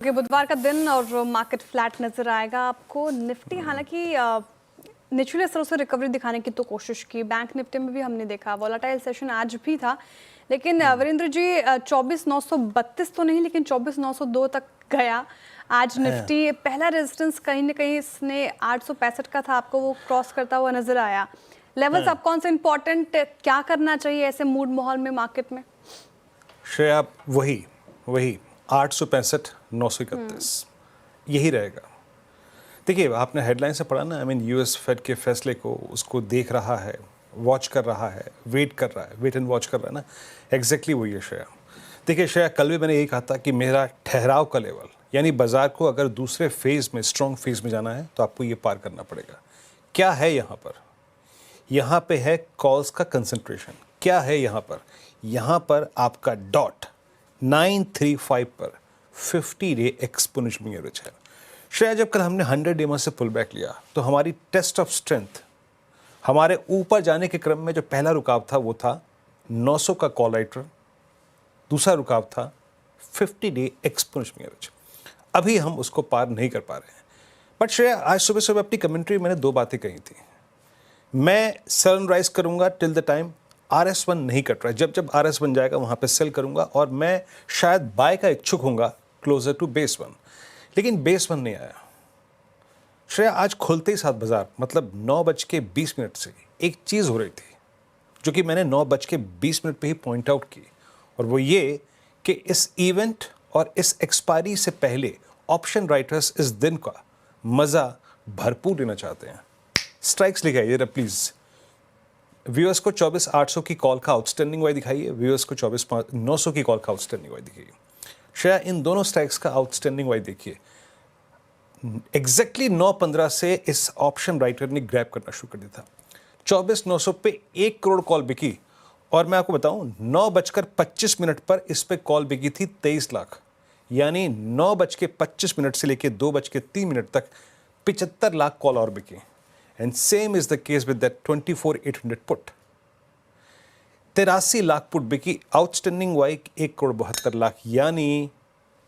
कि बुधवार का दिन और मार्केट फ्लैट नजर आएगा आपको। निफ्टी हालांकि निचले स्तरों से रिकवरी दिखाने की तो कोशिश की। बैंक निफ्टी में भी हमने देखा वोलेटाइल सेशन आज भी था, लेकिन वीरेंद्र जी 24,932 तो नहीं, लेकिन 24,902 तक गया आज निफ्टी। पहला रेजिस्टेंस कहीं ना कहीं इसने 865 का था, आपको वो क्रॉस करता हुआ नजर आया। लेवल्स अब कौन से इंपॉर्टेंट, क्या करना चाहिए ऐसे मूड माहौल में मार्केट में? श्रेया, वही 865 931 यही रहेगा। देखिए, आपने हेडलाइन से पढ़ा ना, यूएस फेड के फैसले को उसको देख रहा है, वॉच कर रहा है, वेट एंड वॉच कर रहा है ना। एग्जैक्टली वही है श्रेया। देखिए श्रेया, कल भी मैंने यही कहा था कि मेरा ठहराव का लेवल, यानी बाजार को अगर दूसरे फेज में, स्ट्रॉन्ग फेज में जाना है तो आपको ये पार करना पड़ेगा। क्या है यहाँ पे है कॉल्स का कंसंट्रेशन। क्या है यहाँ पर आपका डॉट 935 पर 50 डे एक्सपोनेंशियल एवरेज है। शायद जब कल हमने 100 डे से पुल बैक लिया तो हमारी टेस्ट ऑफ स्ट्रेंथ, हमारे ऊपर जाने के क्रम में जो पहला रुकाव था वो था 900 का कॉल राइटर, दूसरा रुकाव था 50 डे एक्सपोनेंशियल एवरेज। अभी हम उसको पार नहीं कर पा रहे हैं। बट श्रेया, आज सुबह सुबह अपनी कमेंट्री मैंने दो बातें कही थी। मैं सनराइज करूंगा टिल द टाइम RS1 नहीं कट रहा है। जब जब RS बन जाएगा वहां पे सेल करूंगा, और मैं शायद बाय का इच्छुक होऊंगा क्लोजर टू बेस 1, लेकिन बेस 1 नहीं आया। श्रेया, आज खुलते ही साथ बाजार, मतलब 9:20 से एक चीज हो रही थी जो कि मैंने 9:20 पे ही पॉइंट आउट की, और वो ये कि इस इवेंट और इस एक्सपायरी से पहले ऑप्शन राइटर्स इस दिन का मजा भरपूर लेना चाहते हैं। स्ट्राइक्स लिखाइए जरा प्लीज। व्यूअर्स को 24,800 की कॉल का आउटस्टैंडिंग वाई दिखाइए, व्यूअर्स को 24,900 की कॉल का आउटस्टैंडिंग वाई दिखाइए। शायद इन दोनों स्ट्राइक्स का आउटस्टैंडिंग वाई देखिए। एग्जैक्टली 9:15 से इस ऑप्शन राइटर ने ग्रैब करना शुरू कर दिया था। 24,900 पे 1 करोड़ कॉल बिकी, और मैं आपको बताऊं 9:25 पर इस पे कॉल बिकी थी 23 लाख, यानी 9:25 से लेकर 2:03 तक 75 लाख कॉल और बिकी। And same is the case with that 24,800 put. 83 lakh put बिकी। आउटस्टैंडिंग वाई 1 करोड़ 72 लाख, यानी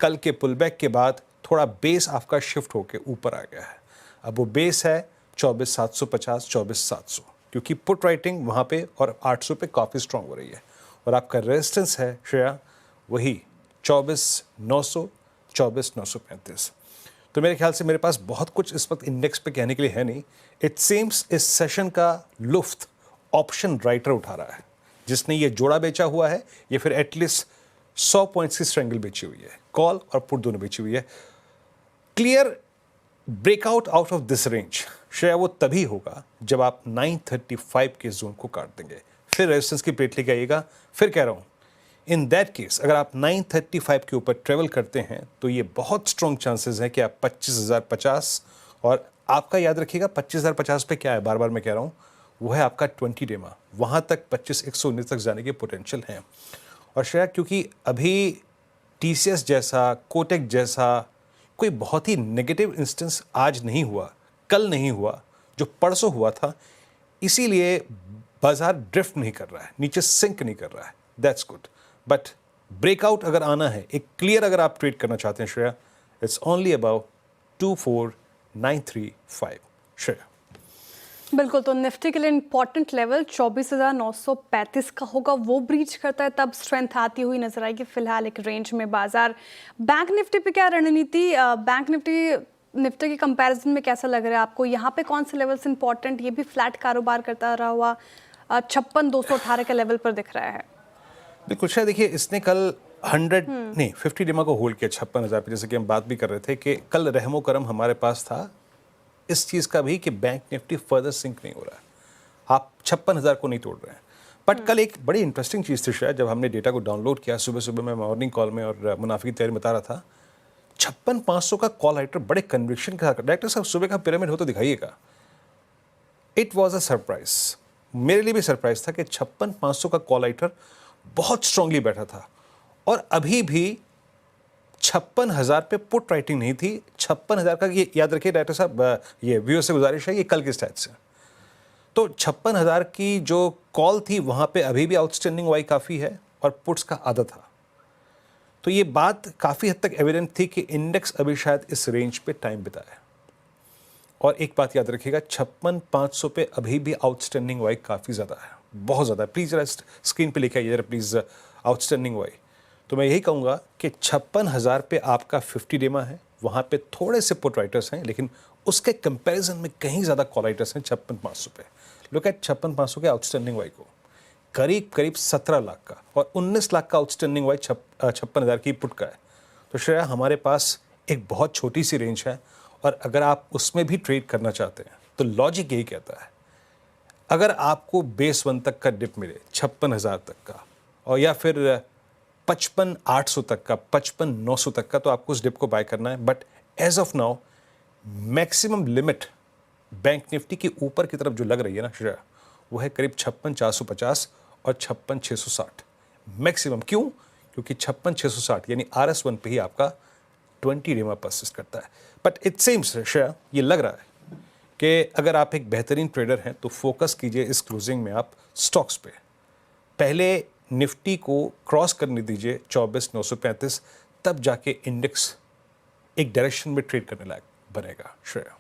कल के पुलबैक के बाद थोड़ा बेस आपका शिफ्ट होके ऊपर आ गया है। अब वो बेस है 24,750, 24,700, क्योंकि पुट राइटिंग वहां पे और 800 पे काफ़ी स्ट्रांग हो रही है। और आपका रेजिस्टेंस है श्रेया वही 24,900, 24,935। तो मेरे ख्याल से मेरे पास बहुत कुछ इस वक्त इंडेक्स पे कहने के लिए है नहीं। इट सीम्स इस सेशन का लुफ्त ऑप्शन राइटर उठा रहा है, जिसने ये जोड़ा बेचा हुआ है, ये फिर एटलीस्ट 100 पॉइंट्स की स्ट्रेंगल बेची हुई है, कॉल और पुट दोनों बेची हुई है। Clear breakout out of this range शायद वो तभी होगा जब आप 935 के जोन को काट देंगे, फिर रेजिस्टेंस की प्लेट लेके आइएगा। फिर कह रहा हूं, इन दैट केस अगर आप 935 के ऊपर ट्रेवल करते हैं तो ये बहुत स्ट्रॉन्ग चांसेस है कि आप 25,050, और आपका याद रखिएगा 25,050 पे क्या है, बार बार मैं कह रहा हूँ, वो है आपका 20 डे मा, वहाँ तक 25,119 तक जाने के पोटेंशियल हैं। और शायद क्योंकि अभी TCS जैसा, कोटेक जैसा कोई बहुत ही नेगेटिव इंस्टेंस आज नहीं हुआ, कल नहीं हुआ, जो परसों हुआ था, इसीलिए बाजार ड्रिफ्ट नहीं कर रहा है, नीचे सिंक नहीं कर रहा है। That's good. बट ब्रेकआउट अगर आना है, एक क्लियर अगर आप ट्रेड करना चाहते हैं Shreya, it's only about 24,935 Shreya. बिल्कुल, तो निफ्टी के लिए इंपॉर्टेंट लेवल 24,935 का होगा, वो ब्रीच करता है तब स्ट्रेंथ आती हुई नजर आएगी। फिलहाल एक रेंज में बाजार। बैंक निफ्टी पे क्या रणनीति, बैंक निफ्टी के कंपैरिजन में कैसा लग रहा है आपको? यहाँ पे कौन से लेवल्स इंपॉर्टेंट? ये भी फ्लैट कारोबार करता रहा हुआ 56,218 के लेवल पर दिख रहा है। बिल्कुल शायद, देखिए इसने कल 50 डेमा को होल्ड किया 56,000 पे, जैसे कि हम बात भी कर रहे थे कि कल रहमो करम हमारे पास था इस चीज़ का भी कि बैंक निफ्टी फर्दर सिंक नहीं हो रहा है, आप 56,000 को नहीं तोड़ रहे हैं। बट कल एक बड़ी इंटरेस्टिंग चीज़ थी शायद, जब हमने डेटा को डाउनलोड किया सुबह सुबह, मैं मॉर्निंग कॉल में और मुनाफे की तैयारी बता रहा था, 56,500 का कॉल राइटर बड़े कन्विक्शन के साथ, डायरेक्टर साहब सुबह का पिरामिड हो तो दिखाइएगा। इट वॉज अ सरप्राइज, मेरे लिए भी सरप्राइज था कि 56,500 का कॉल राइटर बहुत स्ट्रांगली बैठा था, और अभी भी 56,000 पे पुट राइटिंग नहीं थी। 56,000 का, ये याद रखिए डायरेक्टर साहब, ये व्यूअर से गुजारिश है, ये कल के स्टैट्स है। तो 56,000 की जो कॉल थी वहां पे अभी भी आउटस्टैंडिंग वाई काफ़ी है, और पुट्स का आधा था। तो ये बात काफ़ी हद तक एविडेंट थी कि इंडेक्स अभी शायद इस रेंज पे टाइम बिताए। और एक बात याद रखिएगा, 56,500 पे अभी भी आउटस्टैंडिंग वाई काफ़ी ज़्यादा है, बहुत ज़्यादा है। प्लीज़ जरा स्क्रीन पे लिखा है प्लीज़ आउटस्टैंडिंग वाई। तो मैं यही कहूँगा कि 56,000 पे आपका 50 डेमा है, वहाँ पे थोड़े से पुट राइटर्स हैं, लेकिन उसके कंपैरिजन में कहीं ज़्यादा कॉल राइटर्स हैं 56,500 पे। लुक एट 56,500 के आउटस्टैंडिंग वाई को, करीब करीब 17 लाख का और 19 लाख का आउटस्टैंडिंग वाई 56,000 की पुट का है। तो श्रेया, हमारे पास एक बहुत छोटी सी रेंज है, और अगर आप उसमें भी ट्रेड करना चाहते हैं तो लॉजिक यही कहता है, अगर आपको बेस 1 तक का डिप मिले 56,000 तक का, और या फिर 55,800 तक का, 55,900 तक का, तो आपको उस डिप को बाय करना है। But as of now maximum limit bank Nifty के ऊपर की तरफ जो लग रही है ना श्रेया, वो है करीब 56,450 और 56,660 मैक्सिमम। क्यों? क्योंकि 56,660 यानी RS1 पे ही आपका 20 डेमा परसिस्ट करता है। बट इट सेम्स श्रेया, ये लग रहा है कि अगर आप एक बेहतरीन ट्रेडर हैं तो फोकस कीजिए इस क्लोजिंग में आप स्टॉक्स पे। पहले निफ्टी को क्रॉस करने दीजिए 24,935, तब जाके इंडेक्स एक डायरेक्शन में ट्रेड करने लायक बनेगा श्रेया।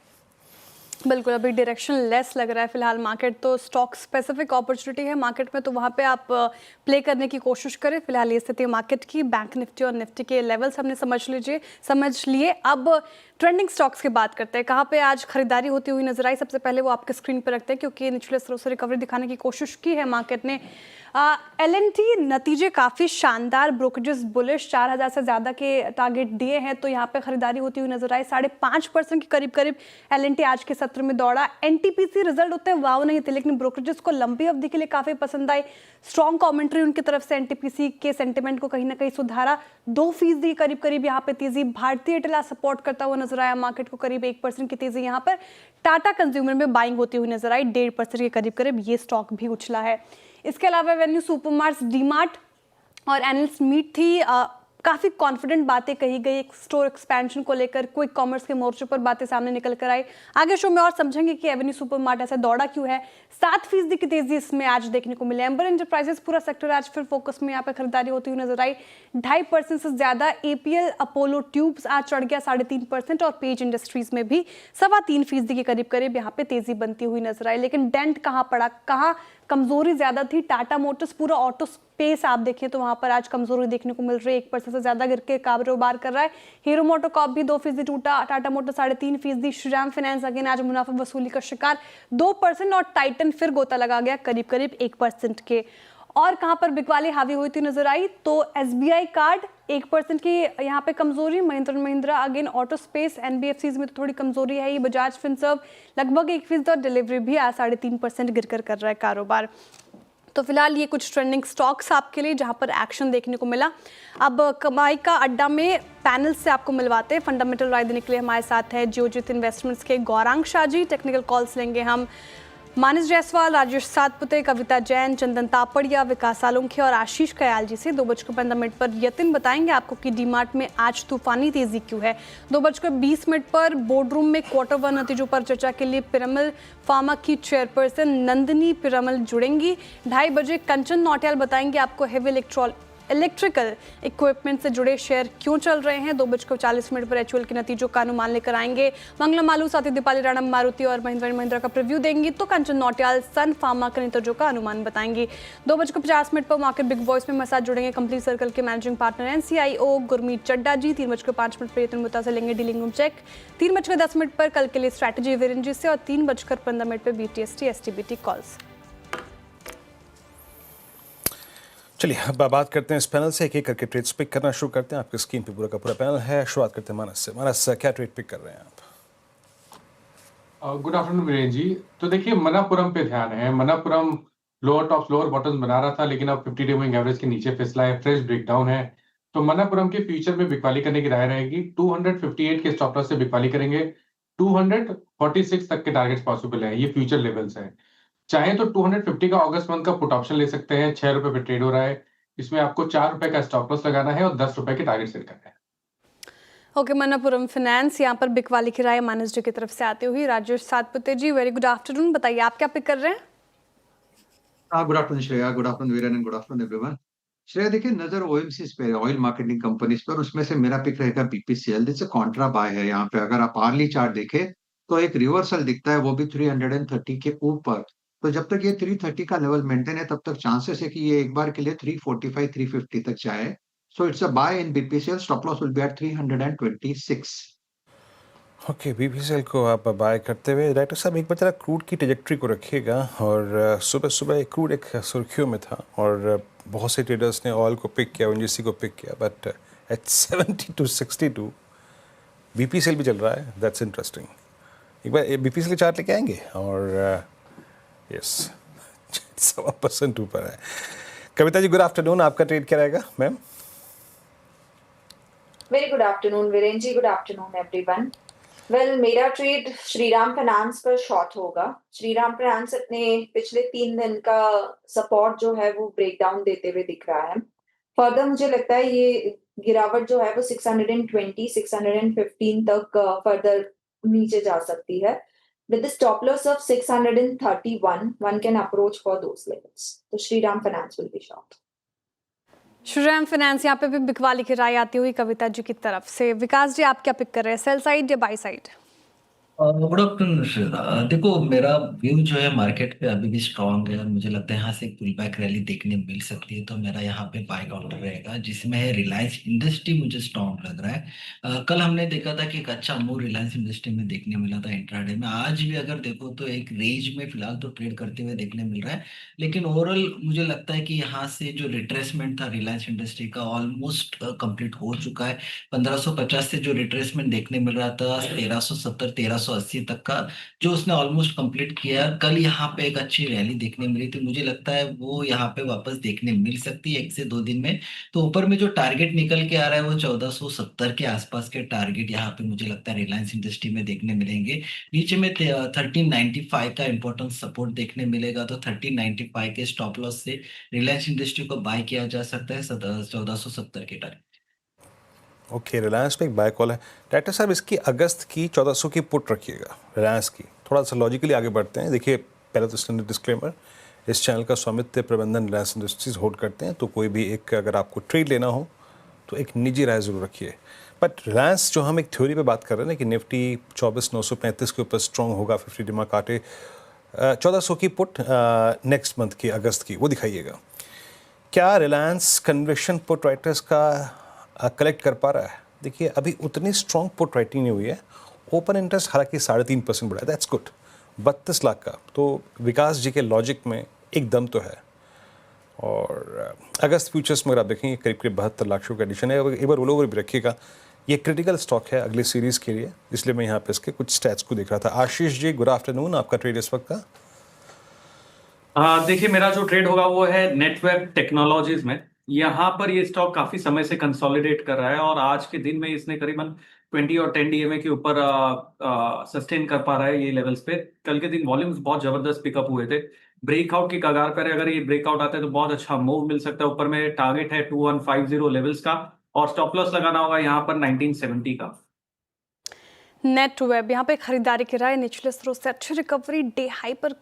बिल्कुल, अभी डायरेक्शन लेस लग रहा है फिलहाल मार्केट, तो स्टॉक स्पेसिफिक अपॉर्चुनिटी है मार्केट में, तो वहाँ पे आप प्ले करने की कोशिश करें। फिलहाल ये स्थिति है मार्केट की। बैंक निफ्टी और निफ्टी के लेवल्स हमने समझ लिए। अब ट्रेंडिंग स्टॉक्स की बात करते हैं, कहाँ पे आज खरीदारी होती हुई नजर आई। सबसे पहले वो आपके स्क्रीन पर रखते हैं, क्योंकि निचले स्तरों से रिकवरी दिखाने की कोशिश की है मार्केट ने। LNT नतीजे काफ़ी शानदार, ब्रोकरेजेस बुलिश, 4,000 से ज़्यादा के टारगेट दिए हैं, तो यहाँ पे खरीदारी होती हुई नजर आई। 5.5% के करीब LNT आज के सत्र में दौड़ा। NTPC रिजल्ट होते हैं वाव नहीं थे, लेकिन ब्रोकरेजेस को लंबी अवधि के लिए काफ़ी पसंद आई। स्ट्रॉन्ग कमेंट्री उनकी तरफ से NTPC के सेंटिमेंट को कहीं ना कहीं सुधारा। 2% करीब यहाँ पे तेजी। भारतीय एयरटेल सपोर्ट करता हुआ नजर आया मार्केट को, करीब 1% की तेजी यहाँ पर। टाटा कंज्यूमर में बाइंग होती हुई नजर आई, 1.5% के करीब ये स्टॉक भी उछला है। इसके अलावा एवेन्यू सुपरमार्ट्स, डीमार्ट और एनालिस्ट मीट थी। काफ़ी कॉन्फिडेंट बातें कही गई एक स्टोर एक्सपेंशन को लेकर, क्विक कॉमर्स के मोर्चे पर बातें सामने निकल कर आई। आगे शो में और समझेंगे कि एवेन्यू सुपरमार्ट ऐसा दौड़ा क्यों है। 7% की तेजी इसमें आज देखने को मिले। एम्बर एंटरप्राइजेस पूरा सेक्टर आज फिर फोकस में यहाँ पे खरीदारी होती हुई नजर आई, 2.5% से ज्यादा। APL अपोलो ट्यूब्स आज चढ़ गया 3.5%, और पेज इंडस्ट्रीज में भी 3.25% के करीब यहाँ पे तेजी बनती हुई नजर आई। लेकिन डेंट कहाँ पड़ा, कहाँ कमजोरी ज्यादा थी? टाटा मोटर्स, पूरा ऑटो स्पेस आप देखें तो वहां पर आज कमजोरी देखने को मिल रही है, 1% से ज्यादा गिर के कारोबार कर रहा है। हीरो मोटोकॉर्प भी 2% टूटा, Tata Motors 3.5%, Shriram finance again आज मुनाफा वसूली का शिकार 2%, और टाइटन फिर गोता लगा गया करीब 1% के। और कहां पर बिकवाली हावी हुई थी नजर आई, तो SBI कार्ड 1% की यहाँ पे कमजोरी, Mahindra and Mahindra again, auto space, NBFCs में तो थोड़ी कमजोरी है ही, बजाज फिनसर्व लगभग 1%, और डिलीवरी भी आज 3.5% गिरकर कर रहा है कारोबार। तो फिलहाल ये कुछ ट्रेंडिंग स्टॉक्स आपके लिए जहां पर एक्शन देखने को मिला। अब कमाई का अड्डा में पैनल से आपको मिलवाते हैं। फंडामेंटल राय देने के लिए हमारे साथ है जियोजित इन्वेस्टमेंट्स के गौरांग शाह जी। टेक्निकल कॉल्स लेंगे हम मानस जायसवाल, राजेश सातपुते, कविता जैन, चंदन तापड़िया, विकास सालुंखे और आशीष कयाल जी से। 2:15 पर यतिन बताएंगे आपको कि डीमार्ट में आज तूफानी तेजी क्यों है। 2:20 पर बोर्डरूम में क्वार्टर 1 नतीजों पर चर्चा के लिए पिरामल फार्मा की चेयरपर्सन नंदिनी पिरामल जुड़ेंगी। 2:30 बजे कंचन नौटियाल बताएंगे आपको हेवी इलेक्ट्रिकल इक्विपमेंट से जुड़े शेयर क्यों चल रहे हैं। 2:40 पर HUL के नतीजों का अनुमान लेकर आएंगे मंगलम मालू, साथ ही दीपाली राणा मारुति और महिंद्रा एंड महिंद्रा का प्रीव्यू देंगी, तो कंचन नौटियाल सन फार्मा के नतीजों का अनुमान बताएंगी। 2:50 पर मार्केट बिग वॉइस में मसाज जुड़ेंगे कंप्लीट सर्कल के मैनेजिंग पार्टनर NCIO गुरमीत चड्डा जी। 3:05 पर यतिन मुत्ता से लेंगे डीलिंग रूम चेक। 3:10 पर कल के लिए स्ट्रैटेजी वीरेन जी से, और 3:15 पर BTST STBT कॉल्स। चलिए अब बात करते हैं इस पैनल से, एक करके ट्रेड्स पिक करना शुरू करते हैं। आपकी स्क्रीन पे पूरा का पूरा पैनल है। शुरुआत करते हैं मानस से। मानस, क्या ट्रेड पिक कर रहे हैं आप? गुड आफ्टरनून वीरेन जी। तो देखिए, मनापुरम पे ध्यान है। Manappuram lower top lower bottom बना रहा था, लेकिन अब 50 डे मूविंग एवरेज के नीचे फिसला है, फ्रेश ब्रेकडाउन है। तो मनापुरम के फ्यूचर में बिकवाली करने की राय रहेगी। 258 के स्टॉप लॉस से बिकवाली करेंगे। 246 तक के टारगेट्स पॉसिबल है, ये फ्यूचर लेवल्स हैं। चाहे तो 250 का अगस्त मंथ का पुट ऑप्शन ले सकते हैं, 6 रुपए पे ट्रेड हो रहा है। इसमें आपको 4 रुपए का स्टॉप लॉस लगाना है और 10 रुपए के टारगेट सेट करना है। ओके, मनापुरम फाइनेंस, यहाँ पर बिकवाली की राय मानस जी की तरफ से आती हुई। राजेश सातपुते जी, वेरी गुड आफ्टरनून, बताइए आप क्या पिक कर रहे हैं? Good afternoon Shreya, good afternoon Viren and good afternoon everyone. Shreya देखिए, नजर ओएमसी पे, ऑयल मार्केटिंग कंपनीज पर, उसमें से मेरा पिक रहेगा बीपीसीएल। जैसे कॉन्ट्रा बाय है यहाँ पे। अगर आप आर्ली चार्ट देखें तो एक रिवर्सल दिखता है, वो भी 330 के ऊपर। तो जब तक ये 330 का लेवल मेंटेन है, तब तक चांसेस है कि ये एक बार के लिए 345 350 तक जाए। So it's a buy in BPCL. Stop loss will be at 326। Okay, BPCL को आप बाय करते हुए डायरेक्टर साहब एक बार जरा क्रूड की ट्रेजेक्ट्री को रखिएगा। और सुबह सुबह क्रूड एक सुर्खियों में था और बहुत से ट्रेडर्स ने ऑयल को पिक किया, ओएनजीसी को पिक किया, बट एट 70 to 62 बीपीसीएल भी चल रहा है। That's interesting. एक बार बीपीसीएल के चार्ट लेके आएंगे और यस 1.25% ऊपर है। Kavita ji, good afternoon. आपका ट्रेड क्या रहेगा ma'am? Very good afternoon, Viren ji. Good afternoon, everyone. Well, मेरा ट्रेड श्रीराम फाइनेंस पर शॉर्ट होगा। श्रीराम फाइनेंस अपने पिछले 3 दिन का सपोर्ट जो है वो ब्रेकडाउन देते हुए दिख रहा है। फर्दर मुझे लगता है ये गिरावट जो है वो 620 615 तक फर्दर नीचे जा सकती है। With the stop loss of 631, one can approach for those levels. तो Shriram finance will be short. Shriram finance, यहाँ पे भी बिकवाली की राय आती हुई कविता जी की तरफ से। विकास जी, आप क्या पिक कर रहे हैं, सेल साइड या by side? Good afternoon Shreya. देखो, मेरा व्यू जो है मार्केट पे अभी भी स्ट्रांग है और मुझे लगता है यहाँ से एक पुल बैक रैली देखने मिल सकती है। तो मेरा यहाँ पे बाय काउंटर रहेगा, जिसमें है रिलायंस इंडस्ट्री। मुझे स्ट्रांग लग रहा है। कल हमने देखा था कि एक अच्छा मूव रिलायंस इंडस्ट्री में देखने मिला था इंट्राडे में। आज भी अगर देखो तो एक रेंज में फिलहाल तो ट्रेड करते हुए देखने मिल रहा है, लेकिन ओवरऑल मुझे लगता है कि यहाँ से जो रिट्रेसमेंट था रिलायंस इंडस्ट्री का ऑलमोस्ट कंप्लीट हो चुका है। 1550 से जो रिट्रेसमेंट देखने मिल रहा था 1370 1380 तक का, जो उसने ऑलमोस्ट कंप्लीट किया। कल यहाँ पे एक अच्छी रैली देखने मिली थी, मुझे लगता है वो यहाँ पे वापस देखने मिल सकती है 1 से 2 दिन में। तो ऊपर में जो टारगेट निकल के आ रहा है वो 1470 के आसपास के टारगेट यहाँ पे मुझे लगता है रिलायंस इंडस्ट्री में देखने मिलेंगे। नीचे में 1395 का इंपॉर्टेंट सपोर्ट देखने मिलेगा, तो 1395 के स्टॉप लॉस से रिलायंस इंडस्ट्री को बाय किया जा सकता है 1470 के टारगेट। ओके, रिलायंस पे एक बाय कॉल है। डायरेक्टर साहब, इसकी अगस्त की 1400 की पुट रखिएगा रिलायंस की। थोड़ा सा लॉजिकली आगे बढ़ते हैं। देखिए, पहले तो स्टैंडर्ड डिस्क्लेमर, इस चैनल का स्वामित्व प्रबंधन रिलायंस इंडस्ट्रीज होल्ड करते हैं, तो कोई भी एक अगर आपको ट्रेड लेना हो तो एक निजी राय ज़रूर रखिए। बट रिलायंस जो हम एक थ्योरी पे बात कर रहे हैं ना कि निफ्टी 24,935 के ऊपर स्ट्रॉन्ग होगा, 50 डिमा काटे, 1400 की पुट नेक्स्ट मंथ की अगस्त की वो दिखाइएगा। क्या रिलायंस कन्विक्शन पुट राइटर्स का कलेक्ट कर पा रहा है? देखिए, अभी उतनी स्ट्रॉन्ग पुट राइटिंग नहीं हुई है। ओपन इंटरेस्ट हालांकि 3.5% बढ़ा है, दैट्स गुड। 32 लाख का, तो विकास जी के लॉजिक में एक दम तो है। और अगस्त फ्यूचर्स में अगर आप देखेंगे करीब करीब 72 लाख का एडिशन है। एक बार रोल ओवर भी रखिएगा, ये क्रिटिकल स्टॉक है अगली सीरीज़ के लिए, इसलिए मैं यहाँ पे इसके कुछ स्टैट्स को देख रहा था। Ashish ji, good afternoon. आपका ट्रेड इस वक्त का? देखिए, मेरा जो ट्रेड होगा वो है नेटवेब टेक्नोलॉजीज में। यहाँ पर ये स्टॉक काफी समय से कंसोलिडेट कर रहा है और आज के दिन में इसने करीबन 20 और 10 डीएमए के ऊपर सस्टेन कर पा रहा है ये लेवल्स पे। कल के दिन वॉल्यूम्स बहुत जबरदस्त पिकअप हुए थे, ब्रेकआउट की कगार पर है। अगर ये ब्रेकआउट आता है तो बहुत अच्छा मूव मिल सकता है। ऊपर में टारगेट है 2150 लेवल्स का और स्टॉप लॉस लगाना होगा यहाँ पर 1970 का। नेट वेब, यहाँ पे खरीदारी की राय, निचले स्रोत से अच्छी रिकवरी, डे हाई पर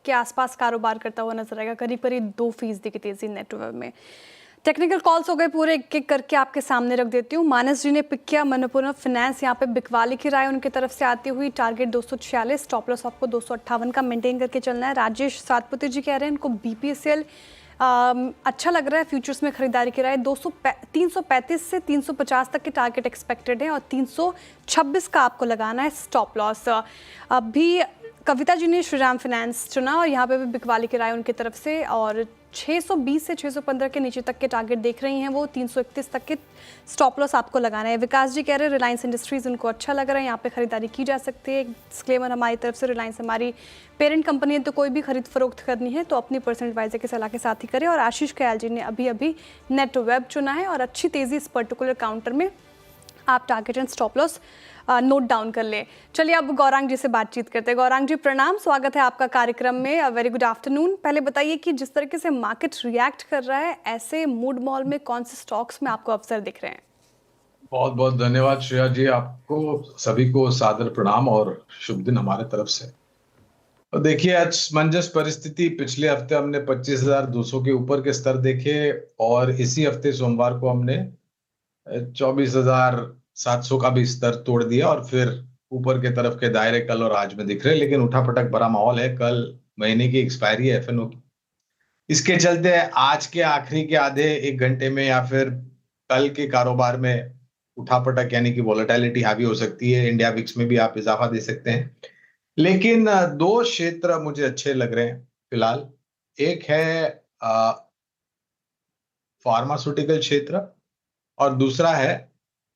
के आसपास कारोबार करता हुआ नजर आएगा, करीब करीब 2% की तेजी नेट वेब में। टेक्निकल कॉल्स हो गए पूरे, एक एक करके आपके सामने रख देती हूँ। मानस जी ने पिक किया मनपुरम फाइनेंस, यहाँ पे बिकवाली की राय उनकी तरफ से आती हुई, टारगेट 246, स्टॉप लॉस आपको 258 का मेंटेन करके चलना है। राजेश सातपुती जी कह रहे हैं इनको बीपीसीएल अच्छा लग रहा है, फ्यूचर्स में खरीदारी की राय। 335 से 350 तक के टारगेट एक्सपेक्टेड है और 326 का आपको लगाना है स्टॉप लॉस। अभी कविता जी ने श्रीराम फाइनेंस चुना और यहाँ पे भी बिकवाली की राय उनकी तरफ से, और 620 से 615 के नीचे तक के टारगेट देख रही हैं वो। 331 तक के स्टॉप लॉस आपको लगाना है। विकास जी कह रहे हैं रिलायंस इंडस्ट्रीज उनको अच्छा लग रहा है, यहाँ पे खरीदारी की जा सकती है। डिस्क्लेमर हमारी तरफ से, रिलायंस हमारी पेरेंट कंपनी है, तो कोई भी खरीद फरोख्त करनी है तो अपनी पर्सनल एडवाइजर की सलाह के साथ ही करें। और आशीष कयाल जी ने अभी अभी नेट वेब चुना है और अच्छी तेज़ी इस पर्टिकुलर काउंटर में, आप target and stop loss note down कर लें। चलिए अब गौरांग जी से बातचीत करते हैं। गौरांग जी प्रणाम, स्वागत है आपका कार्यक्रम में। Very good afternoon. पहले बताइए कि जिस तरीके से मार्केट रिएक्ट कर रहा है, ऐसे मूड मॉल में कौन से स्टॉक्स में आपको अवसर दिख रहे हैं? बहुत बहुत धन्यवाद श्रेया जी, आपको सभी को सादर प्रणाम और शुभ दिन हमारे तरफ से। और देखिए असमंजस परिस्थिति, पिछले हफ्ते हमने 25,200 के ऊपर के स्तर देखे और इसी हफ्ते सोमवार को हमने 24,700 का भी स्तर तोड़ दिया और फिर ऊपर के तरफ के दायरे कल और आज में दिख रहे हैं, लेकिन उठापटक भरा माहौल है। कल महीने की एक्सपायरी है एफएनओ की, इसके चलते आज के आखिरी के आधे एक घंटे में या फिर कल के कारोबार में उठापटक यानी कि वॉलेटिलिटी हावी हो सकती है। इंडिया विक्स में भी आप इजाफा दे सकते हैं, लेकिन दो क्षेत्र मुझे अच्छे लग रहे हैं फिलहाल। एक है फार्मास्यूटिकल क्षेत्र और दूसरा है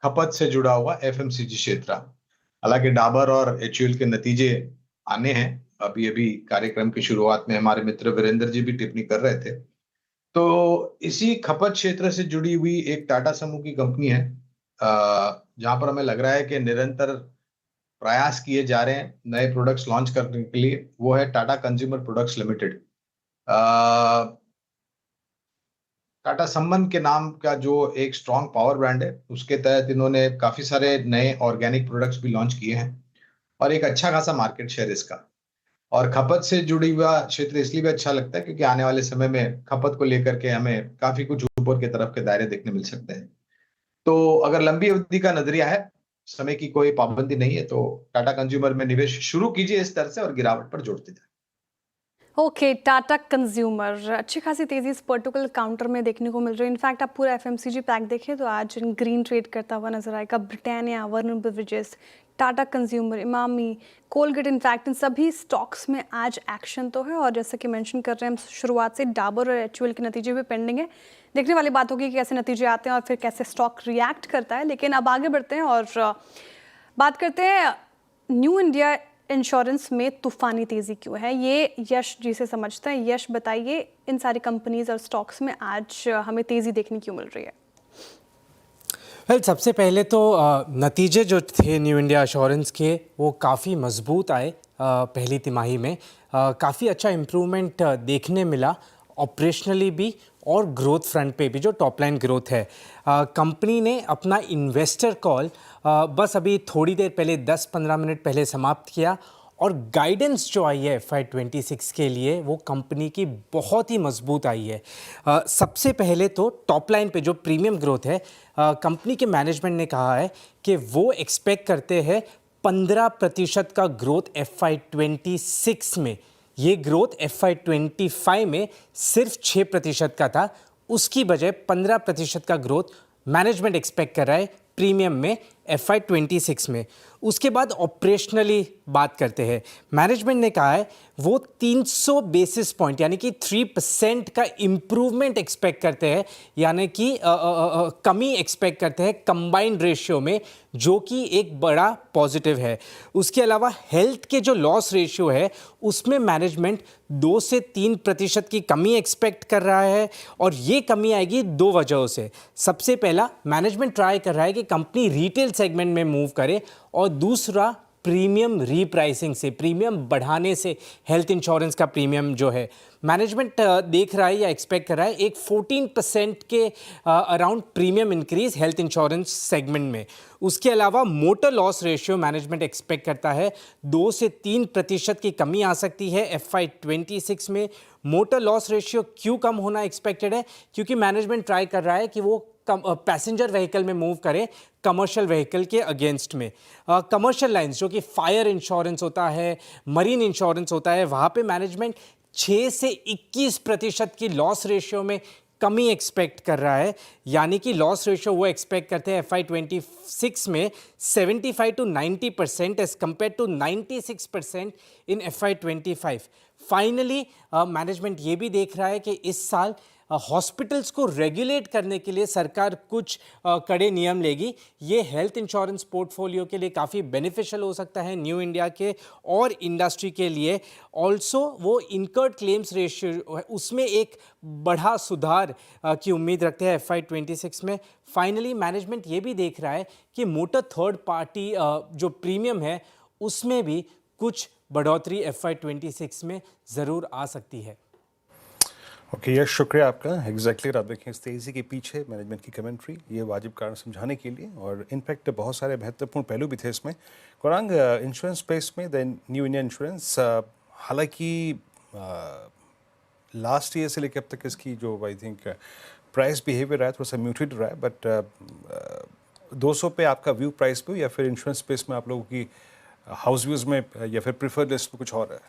खपत से जुड़ा हुआ एफएमसीजी क्षेत्र। हालांकि डाबर और एचयूएल के नतीजे आने हैं, अभी अभी कार्यक्रम की शुरुआत में हमारे मित्र वीरेंद्र जी भी टिप्पणी कर रहे थे। तो इसी खपत क्षेत्र से जुड़ी हुई एक टाटा समूह की कंपनी है जहां पर हमें लग रहा है कि निरंतर प्रयास किए जा रहे हैं नए प्रोडक्ट्स लॉन्च करने के लिए। वो है Tata consumer products limited. Tata सम्मन के नाम का जो एक स्ट्रॉन्ग पावर ब्रांड है, उसके तहत इन्होंने काफी सारे नए ऑर्गेनिक प्रोडक्ट्स भी लॉन्च किए हैं और एक अच्छा खासा मार्केट शेयर इसका। और खपत से जुड़ी हुआ क्षेत्र इसलिए भी अच्छा लगता है क्योंकि आने वाले समय में खपत को लेकर के हमें काफी कुछ ऊपर के तरफ के दायरे देखने मिल सकते हैं। तो अगर लंबी अवधि का नजरिया है, समय की कोई पाबंदी नहीं है, तो टाटा कंज्यूमर में निवेश शुरू कीजिए इस तरह से और गिरावट पर जोड़ते जाए। ओके, टाटा कंज्यूमर अच्छी खासी तेजी इस पर्टिकुलर काउंटर में देखने को मिल रही है। इनफैक्ट आप पूरा एफएमसीजी पैक देखें तो आज ग्रीन ट्रेड करता हुआ नजर आएगा। Britannia, Varun beverages, Tata consumer, Emami, Colgate, in fact इन सभी स्टॉक्स में आज एक्शन तो है। और जैसे कि मेंशन कर रहे हैं हम शुरुआत से, डाबर और एचयूएल के नतीजे भी पेंडिंग है। देखने वाली बात होगी कि कैसे नतीजे आते हैं और फिर कैसे स्टॉक रिएक्ट करता है। लेकिन अब आगे बढ़ते हैं और बात करते हैं न्यू इंडिया इंश्योरेंस में तूफानी तेजी क्यों है। ये यश जी से समझते हैं। यश, बताइए इन सारी कंपनीज और स्टॉक्स में आज हमें तेजी देखने क्यों मिल रही है? वेल, सबसे पहले तो नतीजे जो थे न्यू इंडिया इंश्योरेंस के वो काफ़ी मजबूत आए। पहली तिमाही में काफ़ी अच्छा इम्प्रूवमेंट देखने मिला, ऑपरेशनली भी और ग्रोथ फ्रंट पे भी जो टॉप लाइन ग्रोथ है। कंपनी ने अपना इन्वेस्टर कॉल बस अभी थोड़ी देर पहले 10-15 मिनट पहले समाप्त किया और गाइडेंस जो आई है FY26 के लिए वो कंपनी की बहुत ही मजबूत आई है। सबसे पहले तो टॉप लाइन पे जो प्रीमियम ग्रोथ है, कंपनी के मैनेजमेंट ने कहा है कि वो एक्सपेक्ट करते हैं 15% का ग्रोथ FY26 में। ये ग्रोथ FY25 में सिर्फ 6% का था, उसकी बजाय 15% का ग्रोथ मैनेजमेंट एक्सपेक्ट कर रहा है प्रीमियम में FY26 में। उसके बाद ऑपरेशनली बात करते हैं। मैनेजमेंट ने कहा है वो 300 बेसिस पॉइंट यानी कि 3% का इम्प्रूवमेंट एक्सपेक्ट करते हैं, यानी कि कमी एक्सपेक्ट करते हैं कंबाइंड रेशियो में, जो कि एक बड़ा पॉजिटिव है। उसके अलावा हेल्थ के जो लॉस रेशियो है उसमें मैनेजमेंट 2 से 3% की कमी एक्सपेक्ट कर रहा है और ये कमी आएगी 2 वजहों से। सबसे पहला, मैनेजमेंट ट्राई कर रहा है कि कंपनी रिटेल सेगमेंट में मूव करे और दूसरा प्रीमियम रीप्राइसिंग से, प्रीमियम बढ़ाने से हेल्थ इंश्योरेंस का प्रीमियम जो है मैनेजमेंट देख रहा है या एक्सपेक्ट कर रहा है एक 14% के around premium increase health insurance segment में। उसके अलावा motor loss ratio management expect करता है 2 से 3% की कमी आ सकती है FY26 में। मोटर लॉस रेशियो क्यों कम होना एक्सपेक्टेड है? क्योंकि मैनेजमेंट ट्राई कर रहा है कि वो पैसेंजर व्हीकल में मूव करें कमर्शियल व्हीकल के अगेंस्ट में। कमर्शियल लाइंस जो कि फायर इंश्योरेंस होता है, मरीन इंश्योरेंस होता है, वहाँ पे मैनेजमेंट 6 से 21% की लॉस रेशियो में कमी एक्सपेक्ट कर रहा है, यानी कि लॉस रेशियो वो एक्सपेक्ट करते हैं FY26 में 75 to 90% as compare to 96% in FY25। Finally management ये भी देख रहा है कि इस साल हॉस्पिटल्स को रेगुलेट करने के लिए सरकार कुछ कड़े नियम लेगी। ये हेल्थ इंश्योरेंस पोर्टफोलियो के लिए काफ़ी बेनिफिशियल हो सकता है न्यू इंडिया के और इंडस्ट्री के लिए। ऑल्सो वो इनकर्ड क्लेम्स रेशियो है उसमें एक बड़ा सुधार की उम्मीद रखते हैं FY26 में। फाइनली मैनेजमेंट ये भी देख रहा है कि मोटर थर्ड पार्टी जो प्रीमियम है उसमें भी कुछ बढ़ोतरी FY26 में ज़रूर आ सकती है। ओके यश, शुक्रिया आपका। एग्जैक्टली आप देखें इस तेज़ी के पीछे मैनेजमेंट की कमेंट्री, ये वाजिब कारण समझाने के लिए, और इनफैक्ट बहुत सारे महत्वपूर्ण पहलू भी थे इसमें। गौरांग, इंश्योरेंस स्पेस में द न्यू इंडिया इंश्योरेंस हालांकि लास्ट ईयर से लेकर अब तक इसकी जो आई थिंक प्राइस बिहेवियर रहा है थोड़ा सा म्यूटेड रहा है, बट 200 पे आपका व्यू प्राइस पे या फिर इंश्योरेंस स्पेस में आप लोगों की हाउस व्यूज में या फिर प्रिफर्ड लिस्ट में कुछ और है?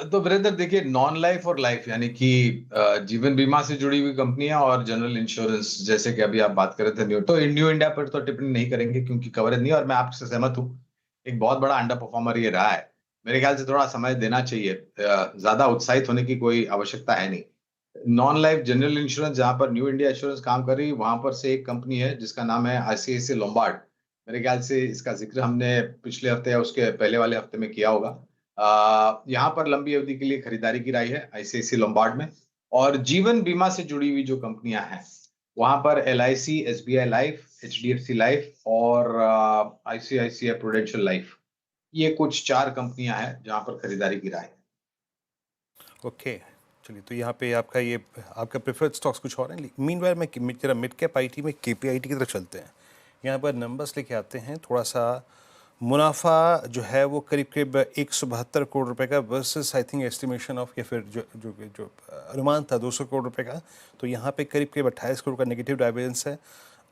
तो वीरेंद्र देखिए, नॉन लाइफ और लाइफ यानी कि जीवन बीमा से जुड़ी हुई कंपनियां और जनरल इंश्योरेंस, जैसे कि अभी आप बात कर रहे थे न्यू इंडिया पर तो टिप्पणी नहीं करेंगे क्योंकि कवरेज नहीं है, और मैं आपसे सहमत हूँ। एक बहुत बड़ा अंडर परफॉर्मर ये रहा है। मेरे ख्याल से थोड़ा समय देना चाहिए, ज्यादा उत्साहित होने की कोई आवश्यकता है नहीं। नॉन लाइफ जनरल इंश्योरेंस जहां पर न्यू इंडिया इंश्योरेंस काम कर रही है, वहां पर से एक कंपनी है जिसका नाम है आईसीआईसीआई लोम्बार्ड। मेरे ख्याल से इसका जिक्र हमने पिछले हफ्ते या उसके पहले वाले हफ्ते में किया होगा। यहाँ पर लंबी अवधि के लिए खरीदारी की राय है आईसीआईसीआई लोम्बार्ड में। और जीवन बीमा से जुड़ी हुई जो कंपनियां हैं वहां पर LIC, SBI life, HDFC life और आईसीआईसीआई प्रूडेंशियल लाइफ, ये कुछ 4 कंपनियां हैं जहां पर खरीदारी की राय है। ओके, चलिए, तो यहाँ पे आपका ये आपका प्रेफर्ड स्टॉक्स कुछ और हैं। मीनवाइल में जरा मिड कैप आईटी में केपीआईटी की तरफ चलते हैं। यहाँ पर नंबर्स लेके आते हैं। थोड़ा सा मुनाफा जो है वो करीब करीब 172 करोड़ रुपए का versus I think estimation of या फिर जो अनुमान था 200 करोड़ रुपए का, तो यहाँ पे करीब करीब 28 करोड़ का नेगेटिव डाइवेंस है।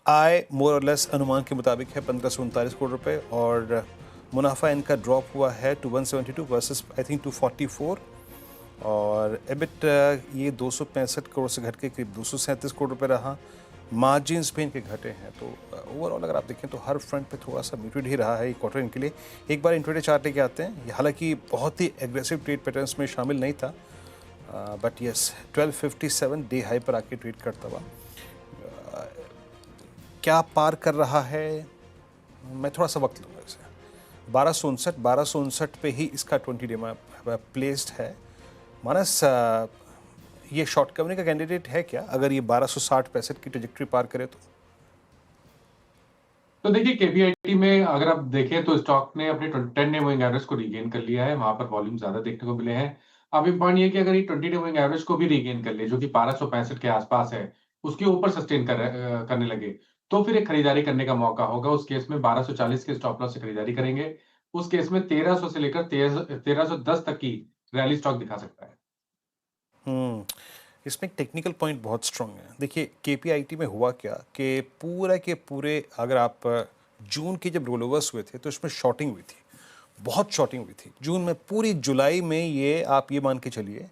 आय मोर और लेस अनुमान के मुताबिक है 1539 करोड़ रुपए, और मुनाफा इनका ड्रॉप हुआ है टू 172 वर्सेस आई थिंक 244, और एबिट ये 265 करोड़ से घट के करीब 237 करोड़ रुपए रहा। मार्जिन्स भी इनके घटे हैं। तो ओवरऑल अगर आप देखें तो हर फ्रंट पे थोड़ा सा म्यूटेड ही रहा है ये क्वार्टर इनके लिए। एक बार इंट्राडे चार्ट लेके आते हैं। हालांकि बहुत ही एग्रेसिव ट्रेड पैटर्न्स में शामिल नहीं था, बट यस 1257 डे हाई पर आके ट्रेड करता हुआ क्या पार कर रहा है, मैं थोड़ा सा वक्त लूँगा इसे। 1259 पे ही इसका 20 डे में प्लेस्ड है। मानस, ये शॉर्ट कवरिंग का कैंडिडेट है क्या अगर ये 1260-65 की ट्रेजेक्टरी पार करे तो देखिए, केपीआईटी में अगर आप देखें तो स्टॉक ने अपने 10 डे मूविंग एवरेज को रीगेन कर लिया है। वहां पर वॉल्यूम ज्यादा देखने को मिले हैं। अब एक पॉइंट ये कि अगर ये 20 डे मूविंग एवरेज को भी रीगेन कर ले, जो कि 1265 के आसपास है, उसके ऊपर सस्टेन करने लगे, तो फिर एक खरीदारी करने का मौका होगा। उस केस में 1240 के स्टॉप लॉस से खरीदारी करेंगे। उस केस में 1300 से लेकर 1310 तक की रैली स्टॉक दिखा सकता है। इसमें एक टेक्निकल पॉइंट बहुत स्ट्रांग है। देखिए केपीआईटी में हुआ क्या कि पूरा के पूरे अगर आप जून के जब रोल ओवर्स हुए थे तो इसमें शॉर्टिंग हुई थी, बहुत शॉर्टिंग हुई थी जून में। पूरी जुलाई में ये आप ये मान के चलिए,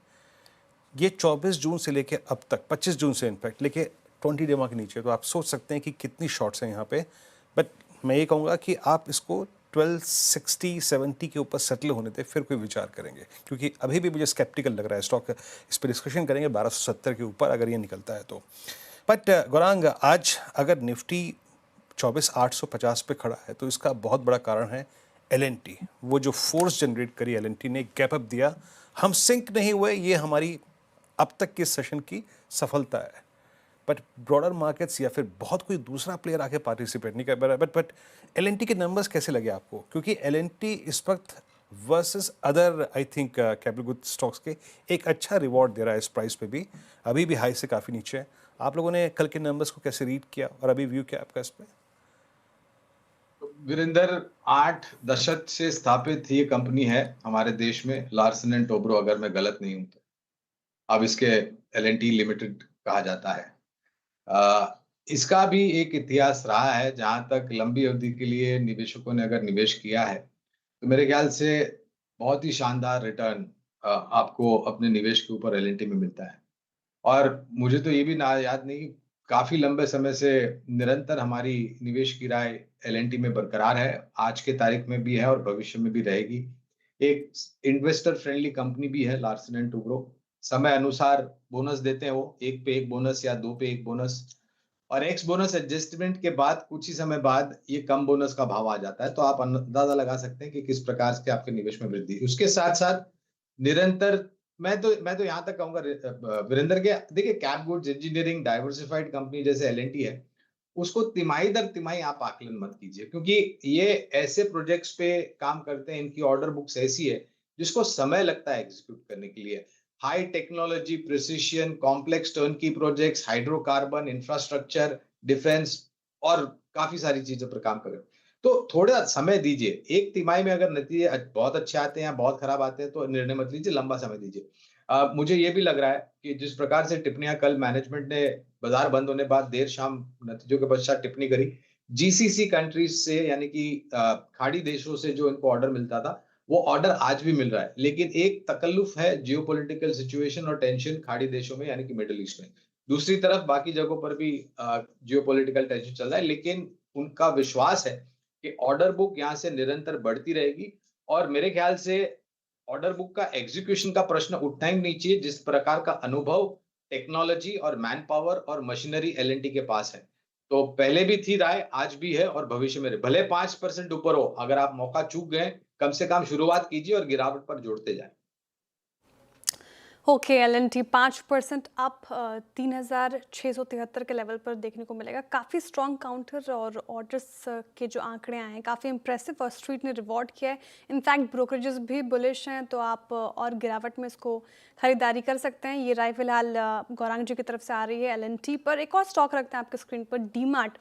ये 24 जून से लेके अब तक 25 जून से इनफैक्ट लेके 20 डे के नीचे, तो आप सोच सकते हैं कि कितनी शॉर्ट्स हैं यहाँ पे। बट मैं ये कहूँगा कि आप इसको 1260-70 के ऊपर सेटल होने थे फिर कोई विचार करेंगे, क्योंकि अभी भी मुझे स्केप्टिकल लग रहा है स्टॉक। इस पर डिस्कशन करेंगे 1270 के ऊपर अगर ये निकलता है तो। बट गौरांग, आज अगर निफ्टी 24,850 पे खड़ा है तो इसका बहुत बड़ा कारण है एलएनटी। वो जो फोर्स जनरेट करी एलएनटी ने, गैप अप दिया, हम सिंक नहीं हुए, ये हमारी अब तक के सेशन की सफलता है। बट ब्रॉडर मार्केट्स या फिर बहुत कोई दूसरा प्लेयर आके पार्टिसिपेट नहीं कर पा रहा। बट एलएनटी के नंबर्स कैसे लगे आपको? क्योंकि एलएनटी इस वक्त versus other I think capital goods stocks के एक अच्छा रिवॉर्ड दे रहा है इस प्राइस पे भी, अभी भी हाई से काफ़ी नीचे है। आप लोगों ने कल के नंबर्स को कैसे रीड किया और अभी व्यू क्या आपका इस पे? वीरेंद्र, 8 दशक से स्थापित ये कंपनी है हमारे देश में, लार्सन एंड टोब्रो, अगर मैं गलत नहीं हूं तो। अब इसके एलएनटी लिमिटेड कहा जाता है। इसका भी एक इतिहास रहा है। जहां तक लंबी अवधि के लिए निवेशकों ने अगर निवेश किया है तो मेरे ख्याल से बहुत ही शानदार रिटर्न आपको अपने निवेश के ऊपर एलएनटी में मिलता है। और मुझे तो ये भी ना याद नहीं, काफी लंबे समय से निरंतर हमारी निवेश की राय एलएनटी में बरकरार है, आज के तारीख में भी है और भविष्य में भी रहेगी। एक इन्वेस्टर फ्रेंडली कंपनी भी है लार्सन एंड टुब्रो। समय अनुसार बोनस देते हैं वो, 1 पे 1 बोनस या 2 पे 1 बोनस, और एक्स बोनस एडजस्टमेंट के बाद कुछ ही समय बाद ये कम बोनस का भाव आ जाता है। तो आप अंदाजा लगा सकते हैं कि किस प्रकार से आपके निवेश में वृद्धि। उसके साथ साथ निरंतर मैं तो यहाँ तक कहूंगा वीरेंद्र के, देखिए cap goods engineering diversified company जैसे एलएनटी है, उसको तिमाही दर तिमाही आप आकलन मत कीजिए, क्योंकि ये ऐसे प्रोजेक्ट्स पे काम करते हैं, इनकी ऑर्डर बुक्स ऐसी है जिसको समय लगता है एग्जीक्यूट करने के लिए। High technology, precision, complex turnkey projects, hydrocarbon, infrastructure, defence और काफी सारी चीजों पर काम कर रहे हैं। तो थोड़ा समय दीजिए। एक तिमाही में अगर नतीजे बहुत अच्छे आते हैं या बहुत खराब आते हैं तो निर्णय मत लीजिए, लंबा समय दीजिए। मुझे ये भी लग रहा है कि जिस प्रकार से टिप्पणियाँ कल मैनेजमेंट ने बाजार बंद होने बाद देर शाम नतीजों के पश्चात टिप्पणी करी, जीसीसी कंट्रीज से यानी कि खाड़ी देशों से जो इनको ऑर्डर मिलता था, वो ऑर्डर आज भी मिल रहा है। लेकिन एक तकल्लुफ़ है जियोपॉलिटिकल सिचुएशन और टेंशन खाड़ी देशों में यानी कि मिडल ईस्ट में। दूसरी तरफ बाकी जगहों पर भी जियोपॉलिटिकल टेंशन चल रहा है, लेकिन उनका विश्वास है कि ऑर्डर बुक यहाँ से निरंतर बढ़ती रहेगी और मेरे ख्याल से ऑर्डर बुक का एग्जीक्यूशन का प्रश्न उठना ही नहीं चाहिए जिस प्रकार का अनुभव टेक्नोलॉजी और मैन पावर और मशीनरी एल&टी के पास है। तो पहले भी थी राय, आज भी है और भविष्य में भले 5% ऊपर हो, अगर आप मौका चूक गए, कम से कम शुरुआत कीजिए और गिरावट पर जोड़ते जाएं। ओके, एल&टी 5% अप 3,673 के लेवल पर देखने को मिलेगा। काफ़ी स्ट्रॉन्ग काउंटर और ऑर्डर्स के जो आंकड़े आए हैं काफ़ी इंप्रेसिव और स्ट्रीट ने रिवॉर्ड किया है। इनफैक्ट ब्रोकरेजेस भी बुलिश हैं, तो आप और गिरावट में इसको खरीदारी कर सकते हैं। ये राय फिलहाल गौरांग जी की तरफ से आ रही है एल&टी पर। एक और स्टॉक रखते हैं आपके स्क्रीन पर, डीमार्ट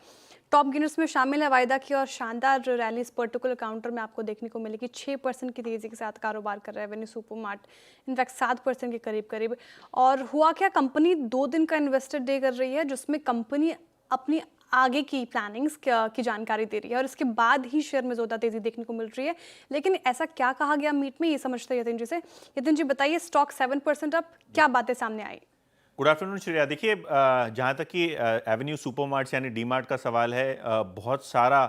टॉप गेनर्स में शामिल है। वायदा की और शानदार रैली इस पर्टिकुलर काउंटर में आपको देखने को मिलेगी। 6% की तेज़ी के साथ कारोबार कर रहा है एवेन्यू सुपरमार्ट, इनफैक्ट 7% के करीब करीब। और हुआ क्या, कंपनी 2 दिन का इन्वेस्टर डे कर रही है जिसमें कंपनी अपनी आगे की प्लानिंग्स की जानकारी दे रही है और इसके बाद ही शेयर में ज़्यादा तेज़ी देखने को मिल रही है। लेकिन ऐसा क्या कहा गया मीट में, ये समझते हैं यतिन जी से। यतिन जी बताइए, स्टॉक 7% अप, क्या बातें सामने आई? Good afternoon Shreya. देखिए, जहाँ तक कि एवेन्यू सुपरमार्ट्स यानी डीमार्ट का सवाल है, बहुत सारा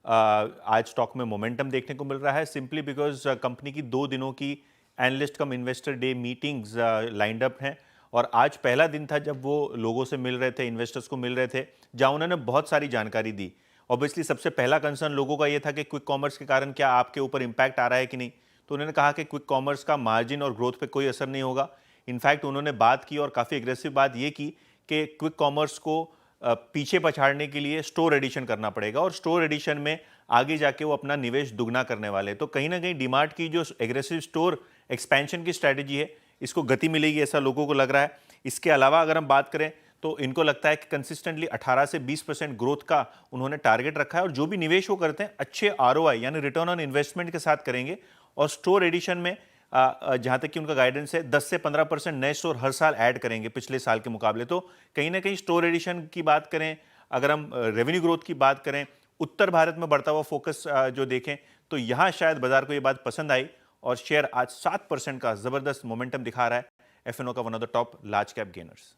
आज स्टॉक में मोमेंटम देखने को मिल रहा है, सिंपली बिकॉज कंपनी की 2 दिनों की analyst cum investor day meetings lined up हैं और आज पहला दिन था जब वो लोगों से मिल रहे थे, इन्वेस्टर्स को मिल रहे थे, जहाँ उन्होंने बहुत सारी जानकारी दी। ऑब्वियसली सबसे पहला कंसर्न लोगों का ये था कि क्विक कॉमर्स के कारण क्या आपके ऊपर इम्पैक्ट आ रहा है कि नहीं। तो उन्होंने कहा कि क्विक कॉमर्स का मार्जिन और ग्रोथ पे कोई असर नहीं होगा। इनफैक्ट उन्होंने बात की और काफ़ी एग्रेसिव बात ये की कि क्विक कॉमर्स को पीछे पछाड़ने के लिए स्टोर एडिशन करना पड़ेगा और स्टोर एडिशन में आगे जाके वो अपना निवेश दुगना करने वाले। तो कहीं ना कहीं डीमार्ट की जो एग्रेसिव स्टोर एक्सपेंशन की स्ट्रैटेजी है, इसको गति मिलेगी ऐसा लोगों को लग रहा है। इसके अलावा अगर हम बात करें तो इनको लगता है कि कंसिस्टेंटली 18 से 20% ग्रोथ का उन्होंने टारगेट रखा है और जो भी निवेश वो करते हैं अच्छे ROI यानी रिटर्न ऑन इन्वेस्टमेंट के साथ करेंगे। और स्टोर एडिशन में जहाँ तक कि उनका गाइडेंस है 10 से 15% नए स्टोर हर साल ऐड करेंगे पिछले साल के मुकाबले। तो कहीं ना कहीं स्टोर एडिशन की बात करें, अगर हम रेवेन्यू ग्रोथ की बात करें, उत्तर भारत में बढ़ता हुआ फोकस जो देखें तो यहाँ शायद बाजार को ये बात पसंद आई और शेयर आज 7% का ज़बरदस्त मोमेंटम दिखा रहा है। एफएनओ का one of the top large cap gainers.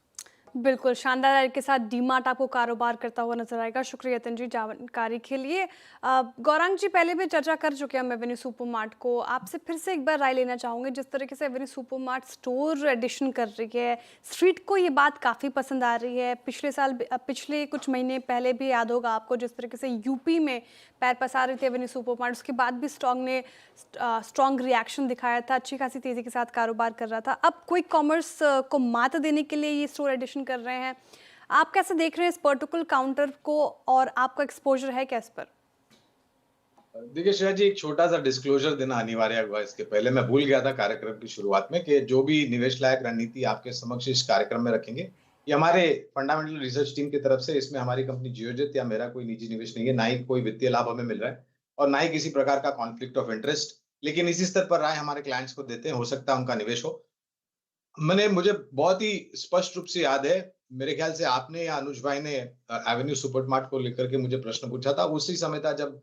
बिल्कुल शानदार रैली के साथ डीमार्ट आपको कारोबार करता हुआ नजर आएगा। शुक्रिया यतिन जी जानकारी के लिए। गौरांग जी पहले भी चर्चा कर चुके हैं हम एवेन्यू सुपरमार्ट को, आपसे फिर से एक बार राय लेना चाहूँगी। जिस तरीके से एवेन्यू सुपरमार्ट स्टोर एडिशन कर रही है, स्ट्रीट को ये बात काफ़ी पसंद आ रही है। पिछले कुछ महीने पहले भी याद होगा आपको जिस तरीके से यूपी में पैर पसार रही थी एवेन्यू सुपरमार्ट, उसके बाद भी स्टॉक ने स्ट्रॉन्ग रिएक्शन दिखाया था, अच्छी खासी तेज़ी के साथ कारोबार कर रहा था। अब क्विक कॉमर्स को मात देने के लिए ये स्टोर एडिशन कर रहे हैं। आप कैसे देख रहे हैं इस पर्टिकुलर काउंटर को और आपका एक्सपोजर है क्या इस पर? देखिए श्रेया जी, एक छोटा सा डिस्क्लोजर देना अनिवार्य हुआ। इसके पहले मैं भूल गया था कार्यक्रम की शुरुआत में कि जो भी निवेश लायक रणनीति आपके समक्ष इस कार्यक्रम में रखेंगे, ये हमारे फंडामेंटल रिसर्च टीम की तरफ से, इसमें हमारी कंपनी जियोजित या मेरा कोई निजी निवेश नहीं है, ना ही कोई वित्तीय लाभ हमें मिल रहा है और ना ही किसी प्रकार का कॉन्फ्लिक्ट ऑफ इंटरेस्ट। लेकिन इसी स्तर पर राय हमारे क्लाइंट्स को देते हैं, हो सकता है उनका निवेश हो। मुझे बहुत ही स्पष्ट रूप से याद है, मेरे ख्याल से आपने या अनुज भाई ने एवेन्यू सुपरमार्ट को लेकर के मुझे प्रश्न पूछा था। उसी समय था जब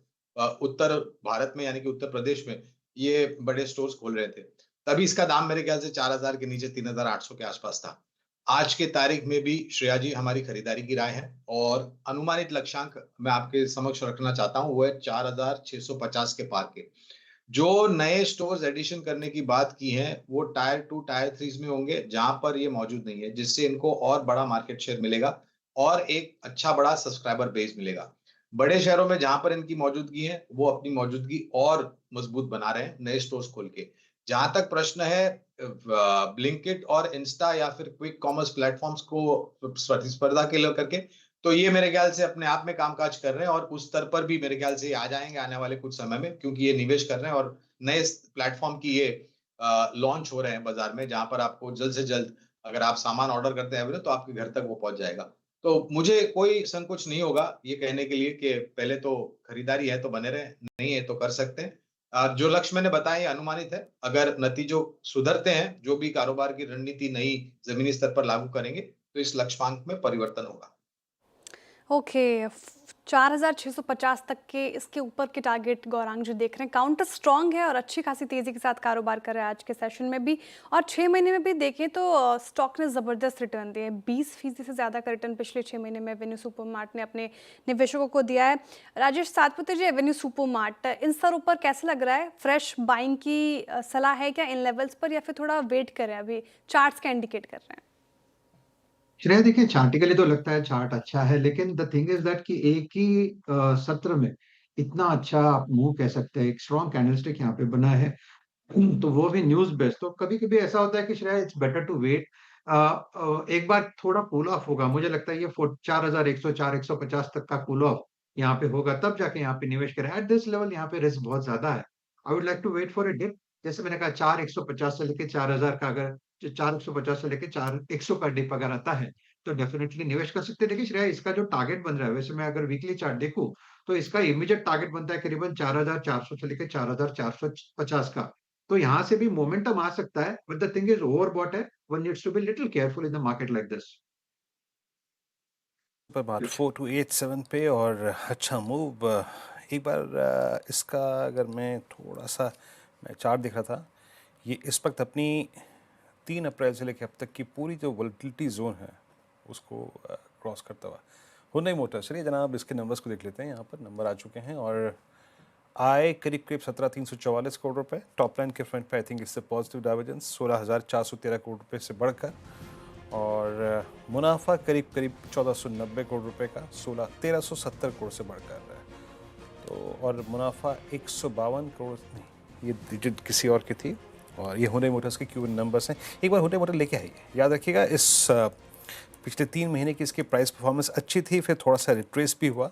उत्तर भारत में यानी कि उत्तर प्रदेश में ये बड़े स्टोर्स खोल रहे थे। तभी इसका दाम मेरे ख्याल से 4,000 के नीचे 3,800 के आसपास था। आज के तारीख में भी श्रेया जी हमारी खरीदारी की राय है और अनुमानित लक्ष्यांक मैं आपके समक्ष रखना चाहता हूँ, वो है 4,650 के पार के। जो नए स्टोर्स एडिशन करने की बात की है वो टायर 2 टायर 3 में होंगे जहां पर ये मौजूद नहीं है, जिससे इनको और बड़ा मार्केट शेयर मिलेगा और एक अच्छा बड़ा सब्सक्राइबर बेस मिलेगा। बड़े शहरों में जहां पर इनकी मौजूदगी है वो अपनी मौजूदगी और मजबूत बना रहे हैं नए स्टोर्स खोल के। जहां तक प्रश्न है ब्लिंकिट और इंस्टा या फिर क्विक कॉमर्स प्लेटफॉर्म्स को प्रतिस्पर्धा के लिए करके, तो ये मेरे ख्याल से अपने आप में कामकाज कर रहे हैं और उस स्तर पर भी मेरे ख्याल से आ जाएंगे आने वाले कुछ समय में, क्योंकि ये निवेश कर रहे हैं और नए प्लेटफॉर्म की ये लॉन्च हो रहे हैं बाजार में, जहां पर आपको जल्द से जल्द अगर आप सामान ऑर्डर करते हैं तो आपके घर तक वो पहुंच जाएगा। तो मुझे कोई संकोच नहीं होगा ये कहने के लिए कि पहले तो खरीदारी है तो बने रहे, नहीं है तो कर सकते हैं। जो लक्ष्य मैंने बताए ये अनुमानित है। अगर नतीजों सुधरते हैं, जो भी कारोबार की रणनीति नई ज़मीनी स्तर पर लागू करेंगे, तो इस लक्ष्यांक में परिवर्तन होगा। ओके 4,650 तक के इसके ऊपर के टारगेट गौरांग जी देख रहे हैं। काउंटर स्ट्रांग है और अच्छी खासी तेजी के साथ कारोबार कर रहा है आज के सेशन में भी, और 6 महीने में भी देखें तो स्टॉक ने ज़बरदस्त रिटर्न दिए। 20% से ज़्यादा का रिटर्न पिछले 6 महीने में एवेन्यू सुपरमार्ट ने अपने निवेशकों को दिया है। राजेश सातपुते जी, एवेन्यू सुपरमार्ट इन स्तरों पर कैसा लग रहा है? फ्रेश बाइंग की सलाह है क्या इन लेवल्स पर, या फिर थोड़ा वेट करें? अभी चार्ट्स क्या इंडिकेट कर रहे हैं? श्रेया देखिए, चार्टिकली तो लगता है चार्ट अच्छा है, लेकिन द थिंग इज दैट कि एक ही सत्र में इतना अच्छा आप मूव कह सकते हैं, एक स्ट्रॉन्ग कैंडलस्टिक यहाँ पे बना है, तो वो भी न्यूज बेस्ड। तो कभी कभी ऐसा होता है कि Shreya it's better to wait. एक बार थोड़ा कूल ऑफ होगा, मुझे लगता है ये 4104 150 तक का कूल ऑफ यहाँ पे होगा, तब जाके यहाँ पे निवेश करें। एट दिस लेवल यहाँ पे रिस्क बहुत ज्यादा है। I would like to wait for a dip. जैसे मैंने कहा 4150 से लेके 4000 का, अगर 4150 से लेके 4100 का डिप अगर आता है तो डेफिनेटली निवेश कर सकते हैं। देखिए श्रेया, इसका जो टारगेट बन रहा है, वैसे मैं अगर वीकली चार्ट देखूं तो इसका इमीडिएट टारगेट बनता है करीबन 4400 से लेके 4450 का। तो यहाँ से भी मोमेंटम आ सकता है, but the thing is overbought है। One needs to be little careful in the market like this. पर बात 4287 पे और अच्छा मूव। एक बार इसका अगर मैं थोड़ा सा मैं चार्ट देख रहा था, ये इस वक्त अपनी 3 अप्रैल से लेकर अब तक की पूरी जो वोलेटिलिटी जोन है उसको क्रॉस करता हुआ हुंडई मोटर्स। चलिए जनाब इसके नंबर्स को देख लेते हैं। यहाँ पर नंबर आ चुके हैं और आय करीब करीब 17,344 करोड़ रुपए। टॉप लाइन के फ्रंट पे आई थिंक इससे पॉजिटिव डाइवर्जेंस 16,413 करोड़ रुपए से बढ़कर, और मुनाफा करीब करीब 1490 करोड़ रुपए का 1370 करोड़ से बढ़कर है। तो और मुनाफा 152 करोड़ नहीं, ये डिजिट किसी और की थी, और ये हुंडई मोटर्स के क्यू नंबर्स हैं। एक बार हुंडई मोटर लेके आइए। याद रखिएगा इस पिछले 3 महीने की इसकी प्राइस परफॉर्मेंस अच्छी थी, फिर थोड़ा सा रिट्रेस भी हुआ,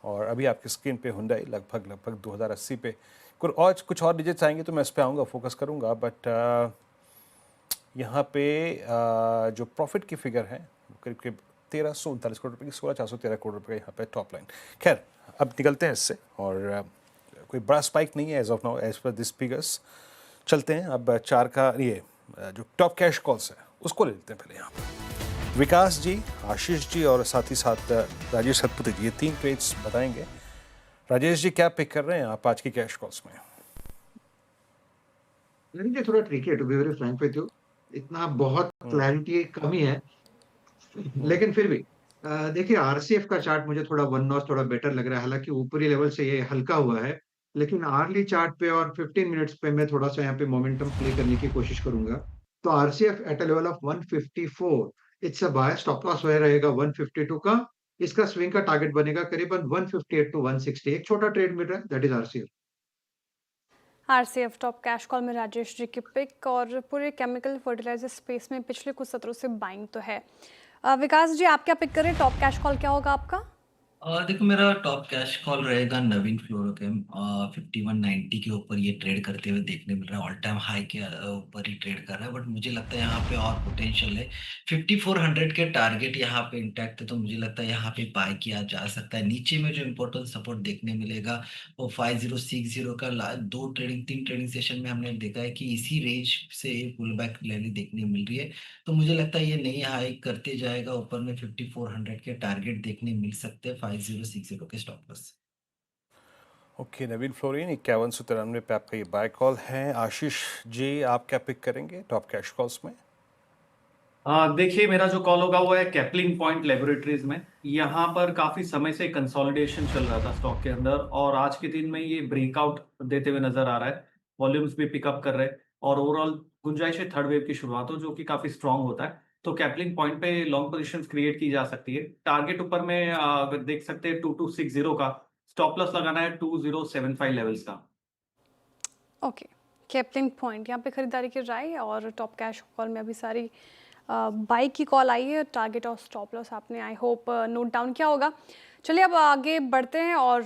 और अभी आपकी स्क्रीन पे हुंडई लगभग 2080 पे। कुछ और डिजिट्स आएंगे तो मैं इस पे आऊँगा, फोकस करूँगा, बट यहाँ पे जो प्रॉफिट की फिगर है वो करीब करीब 1339 करोड़ रुपए की, 16,413 करोड़ रुपए का यहाँ पे टॉप लाइन। खैर अब निकलते हैं इससे, और कोई बड़ा स्पाइक नहीं है as of now as per this figures. चलते हैं अब चार का ये जो टॉप कैश कॉल्स है उसको ले लेते हैं पहले। यहाँ पर विकास जी, आशीष जी और साथ ही साथ राजेश सतपुते जी, ये 3 ट्रेड्स बताएंगे। राजेश जी क्या पिक कर रहे हैं आप आज की कैश कॉल्स में? ये थोड़ा ट्रिकी है to be very frank with you, इतना बहुत क्लैरिटी कमी है, लेकिन फिर भी देखिए आरसीएफ का चार्ट मुझे थोड़ा वन नॉच थोड़ा बेटर लग रहा है। हालांकि ऊपरी लेवल से ये हल्का हुआ है, लेकिन आर्ली चार्ट पे और 15 मिनट्स पे मैं थोड़ा सा यहाँ पे मोमेंटम प्ले करने की कोशिश करूंगा। तो RCF at a level of 154, it's a buy. Stop loss वह रहेगा 152 का। इसका स्विंग का टारगेट बनेगा करीबन 158 टू 160। एक छोटा ट्रेड मिल रहा है, that is RCF. RCF top cash call में राजेश जी की पिक, और पूरे केमिकल फर्टिलाइजर स्पेस में पिछले कुछ सत्रों से बाइंग तो है। विकास जी आप क्या पिक करें? टॉप कैश कॉल क्या होगा आपका? देखो मेरा टॉप कैश कॉल रहेगा नवीन फ्लोरोकेम। 5190 के ऊपर ये ट्रेड करते हुए देखने मिल रहा है। ऑल टाइम हाई के ऊपर ही ट्रेड कर रहा है, बट मुझे लगता है यहाँ पे और पोटेंशियल है। 5400 के टारगेट यहाँ पे इंटैक्ट है, तो मुझे लगता है यहाँ पे बाय किया जा सकता है। नीचे में जो इम्पोर्टेंट सपोर्ट देखने मिलेगा वो 5060 का। 3 ट्रेडिंग सेशन में हमने देखा है कि इसी रेंज से पुल बैक रैली देखने मिल रही है, तो मुझे लगता है ये नई हाई करते जाएगा। ऊपर में 5400 के टारगेट देखने मिल सकते हैं, 5060 के स्टॉप लॉस। ओके नवीन फ्लोरिन 5193 पे आपका ये बाय कॉल है। आशीष जी आप क्या पिक करेंगे टॉप कैश कॉल्स में? देखिए मेरा जो कॉल होगा वो है कैपलिन पॉइंट लेबोरेटरीज में। यहाँ पर काफी समय से कंसोलिडेशन चल रहा था स्टॉक के अंदर, और आज के दिन में ये ब्रेकआउट देते हुए नजर आ रहा है। वॉल्यूम्स भी पिकअप कर रहे हैं, और ओवरऑल गुंजाइश है थर्ड वेव की शुरुआत हो, जो कि काफी स्ट्रांग होता है। तो कैपलिन पॉइंट पे लॉन्ग पोजीशंस क्रिएट की जा सकती है। टारगेट ऊपर में अगर देख सकते हैं 2260 का। स्टॉप लॉस लगाना है 2075 लेवल्स का। ओके कैपलिन पॉइंट यहाँ पे खरीदारी की राय, और टॉप कैश कॉल में अभी सारी बाई की कॉल आई है। टारगेट और स्टॉप लॉस आपने आई होप नोट डाउन किया होगा। चलिए अब आगे बढ़ते हैं और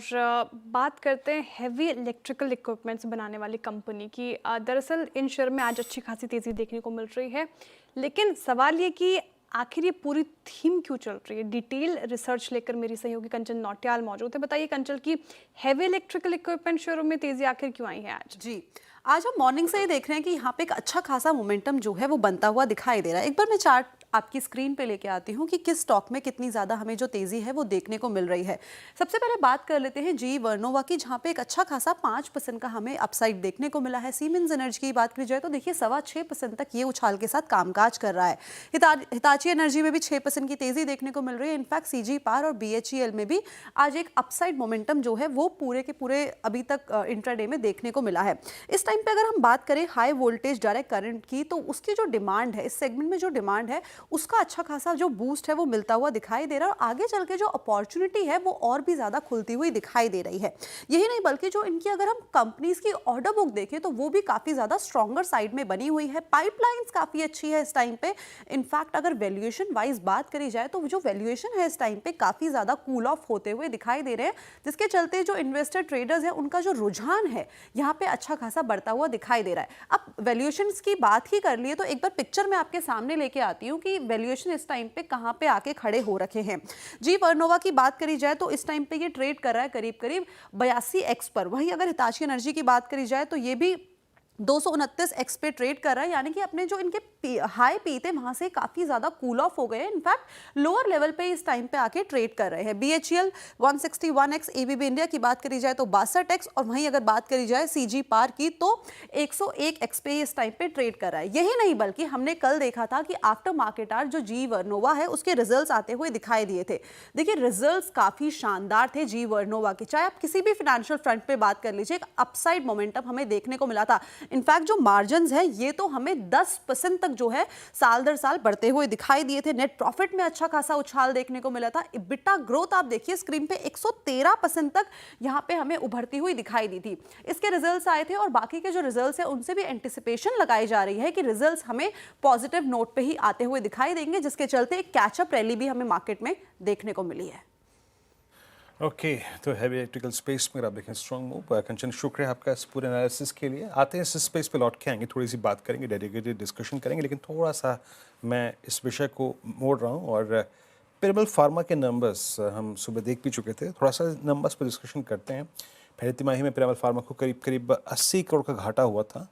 बात करते हैं हैवी इलेक्ट्रिकल इक्विपमेंट्स बनाने वाली कंपनी की। दरअसल इन शेयर में आज अच्छी खासी तेज़ी देखने को मिल रही है, लेकिन सवाल ये कि आखिर ये पूरी थीम क्यों चल रही है? डिटेल रिसर्च लेकर मेरी सहयोगी कंचन नौटियाल मौजूद है। बताइए कंचन की हैवी इलेक्ट्रिकल इक्विपमेंट शेयरों में तेजी आखिर क्यों आई है आज? जी, आज हम मॉर्निंग से ही देख रहे हैं कि यहाँ पे एक अच्छा खासा मोमेंटम जो है वो बनता हुआ दिखाई दे रहा है। एक बार मैं चार्ट आपकी स्क्रीन पे लेके आती हूँ कि किस स्टॉक में कितनी ज़्यादा हमें जो तेज़ी है वो देखने को मिल रही है। सबसे पहले बात कर लेते हैं जी वर्नोवा की, जहाँ पे एक अच्छा खासा 5% का हमें अपसाइड देखने को मिला है। सीमेंस एनर्जी की बात की जाए तो देखिए 6.25% तक ये उछाल के साथ कामकाज कर रहा है। हिताची एनर्जी में भी 6% की तेज़ी देखने को मिल रही है। इनफैक्ट सीजी पावर और BHEL में भी आज एक अपसाइड मोमेंटम जो है वो पूरे के पूरे अभी तक इंट्राडे में देखने को मिला है। इस टाइम पे अगर हम बात करें हाई वोल्टेज डायरेक्ट करंट की, तो उसकी जो डिमांड है, इस सेगमेंट में जो डिमांड है उसका अच्छा खासा जो बूस्ट है वो मिलता हुआ दिखाई दे रहा है और आगे चल के जो अपॉर्चुनिटी है वो और भी ज़्यादा खुलती हुई दिखाई दे रही है। यही नहीं बल्कि जो इनकी अगर हम कंपनीज की ऑर्डर बुक देखें तो वो भी काफ़ी ज़्यादा स्ट्रॉन्गर साइड में बनी हुई है। पाइपलाइंस काफ़ी अच्छी है इस टाइम पे। इनफैक्ट अगर वैल्यूएशन वाइज बात करी जाए तो जो वैल्यूएशन है इस टाइम पे काफ़ी ज़्यादा कूल ऑफ होते हुए दिखाई दे रहे हैं, जिसके चलते जो इन्वेस्टर ट्रेडर्स हैं उनका जो रुझान है यहाँ पे अच्छा खासा बढ़ता हुआ दिखाई दे रहा है। अब वैल्यूएशन की बात ही कर लिए तो एक बार पिक्चर में आपके सामने लेके आती हूँ कि वैल्यूएशन इस टाइम पे कहाँ पे आके खड़े हो रखे हैं। जी वर्नोवा की बात करी जाए तो इस टाइम पे ये ट्रेड कर रहा है करीब करीब 82x पर। वहीं अगर हिताची एनर्जी की बात करी जाए तो ये भी 229x पे ट्रेड कर रहा है, यानी कि अपने जो इनके हाई पी थे वहां से काफी ज्यादा कूल ऑफ हो गए हैं। इनफैक्ट लोअर लेवल पे इस टाइम पे आके ट्रेड कर रहे हैं। BHEL 161x, ABB इंडिया की बात करी जाए तो 62x और वहीं अगर बात करी जाए CG पार की तो 101x पे इस टाइम पे ट्रेड कर रहा है। यही नहीं बल्कि हमने कल देखा था कि आफ्टर मार्केट आवर जो जी वर्नोवा है उसके रिजल्ट्स आते हुए दिखाई दिए थे। देखिए रिजल्ट्स काफी शानदार थे जी वर्नोवा के, चाहे आप किसी भी फाइनेंशियल फ्रंट पे बात कर लीजिए, एक अपसाइड मोमेंटम हमें देखने को मिला था। इनफैक्ट जो मार्जिन्स है ये तो हमें 10% तक जो है साल दर साल बढ़ते हुए दिखाई दिए थे। नेट प्रॉफिट में अच्छा खासा उछाल देखने को मिला था। इबिटा ग्रोथ आप देखिए स्क्रीन पे 113% तक यहाँ पे हमें उभरती हुई दिखाई दी थी। इसके रिजल्ट्स आए थे और बाकी के जो रिजल्ट्स है उनसे भी एंटिसिपेशन लगाई जा रही है कि रिजल्ट्स हमें पॉजिटिव नोट पे ही आते हुए दिखाई देंगे, जिसके चलते एक कैचअप रैली भी हमें मार्केट में देखने को मिली है। ओके तो हैवी इलेक्ट्रिकल स्पेस में आप देखें स्ट्रॉन्ग मूव। कंचन शुक्रिया आपका इस पूरे एनालिसिस के लिए। आते हैं इस स्पेस पे लौट के आएंगे, थोड़ी सी बात करेंगे, डेडिकेटेड डिस्कशन करेंगे, लेकिन थोड़ा सा मैं इस विषय को मोड़ रहा हूँ और पिरामल फार्मा के नंबर्स हम सुबह देख भी चुके थे, थोड़ा सा नंबर्स पर डिस्कशन करते हैं। पहली तिमाही में पिरामल फार्मा को करीब करीब 80 करोड़ का घाटा हुआ था,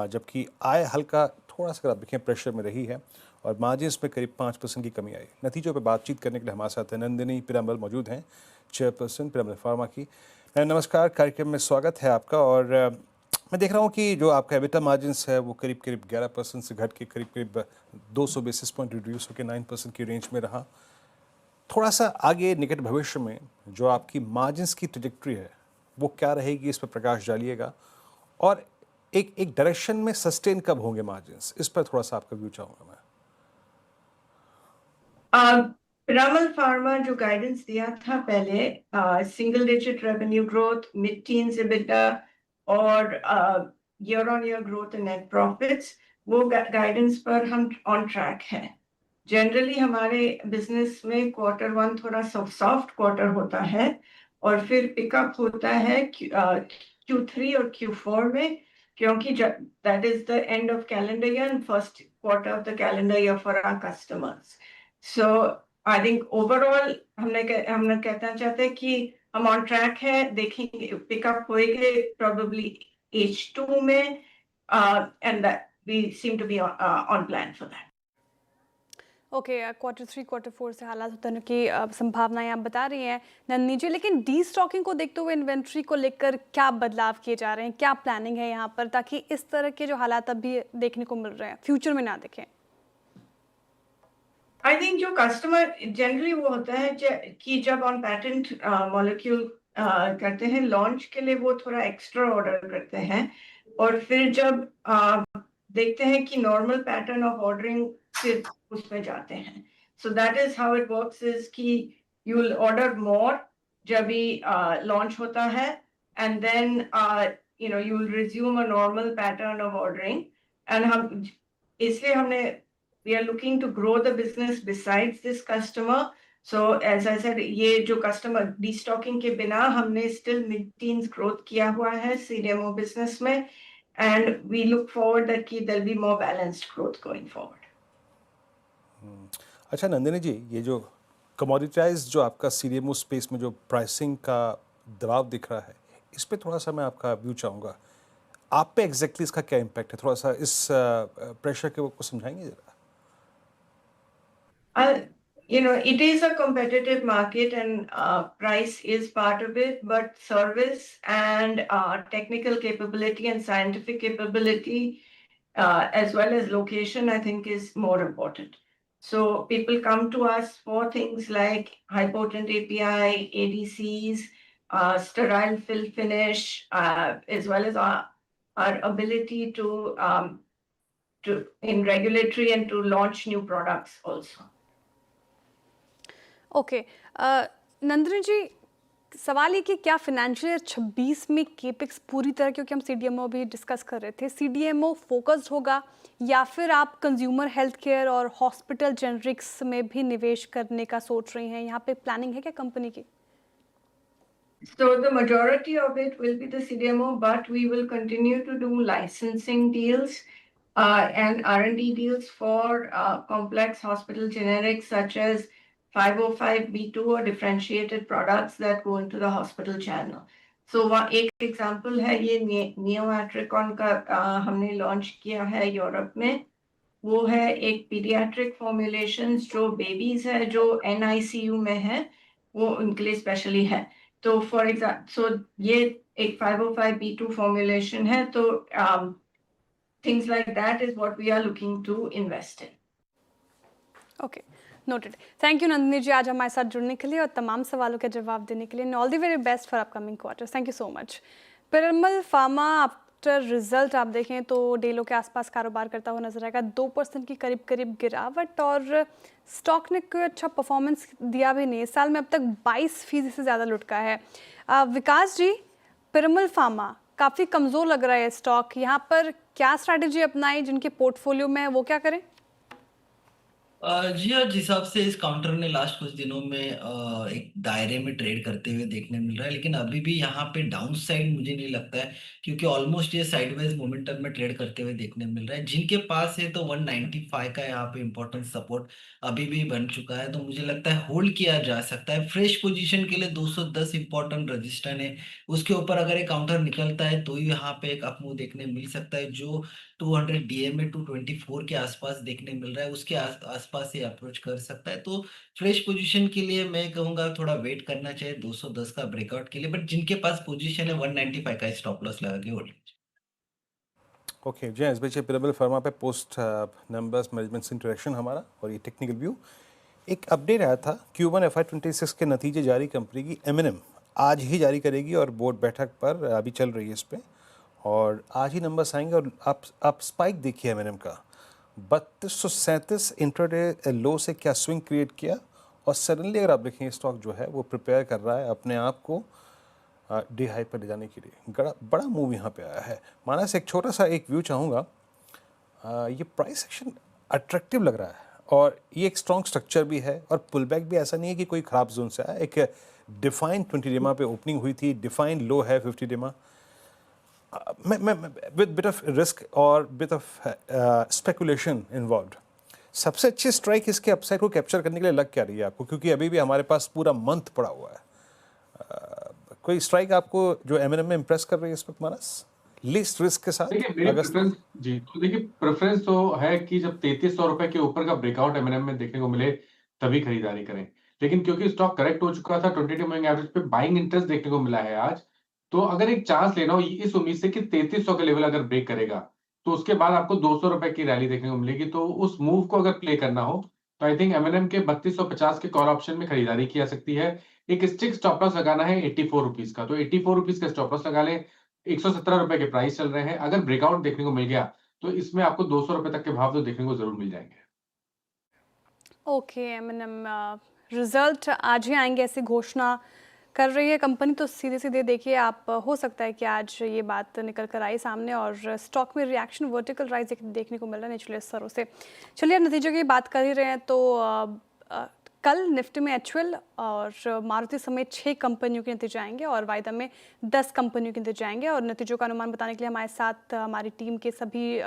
जबकि आय हल्का थोड़ा सा आप देखें प्रेशर में रही है और मार्जिन्स में करीब 5% की कमी आई। नतीजों पर बातचीत करने के लिए हमारे साथ नंदिनी पिरामल मौजूद हैं, चेयरपर्सन पिरामल फार्मा की। नमस्कार, कार्यक्रम में स्वागत है आपका। और मैं देख रहा हूँ कि जो आपका एबिटा मार्जिन्स है वो करीब करीब 11% से घट के करीब करीब 200 बेसिस पॉइंट रिड्यूस होकर 9% की रेंज में रहा। थोड़ा सा आगे निकट भविष्य में जो आपकी मार्जिन्स की ट्रैजेक्टरी है वो क्या रहेगी, इस पर प्रकाश डालिएगा और एक डायरेक्शन में सस्टेन कब होंगे मार्जिन्स, इस पर थोड़ा सा आपका व्यू चाहूँगा मैं। पिरामल फार्मा जो गाइडेंस दिया था पहले, single digit revenue growth, mid teens EBITDA और year on year growth in net profits, वो गाइडेंस पर हम ऑन ट्रैक हैं। जनरली हमारे बिजनेस में Q1 थोड़ा सॉफ्ट क्वार्टर होता है और फिर पिकअप होता है Q3 और Q4 में, क्योंकि that is the end of calendar year and first quarter of the calendar year for our customers. So I think overall हमने कहना चाहते हैं कि हम ऑन ट्रैक है, देखेंगे पिकअप होएंगे probably H2 में, and that we seem to be on plan for that. Okay, Q3 Q4 से हालात उतरने की संभावनाएं आप बता रही हैं नंदिनी जी, लेकिन डी स्टॉकिंग को देखते हुए इन्वेंट्री को लेकर क्या बदलाव किए जा रहे हैं, क्या प्लानिंग है यहाँ पर ताकि इस तरह के जो हालात अभी देखने को मिल रहे हैं फ्यूचर में ना दिखें? आई थिंक जो कस्टमर जनरली वो होता है कि जब ऑन पैटेंट मॉलिक्यूल करते हैं लॉन्च के लिए, वो थोड़ा एक्स्ट्रा ऑर्डर करते हैं और फिर जब देखते हैं कि नॉर्मल पैटर्न ऑफ ऑर्डरिंग फिर उसमें जाते हैं। So that is how it works, is कि यू विल ऑर्डर मोर जब भी लॉन्च होता है and then you will resume a normal pattern of ordering. And हम इसलिए हमने we are looking to grow the business besides this customer. So as I said, ये जो customer destocking के बिना हमने still mid-teens growth किया हुआ है CDMO business में, and we look forward that there'll be more balanced growth going forward. अच्छा नंदिनी जी, ये जो कमोडिटाइज जो आपका सीडीएमओ स्पेस में जो प्राइसिंग का दबाव दिख रहा है, इस पे थोड़ा सा मैं आपका व्यू चाहूँगा। आप पे एग्जैक्टली इसका क्या इम्पैक्ट है, थोड़ा सा इस प्रेशर के को समझाएंगे जरा। It is a competitive market and price is part of it, but service and technical capability and scientific capability, as well as location, I think is more important. So people come to us for things like high potent API, ADCs, sterile fill finish, as well as our ability to in regulatory and to launch new products also. Okay Nandini ji, सवाल ये कि क्या financial year 26 में capex पूरी तरह, क्योंकि हम CDMO भी डिस्कस कर रहे थे, सीडीएमओ फोकस्ड होगा या फिर आप कंज्यूमर हेल्थ केयर और हॉस्पिटल जेनरिक्स में भी निवेश करने का सोच रही हैं? यहाँ पे प्लानिंग है क्या कंपनी की? So the majority of it will be the CDMO, but we will continue to do licensing deals and R&D deals for complex hospital generics such as 505(b)(2) or differentiated products that go into the hospital channel. So एक example है ये Neoatricon का हमने launch किया है Europe में। वो है एक pediatric formulations जो babies है जो NICU में है, वो उनके लिए specially है। तो for example, so ये एक 505(b)(2) formulation है, तो things like that is what we are looking to invest in. Okay, noted. Thank you Nandini ji आज हमारे साथ जुड़ने के लिए और तमाम सवालों के जवाब देने के लिए। All the very best for upcoming quarters. Thank you so much. Piramal pharma after result आप देखें तो डेलो के आसपास कारोबार करता हुआ नजर आएगा, 2% की करीब करीब गिरावट और स्टॉक ने कोई अच्छा परफॉर्मेंस दिया भी नहीं। इस साल में अब तक 22% से ज़्यादा लुटका है। विकास जी, पिरामल फार्मा काफ़ी कमज़ोर लग रहा है स्टॉक, यहाँ पर क्या स्ट्रैटेजी अपनाएं? जिनके पोर्टफोलियो में है वो क्या करें? जी हाँ, जिस हिसाब से इस काउंटर ने लास्ट कुछ दिनों में एक दायरे में ट्रेड करते हुए देखने मिल रहा है, लेकिन अभी भी यहाँ पे डाउन साइड मुझे नहीं लगता है, क्योंकि ऑलमोस्ट ये साइडवेज मोमेंटम में ट्रेड करते हुए देखने मिल रहा है। जिनके पास है तो 195 का यहाँ पे इंपॉर्टेंट सपोर्ट अभी भी बन चुका है, तो मुझे लगता है होल्ड किया जा सकता है। फ्रेश पोजीशन के लिए 210 इंपॉर्टेंट रजिस्टर है, उसके ऊपर अगर एक काउंटर निकलता है तो यहाँ पे एक अप मूव देखने मिल सकता है, जो 200 डीएमए 224 के आसपास देखने मिल रहा है, उसके आसपास ही अप्रोच कर सकता है। तो फ्रेश पोजीशन के लिए मैं कहूंगा थोड़ा वेट करना चाहिए 210 का ब्रेकआउट के लिए, बट जिनके पास पोजीशन है 195 का स्टॉप लॉस लगा के होल्ड। ओके जी, इस बीच पिरामल फार्मा पे पोस्ट नंबर्स मैनेजमेंट से इंटरेक्शन हमारा और ये टेक्निकल व्यू। एक अपडेट आया था Q1 FY26 के नतीजे जारी कंपनी की M&M आज ही जारी करेगी और बोर्ड बैठक पर अभी चल रही है इस पर, और आज ही नंबर्स आएंगे। और आप स्पाइक देखिए M&M का 3237 इंट्राडे लो से क्या स्विंग क्रिएट किया, और सडनली अगर आप देखें स्टॉक जो है वो प्रिपेयर कर रहा है अपने आप को डे हाई पर ले जाने के लिए। बड़ा मूव यहाँ पे आया है। माना से एक छोटा सा एक व्यू चाहूँगा। ये प्राइस एक्शन अट्रैक्टिव लग रहा है और ये एक स्ट्रॉन्ग स्ट्रक्चर भी है, और पुल बैक भी ऐसा नहीं है कि कोई ख़राब जोन से आया। एक डिफाइंड 20 डेमा पे ओपनिंग हुई थी, डिफाइंड लो है 50 डेमा। मैं विद बिट ऑफ रिस्क और बिट ऑफ स्पेकुलेशन इन्वॉल्व्ड, सबसे अच्छी स्ट्राइक इसके अपसाइड को कैप्चर करने के लिए लग क्या रही है आपको? क्योंकि अभी भी हमारे पास पूरा मंथ पड़ा हुआ है। कोई स्ट्राइक आपको जो M&M में इम्प्रेस कर रही है इस वक्त मानस, लीस्ट रिस्क के साथ? देखिए मेरी प्रेफरेंस जी, तो देखिए प्रेफरेंस तो है कि जब 3300 रुपए के ऊपर का ब्रेकआउट M&M में देखने को मिले तभी खरीदारी करें। लेकिन क्योंकि स्टॉक करेक्ट हो चुका था, 20 डे मूविंग एवरेज पे बाइंग इंटरेस्ट देखने को मिला है आज, तो अगर एक चांस लेना हो इस उम्मीद से कि 3300 का लेवल अगर ब्रेक करेगा तो उसके बाद आपको 200 रुपए की रैली देखने को मिलेगी। तो उस मूव को अगर प्ले करना हो तो आई थिंक M&M के 3250 के कॉल ऑप्शन में खरीदारी की जा सकती है। एक स्टिक स्टॉप लॉस लगाना है 84 रुपीज का, तो 84 रुपीज का स्टॉप लॉस लगा लें। 117 रुपए के प्राइस चल रहे हैं। अगर ब्रेकआउट देखने को मिल गया तो इसमें आपको 200 रुपए तक के भाव तो देखने को जरूर मिल जाएंगे। ओके, M&M रिजल्ट आज ही आएंगे ऐसी घोषणा कर रही है कंपनी, तो सीधे सीधे देखिए आप, हो सकता है कि आज ये बात निकल कर आई सामने और स्टॉक में रिएक्शन वर्टिकल राइज देखने को मिल रहा है निचले स्तरों से। चलिए नतीजे की बात कर ही रहे हैं तो कल निफ्टी में HUL और मारुति समेत 6 कंपनियों के नतीजे आएंगे और वायदा में 10 कंपनियों के नतीजे आएंगे। और नतीजों का अनुमान बताने के लिए हमारे साथ हमारी टीम के सभी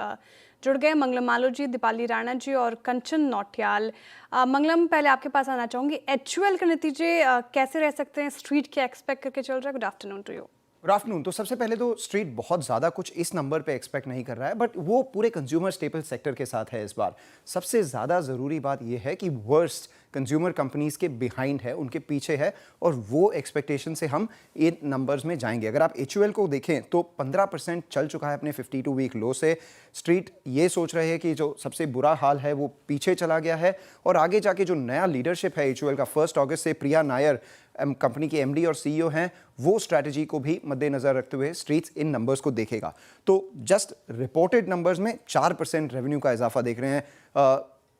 जुड़ गए, मंगलम मालो जी, दीपाली राणा जी और कंचन नौटियाल। मंगलम, पहले आपके पास आना चाहूँगी, HUL के नतीजे कैसे रह सकते हैं? स्ट्रीट क्या एक्सपेक्ट करके चल रहा है? Good afternoon to you. Good afternoon. तो सबसे पहले तो स्ट्रीट बहुत ज़्यादा कुछ इस नंबर पे एक्सपेक्ट नहीं कर रहा है, बट वो पूरे कंज्यूमर स्टेपल सेक्टर के साथ है इस बार। सबसे ज़्यादा ज़रूरी बात ये है कि वर्स्ट कंज्यूमर कंपनीज के बिहाइंड है, उनके पीछे है, और वो एक्सपेक्टेशन से हम इन नंबर्स में जाएंगे। अगर आप HUL को देखें तो 15% चल चुका है अपने 52 वीक लो से। स्ट्रीट ये सोच रहे हैं कि जो सबसे बुरा हाल है वो पीछे चला गया है, और आगे जाके जो नया लीडरशिप है HUL का 1 अगस्त से प्रिया नायर कंपनी के MD और CEO हैं, वो स्ट्रैटेजी को भी मद्देनजर रखते हुए स्ट्रीट्स इन नंबर्स को देखेगा। तो जस्ट रिपोर्टेड नंबर्स में 4% रेवेन्यू का इजाफा देख रहे हैं।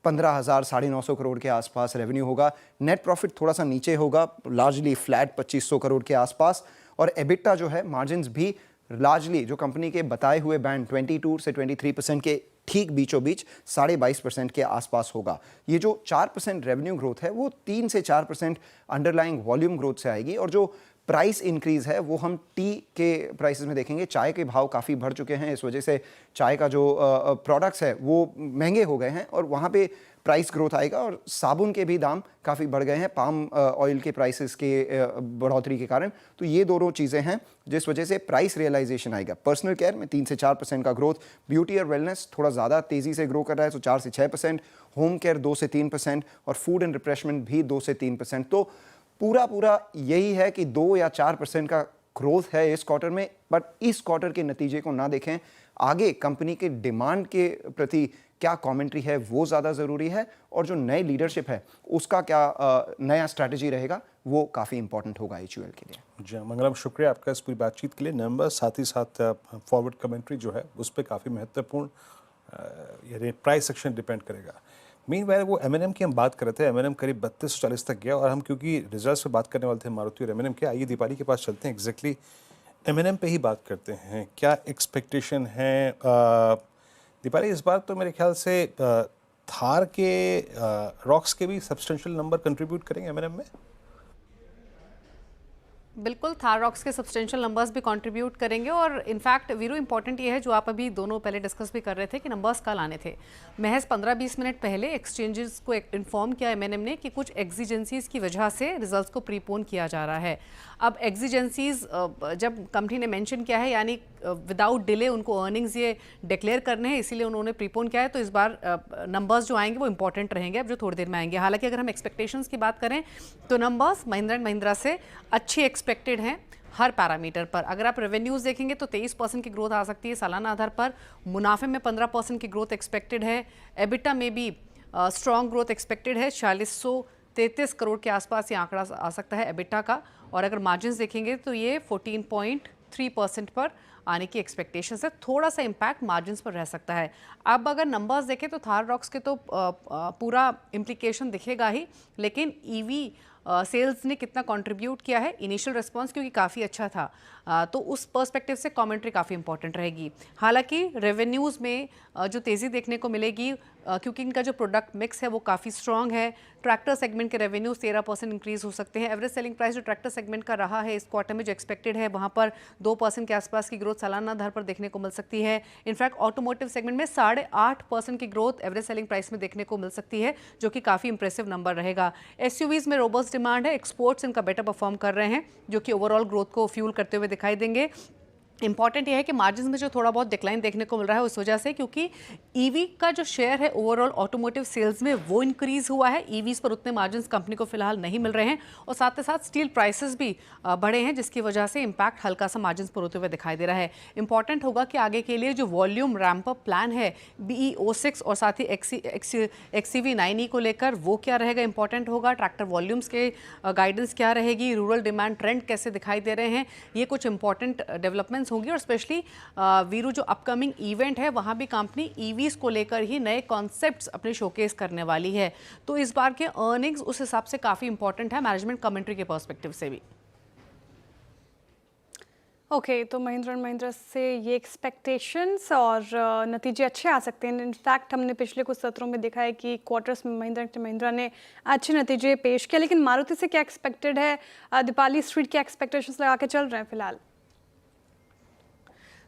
15,000 950 करोड़ के आसपास रेवेन्यू होगा। नेट प्रॉफिट थोड़ा सा नीचे होगा, लार्जली फ्लैट 2500 करोड़ के आसपास। और एबिटा जो है, मार्जिन्स भी लार्जली जो कंपनी के बताए हुए बैंड 22 से 23% के ठीक बीचों बीच 22.5% के आसपास होगा। ये जो 4% रेवेन्यू ग्रोथ है वो 3 से 4% अंडरलाइंग वॉल्यूम ग्रोथ से आएगी। और जो प्राइस इंक्रीज है वो हम टी के प्राइसेस में देखेंगे। चाय के भाव काफ़ी बढ़ चुके हैं, इस वजह से चाय का जो प्रोडक्ट्स है वो महंगे हो गए हैं, और वहाँ पे प्राइस ग्रोथ आएगा। और साबुन के भी दाम काफ़ी बढ़ गए हैं पाम ऑयल के प्राइसेस के बढ़ोतरी के कारण। तो ये दोनों चीज़ें हैं जिस वजह से प्राइस रियलाइजेशन आएगा। पर्सनल केयर में 3 से 4% का ग्रोथ, ब्यूटी और वेलनेस थोड़ा ज़्यादा तेज़ी से ग्रो कर रहा है, तो 4 से 6%, होम केयर 2 से 3%, और फूड एंड रिफ्रेशमेंट भी 2 से 3%। तो पूरा यही है कि 2 या 4% का ग्रोथ है इस क्वार्टर में। बट इस क्वार्टर के नतीजे को ना देखें, आगे कंपनी के डिमांड के प्रति क्या कमेंट्री है वो ज़्यादा ज़रूरी है, और जो नई लीडरशिप है उसका क्या नया स्ट्रैटेजी रहेगा वो काफ़ी इंपॉर्टेंट होगा HUL के लिए। जी मंगलम, शुक्रिया आपका इस पूरी बातचीत के लिए। नंबर साथ ही साथ फॉरवर्ड कमेंट्री जो है उस पर काफ़ी महत्वपूर्ण यानी प्राइस सेक्शन डिपेंड करेगा। मीनवाइल वो M&M की हम बात कर रहे थे, M&M करीब 3240 तक गया, और हम क्योंकि रिजल्ट्स पे बात करने वाले थे मारुति और M&M के, आइए दीपाली के पास चलते हैं। एग्जैक्टली M&M पे ही बात करते हैं, क्या एक्सपेक्टेशन है दीपाली इस बार? तो मेरे ख्याल से थार के रॉक्स के भी सब्सटेंशियल नंबर कंट्रीब्यूट करेंगे M&M में। बिल्कुल, थार रॉक्स के सब्सटेंशियल नंबर्स भी कंट्रीब्यूट करेंगे। और इनफैक्ट वीरू, इंपॉर्टेंट ये है जो आप अभी दोनों पहले डिस्कस भी कर रहे थे कि नंबर्स कल आने थे। महज 15-20 मिनट पहले एक्सचेंजेस को इन्फॉर्म किया M&M ने कि कुछ एग्जिजेंसीज की वजह से रिजल्ट्स को प्रीपोन किया जा रहा है। अब एग्जिजेंसीज जब कंपनी ने मेंशन किया है, यानी विदाउट डिले उनको अर्निंग्स ये डिक्लेयर करने हैं, इसीलिए उन्होंने प्रीपोन किया है। तो इस बार नंबर्स जो आएंगे वो इंपॉर्टेंट रहेंगे, अब जो थोड़ी देर में आएंगे। हालांकि अगर हम एक्सपेक्टेशंस की बात करें तो नंबर्स महिंद्रा एंड महिंद्रा से अच्छी एक्सपेक्टेड हैं हर पैरामीटर पर। अगर आप रेवेन्यूज देखेंगे तो 23% की ग्रोथ आ सकती है सालाना आधार पर, मुनाफे में 15% की ग्रोथ एक्सपेक्टेड है, एबिटा में भी स्ट्रॉन्ग ग्रोथ एक्सपेक्टेड है, 4633 करोड़ के आसपास ये आंकड़ा आ सकता है एबिटा का। और अगर मार्जिन्स देखेंगे तो ये 14.3% पर आने की एक्सपेक्टेशन है। थोड़ा सा इम्पैक्ट मार्जिन्स पर रह सकता है। अब अगर नंबर्स देखें तो थार रॉक्स के तो पूरा इम्प्लीकेशन दिखेगा ही, लेकिन EV सेल्स ने कितना कंट्रीब्यूट किया है, इनिशियल रिस्पांस क्योंकि काफ़ी अच्छा था, तो उस पर्सपेक्टिव से कमेंट्री काफ़ी इंपॉर्टेंट रहेगी। हालांकि रेवेन्यूज़ में जो तेज़ी देखने को मिलेगी क्योंकि इनका जो प्रोडक्ट मिक्स है वो काफ़ी स्ट्रॉन्ग है। ट्रैक्टर सेगमेंट के रेवेन्यूज 13% इंक्रीज हो सकते हैं। एवरेज सेलिंग प्राइस जो ट्रैक्टर सेगमेंट का रहा है इस क्वार्टर में जो एक्सपेक्टेड है वहाँ पर 2% के आसपास की ग्रोथ सालाना आधार पर देखने को मिल सकती है। इनफैक्ट ऑटोमोटिव सेगमेंट में 8.5% की ग्रोथ एवरेज सेलिंग प्राइस में देखने को मिल सकती है, जो कि काफ़ी इंप्रेसिव नंबर रहेगा। SUVs में रोबस्ट डिमांड है, एक्सपोर्ट्स इनका बेटर परफॉर्म कर रहे हैं, जो कि ओवरऑल ग्रोथ को फ्यूल करते हुए दिखाई देंगे। इंपॉर्टेंट यह है कि मार्जिन में जो थोड़ा बहुत डिक्लाइन देखने को मिल रहा है उस वजह से, क्योंकि ईवी का जो शेयर है ओवरऑल ऑटोमोटिव सेल्स में वो इंक्रीज हुआ है। ईवीज पर उतने मार्जिन कंपनी को फिलहाल नहीं मिल रहे हैं, और साथ ही साथ स्टील प्राइसेस भी बढ़े हैं, जिसकी वजह से इंपैक्ट हल्का सा मार्जिन पर होते हुए दिखाई दे रहा है। इंपॉर्टेंट होगा कि आगे के लिए जो वॉल्यूम रैंप अप प्लान है BE06 और साथ ही XCV9E को लेकर वो क्या रहेगा, इंपॉर्टेंट होगा। ट्रैक्टर वॉल्यूम्स के गाइडेंस क्या रहेगी, रूरल डिमांड ट्रेंड कैसे दिखाई दे रहे हैं, ये कुछ इंपॉर्टेंट डेवलपमेंट्स होंगी। और स्पेशली वीरू जो अपकमिंग इवेंट है वहां भी कंपनी ईवीज को लेकर ही नए कॉन्सेप्ट्स अपने शोकेस करने वाली है, तो इस बार के अर्निंग्स उस हिसाब से काफी इंपॉर्टेंट है मैनेजमेंट कमेंट्री के पर्सपेक्टिव से भी। ओके, तो महिंद्रा एंड महिंद्रा से ये एक्सपेक्टेशंस और नतीजे अच्छे आ सकते हैं। इनफैक्ट हमने पिछले कुछ सत्रों में देखा है कि क्वार्टर्स में महिंद्रा एंड महिंद्रा ने अच्छे नतीजे पेश किए, लेकिन मारुति से क्या एक्सपेक्टेड है? दीपाली स्ट्रीट क्या एक्सपेक्टेशंस लगा के चल रहे हैं फिलहाल?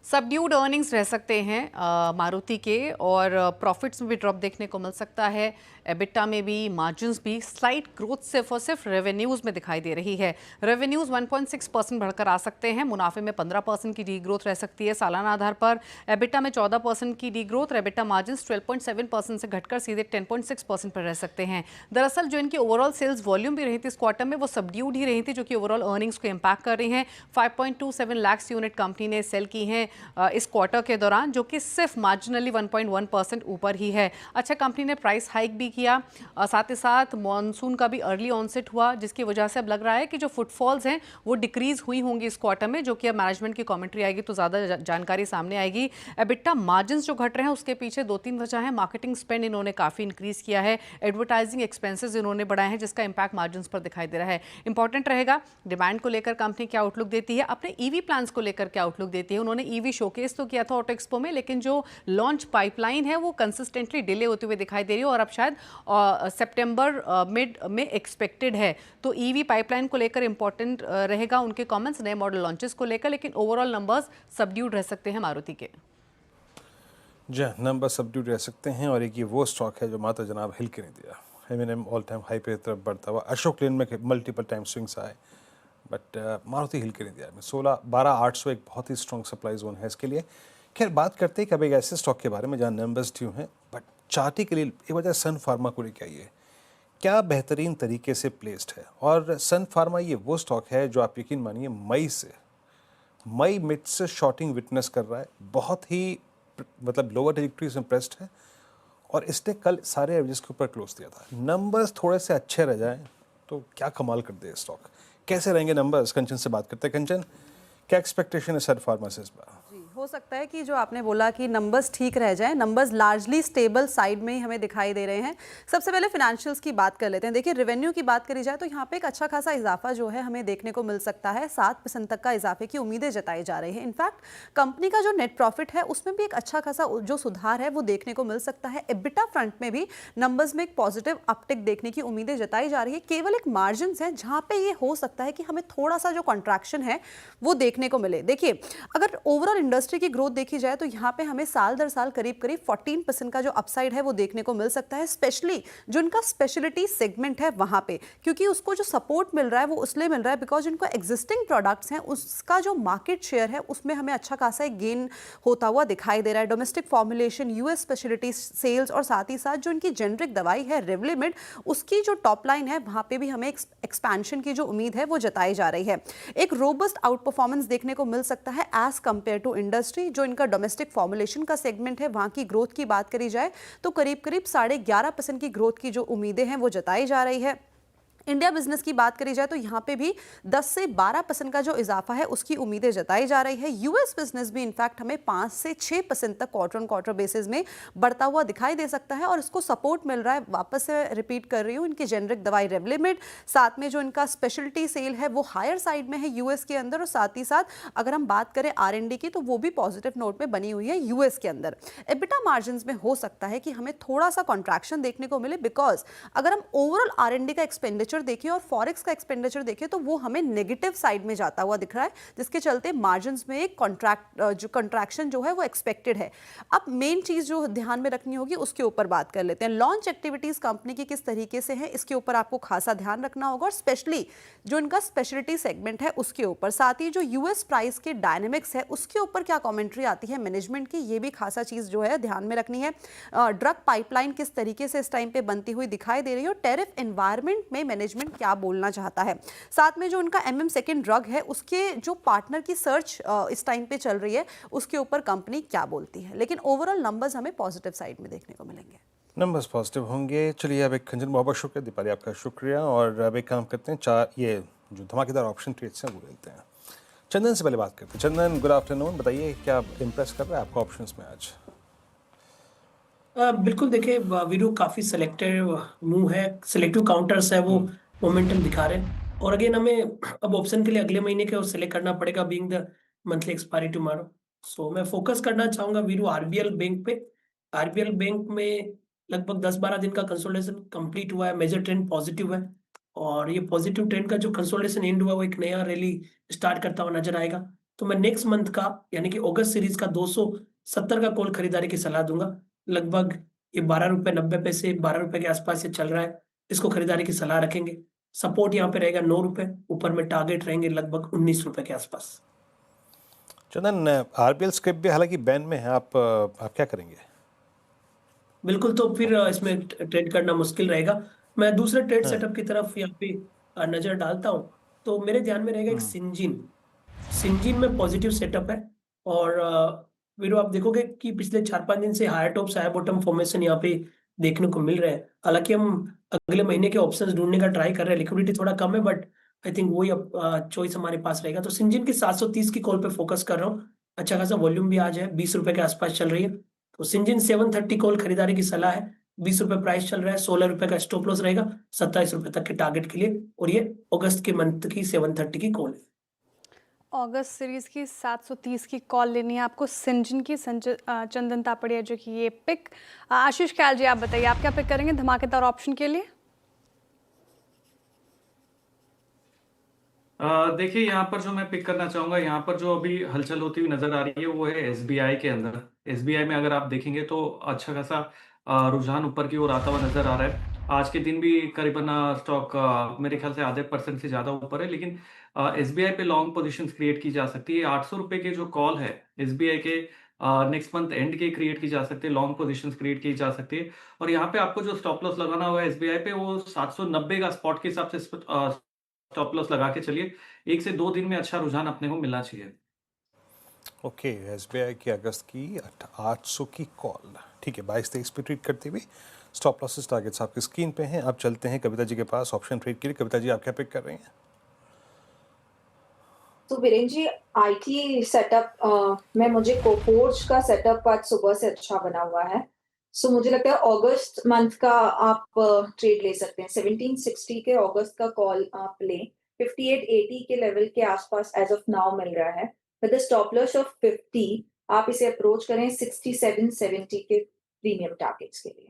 सबड्यूड अर्निंग्स रह सकते हैं मारुति के, और प्रॉफिट्स में भी ड्रॉप देखने को मिल सकता है। एबिटा में भी, मार्जिन्स भी स्लाइट ग्रोथ सिर्फ और सिर्फ रेवेन्यूज़ में दिखाई दे रही है। रेवेन्यूज़ 1.6% बढ़कर आ सकते हैं, मुनाफे में 15% की डी ग्रोथ रह सकती है सालाना आधार पर। एबिटा में 14% की डी ग्रोथ, एबिटा मार्जिन्स 12.7% से घटकर सीधे 10.6% पर रह सकते हैं। दरअसल जो इनकी ओवरऑल सेल्स वॉल्यूम भी रही थी इस क्वार्टर में, वो सबड्यूड ही रही थी, जो कि ओवरऑल अर्निंग्स को इम्पैक्ट कर रही हैं। 5.27 लाख यूनिट कंपनी ने सेल की हैं इस क्वार्टर के दौरान, जो कि सिर्फ मार्जिनली 1.1% ऊपर ही है। अच्छा, कंपनी ने प्राइस हाइक भी किया, साथ ही साथ मॉनसून का भी अर्ली ऑनसेट हुआ, जिसकी वजह से अब लग रहा है कि जो फुटफॉल्स हैं वो डिक्रीज हुई होंगी इस क्वार्टर में, जो कि अब मैनेजमेंट की कमेंट्री आएगी तो ज़्यादा जानकारी सामने आएगी। एबिटा मार्जिन्स जो घट रहे हैं उसके पीछे 2-3 वजह है। मार्केटिंग स्पेंड इन्होंने काफ़ी इंक्रीज किया है, एडवर्टाइजिंग एक्सपेंसेस इन्होंने बढ़ाए हैं, जिसका इंपैक्ट मार्जिन्स पर दिखाई दे रहा है। इंपॉर्टेंट रहेगा डिमांड को लेकर कंपनी क्या आउटलुक देती है, अपने ईवी प्लान्स को लेकर क्या आउटलुक देती है। उन्होंने ईवी शोकेस तो किया था ऑटो एक्सपो में, लेकिन जो लॉन्च पाइपलाइन है वो कंसिस्टेंटली डिले होते हुए दिखाई दे रही है, और अब शायद सितंबर मिड में एक्सपेक्टेड है। तो ईवी पाइपलाइन को लेकर इंपॉर्टेंट रहेगा उनके कमेंट्स नए मॉडल लॉन्चेस को लेकर, लेकिन ओवरऑल नंबर्स सबड्यूड रह सकते हैं मारुति के। जी, नंबर सबड्यूड रह सकते हैं, और एक ये वो स्टॉक है जो माता जनाब हिल के नहीं दिया। एमएनएम ऑल टाइम हाई पे तरफ बढ़ता हुआ, अशोक लेन में मल्टीपल टाइम स्विंग्स आए, बट मारुति हिल के नहीं दिया। 12,800 एक बहुत ही स्ट्रॉन्ग सप्लाई जोन है इसके लिए। खैर, बात करते हैं कि अब एक ऐसे स्टॉक के बारे में जहाँ नंबर्स ड्यू हैं, बट चार्टी के लिए एक वजह सन फार्मा को लेकर आइए, क्या बेहतरीन तरीके से प्लेस्ड है। और सन फार्मा ये वो स्टॉक है जो आप यकीन मानिए मई मिड से शॉर्टिंग विटनेस कर रहा है, बहुत ही मतलब लोअर ट्रैजेक्टरी से प्रेस्ड है, और इसने कल सारे एवरेज के ऊपर क्लोज दिया था। नंबर्स थोड़े से अच्छे रह जाएं तो क्या कमाल कर दे स्टॉक। कैसे रहेंगे नंबर्स, कंचन से बात करते हैं। कंचन, क्या एक्सपेक्टेशन है सन फार्मा से इस बार? हो सकता है कि जो आपने बोला कि नंबर्स ठीक रह जाएं, नंबर्स लार्जली स्टेबल साइड में ही हमें दिखाई दे रहे हैं। सबसे पहले फिनेंशियल्स की बात कर लेते हैं। देखिए, रेवेन्यू की बात करी जाए तो यहाँ पे एक अच्छा खासा इजाफा जो है हमें देखने को मिल सकता है। 7% तक का इजाफे की उम्मीदें जताई जा रही है। इनफैक्ट कंपनी का जो नेट प्रॉफिट है उसमें भी एक अच्छा खासा जो सुधार है वो देखने को मिल सकता है। एबिटा फ्रंट में भी नंबर्स में एक पॉजिटिव अपटिक देखने की उम्मीदें जताई जा रही है। केवल एक मार्जिन है जहाँ पे ये हो सकता है कि हमें थोड़ा सा जो कॉन्ट्रैक्शन है वो देखने को मिले। देखिए, अगर ओवरऑल इंडस्ट्री की ग्रोथ देखी जाए तो यहाँ पे हमें साल दर साल करीब 14% का जो अपसाइड है वो देखने को मिल सकता है, स्पेशली जो इनका स्पेशलिटी सेगमेंट है वहां पे, क्योंकि उसको जो सपोर्ट मिल रहा है वो इसलिए मिल रहा है बिकॉज इनको एग्जिस्टिंग प्रोडक्ट्स हैं उसका जो मार्केट शेयर है उसमें हमें अच्छा खासा एक गेन होता हुआ दिखाई दे रहा है। Domestic formulation, US speciality sales, और साथ ही साथ जो इनकी जेनरिक दवाई है रेवलिमिड, उसकी जो टॉप लाइन है वहां पे भी हमें एक्सपेंशन की जो उम्मीद है वो जताई जा रही है। एक रोबस्ट आउट परफॉर्मेंस देखने को मिल सकता है एज कंपेयर टू इंडस्ट्री। जो इनका डोमेस्टिक फॉर्मुलेशन का सेगमेंट है वहां की ग्रोथ की बात करी जाए तो करीब 11.5% की ग्रोथ की जो उम्मीदें हैं वो जताई जा रही है। इंडिया बिजनेस की बात करी जाए तो यहाँ पे भी 10 से 12% का जो इजाफा है उसकी उम्मीदें जताई जा रही है। यूएस बिजनेस भी इनफैक्ट हमें 5 से 6% तक क्वार्टर ऑन क्वार्टर बेसिस में बढ़ता हुआ दिखाई दे सकता है, और इसको सपोर्ट मिल रहा है, वापस से रिपीट कर रही हूँ, इनकी जेनरिक दवाई रेवलिमिड, साथ में जो इनका स्पेशलिटी सेल है वो हायर साइड में है यूएस के अंदर, और साथ ही साथ अगर हम बात करें R&D की तो वो भी पॉजिटिव नोट में बनी हुई है यूएस के अंदर। एबिटा मार्जिन में हो सकता है कि हमें थोड़ा सा कॉन्ट्रैक्शन देखने को मिले, बिकॉज अगर हम ओवरऑल R&D का एक्सपेंडिचर देखिए और फॉरेक्स का एक्सपेंडिचर देखिए तो वो हमें नेगेटिव साइड में जाता हुआ दिख रहा है, जिसके चलते मार्जिन्स में एक कॉन्ट्रैक्शन जो है वो एक्सपेक्टेड है। अब मेन चीज जो ध्यान में रखनी होगी उसके ऊपर बात कर लेते हैं। लॉन्च एक्टिविटीज कंपनी की किस तरीके से है इसके ऊपर आपको खासा ध्यान रखना होगा, और स्पेशली जो इनका स्पेशलिटी सेगमेंट है उसके ऊपर, साथ ही जो यूएस प्राइस के डायनेमिक्स है उसके ऊपर क्या कमेंट्री आती है मैनेजमेंट की, ये भी खासा चीज जो है ध्यान में रखनी है। ड्रग पाइपलाइन किस तरीके से इस टाइम पे बनती हुई दिखाई दे रही है, और टैरिफ एनवायरनमेंट में मैनेजमेंट क्या बोलना चाहता है। साथ में जो उनका MM सेकेंड ड्रग है उसके जो पार्टनर की सर्च इस टाइम पे चल रही है उसके ऊपर कंपनी क्या बोलती है। लेकिन ओवरऑल नंबर्स हमें पॉजिटिव साइड में देखने को मिलेंगे। नंबर्स पॉजिटिव होंगे। चलिए, अब एक खंजन, बहुत बहुत शुक्रिया दीपाली, आपका शुक्रिया। और अब एक काम करते हैं, 4 ये जो धमाकेदार ऑप्शन ट्रेड्स हैं वो लेते हैं। चंदन से पहले बात करते हैं। चंदन, गुड आफ्टरनून, बताइए क्या इम्प्रेस कर रहा है आपको ऑप्शंस में आज? बिल्कुल, देखिए वीरू काफ़ी सेलेक्टिव मूव है, सेलेक्टिव काउंटर्स है वो मोमेंटम दिखा रहे हैं, और अगेन हमें अब ऑप्शन के लिए अगले महीने के सेलेक्ट करना पड़ेगा, being the monthly expiry tomorrow. So मैं फोकस करना चाहूंगा वीरू आरबीएल बैंक पे। आरबीएल बैंक में लगभग 10-12 दिन का कंसोलिडेशन कंप्लीट हुआ है, मेजर ट्रेंड पॉजिटिव है और ये पॉजिटिव ट्रेंड का जो कंसोलिडेशन एंड हुआ वो एक नया रैली स्टार्ट करता हुआ नजर आएगा। तो मैं नेक्स्ट मंथ का यानी कि अगस्त सीरीज का 270 का कॉल खरीदारी की सलाह दूंगा। लगभग ये 12 रुपए 90 पैसे 12 रुपए के आसपास ये चल रहा है, इसको खरीदारी की सलाह रखेंगे। सपोर्ट यहाँ पे रहेगा 9 रुपए, ऊपर में टारगेट रहेंगे लगभग 19 रुपए के आसपास। चंदन, आरबीएल स्क्रिप्ट भी हालांकि बैन में है, आप क्या करेंगे? बिल्कुल, तो फिर इसमें ट्रेड करना मुश्किल रहेगा। मैं दूसरे ट्रेड हाँ। सेटअप की तरफ यहाँ पे नजर डालता हूँ। तो मेरे ध्यान में रहेगा एक सिंजिन। सिंजिन में पॉजिटिव सेटअप है और वीडियो आप देखोगे कि पिछले 4-5 दिन से higher tops higher bottom formation यहाँ पे देखने को मिल रहे हैं। हालांकि हम अगले महीने के ऑप्शंस ढूंढने का ट्राई कर रहे हैं, लिक्विडिटी थोड़ा कम है बट आई थिंक वही चॉइस हमारे पास रहेगा। तो सिंजिन की 730 की कॉल पे फोकस कर रहा हूँ। अच्छा खासा वॉल्यूम भी आज है, 20 रुपए के आसपास चल रही है। तो सिंजिन 730 कॉल खरीदारी की सलाह है। 20 रुपए प्राइस चल रहा है, 16 रुपए का स्टॉप लॉस रहेगा 27 रुपए तक के टारगेट के लिए और ये अगस्त के मंथ की 730 की कॉल है। अगस्त सीरीज की 730 की कॉल लेनी है आपको सिंजिन की। चंदन तापड़िया जो कि ये पिक। आशीष ख्याल जी, आप बताइए आप क्या पिक करेंगे धमाकेदार ऑप्शन के लिए? देखिए यहाँ पर जो मैं पिक करना चाहूंगा, यहाँ पर जो अभी हलचल होती हुई नजर आ रही है वो है एसबीआई के अंदर। एसबीआई में अगर आप देखेंगे तो अच्छा खासा रुझान ऊपर की ओर आता हुआ नजर आ रहा है। आज के दिन भी करीबन स्टॉक मेरे ख्याल से आधे % से ज्यादा ऊपर है, लेकिन एसबीआई पे लॉन्ग पोजीशंस क्रिएट की जा सकती है। 800 रुपए के जो कॉल है एसबीआई के नेक्स्ट मंथ एंड के क्रिएट की जा सकती है, लॉन्ग पोजीशंस क्रिएट की जा सकती है। और यहाँ पे आपको जो स्टॉप लॉस लगाना हुआ है एसबीआई पे वो 790 का स्पॉट के हिसाब से स्टॉप लॉस लगा के चलिए। 1 से 2 दिन में अच्छा रुझान अपने को मिलना चाहिए। ओके, एसबीआई की अगस्त की 800 की कॉल, ठीक है। 22-23 पे ट्रीट करते हुए स्टॉप लॉसेस टारगेट्स आपकी स्क्रीन पे हैं। आप चलते हैं कविता जी के पास ऑप्शन ट्रेड के लिए। कविता जी, आप क्या पिक कर रही हैं? तो वीरेंद्र जी, आईटी सेटअप में मुझे कोफोर्ज का सेटअप आज सुबह से अच्छा बना हुआ है। सो मुझे लगता है अगस्त मंथ का आप ट्रेड ले सकते हैं। 1760 के अगस्त का कॉल आप लें। 5880 के लेवल के आसपास एज ऑफ नाउ मिल रहा है विद स्टॉप लॉस ऑफ 50। आप इसे अप्रोच करें 6770 के प्रीमियम टारगेट्स के लिए।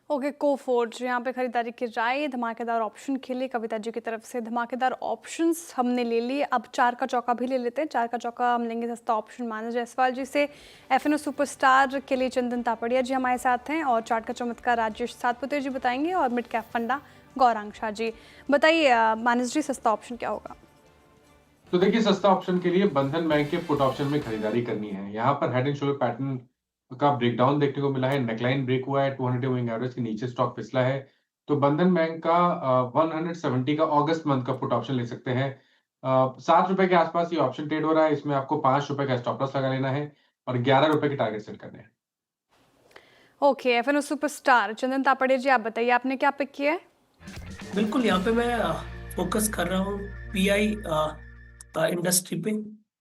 ओके, कोफोर्ज यहाँ पे खरीदारी की राय धमाकेदार ऑप्शन के लिए कविता जी की तरफ से। धमाकेदार ऑप्शंस हमने ले लिए, अब 4 का चौका भी ले लेते हैं। 4 का चौका हम लेंगे सस्ता ऑप्शन मानस जायसवाल जी से। एफएनओ सुपरस्टार के लिए चंदन तापड़िया जी हमारे साथ हैं और चार्ट का चमत्कार राजेश सातपुते जी बताएंगे और मिड कैप फंडा गौरांग शाह जी। बताइए मानस जी, सस्ता ऑप्शन क्या होगा? तो देखिए, सस्ता ऑप्शन के लिए बंधन बैंक के पुट ऑप्शन में खरीदारी करनी है। यहाँ पर हेड एंड शोल्डर पैटर्न का ब्रेकडाउन देखने को मिला है, नेकलाइन ब्रेक हुआ है, 200 मूविंग एवरेज के नीचे स्टॉक फिसला है। तो बंधन बैंक का 170 का अगस्त मंथ का पुट ऑप्शन ले सकते हैं। 7 रुपए के आसपास ये ऑप्शन ट्रेड हो रहा है। इसमें आपको 5 रुपए का स्टॉप लॉस लगा लेना है और 11 रुपए के टारगेट सेट करने हैं। ओके, एफएनओ सुपरस्टार चंदन तापड़िया जी, आप बताइए आपने क्या पिक किया है? बिल्कुल, यहाँ पे मैं फोकस कर रहा हूँ पीआई इंडस्ट्री पे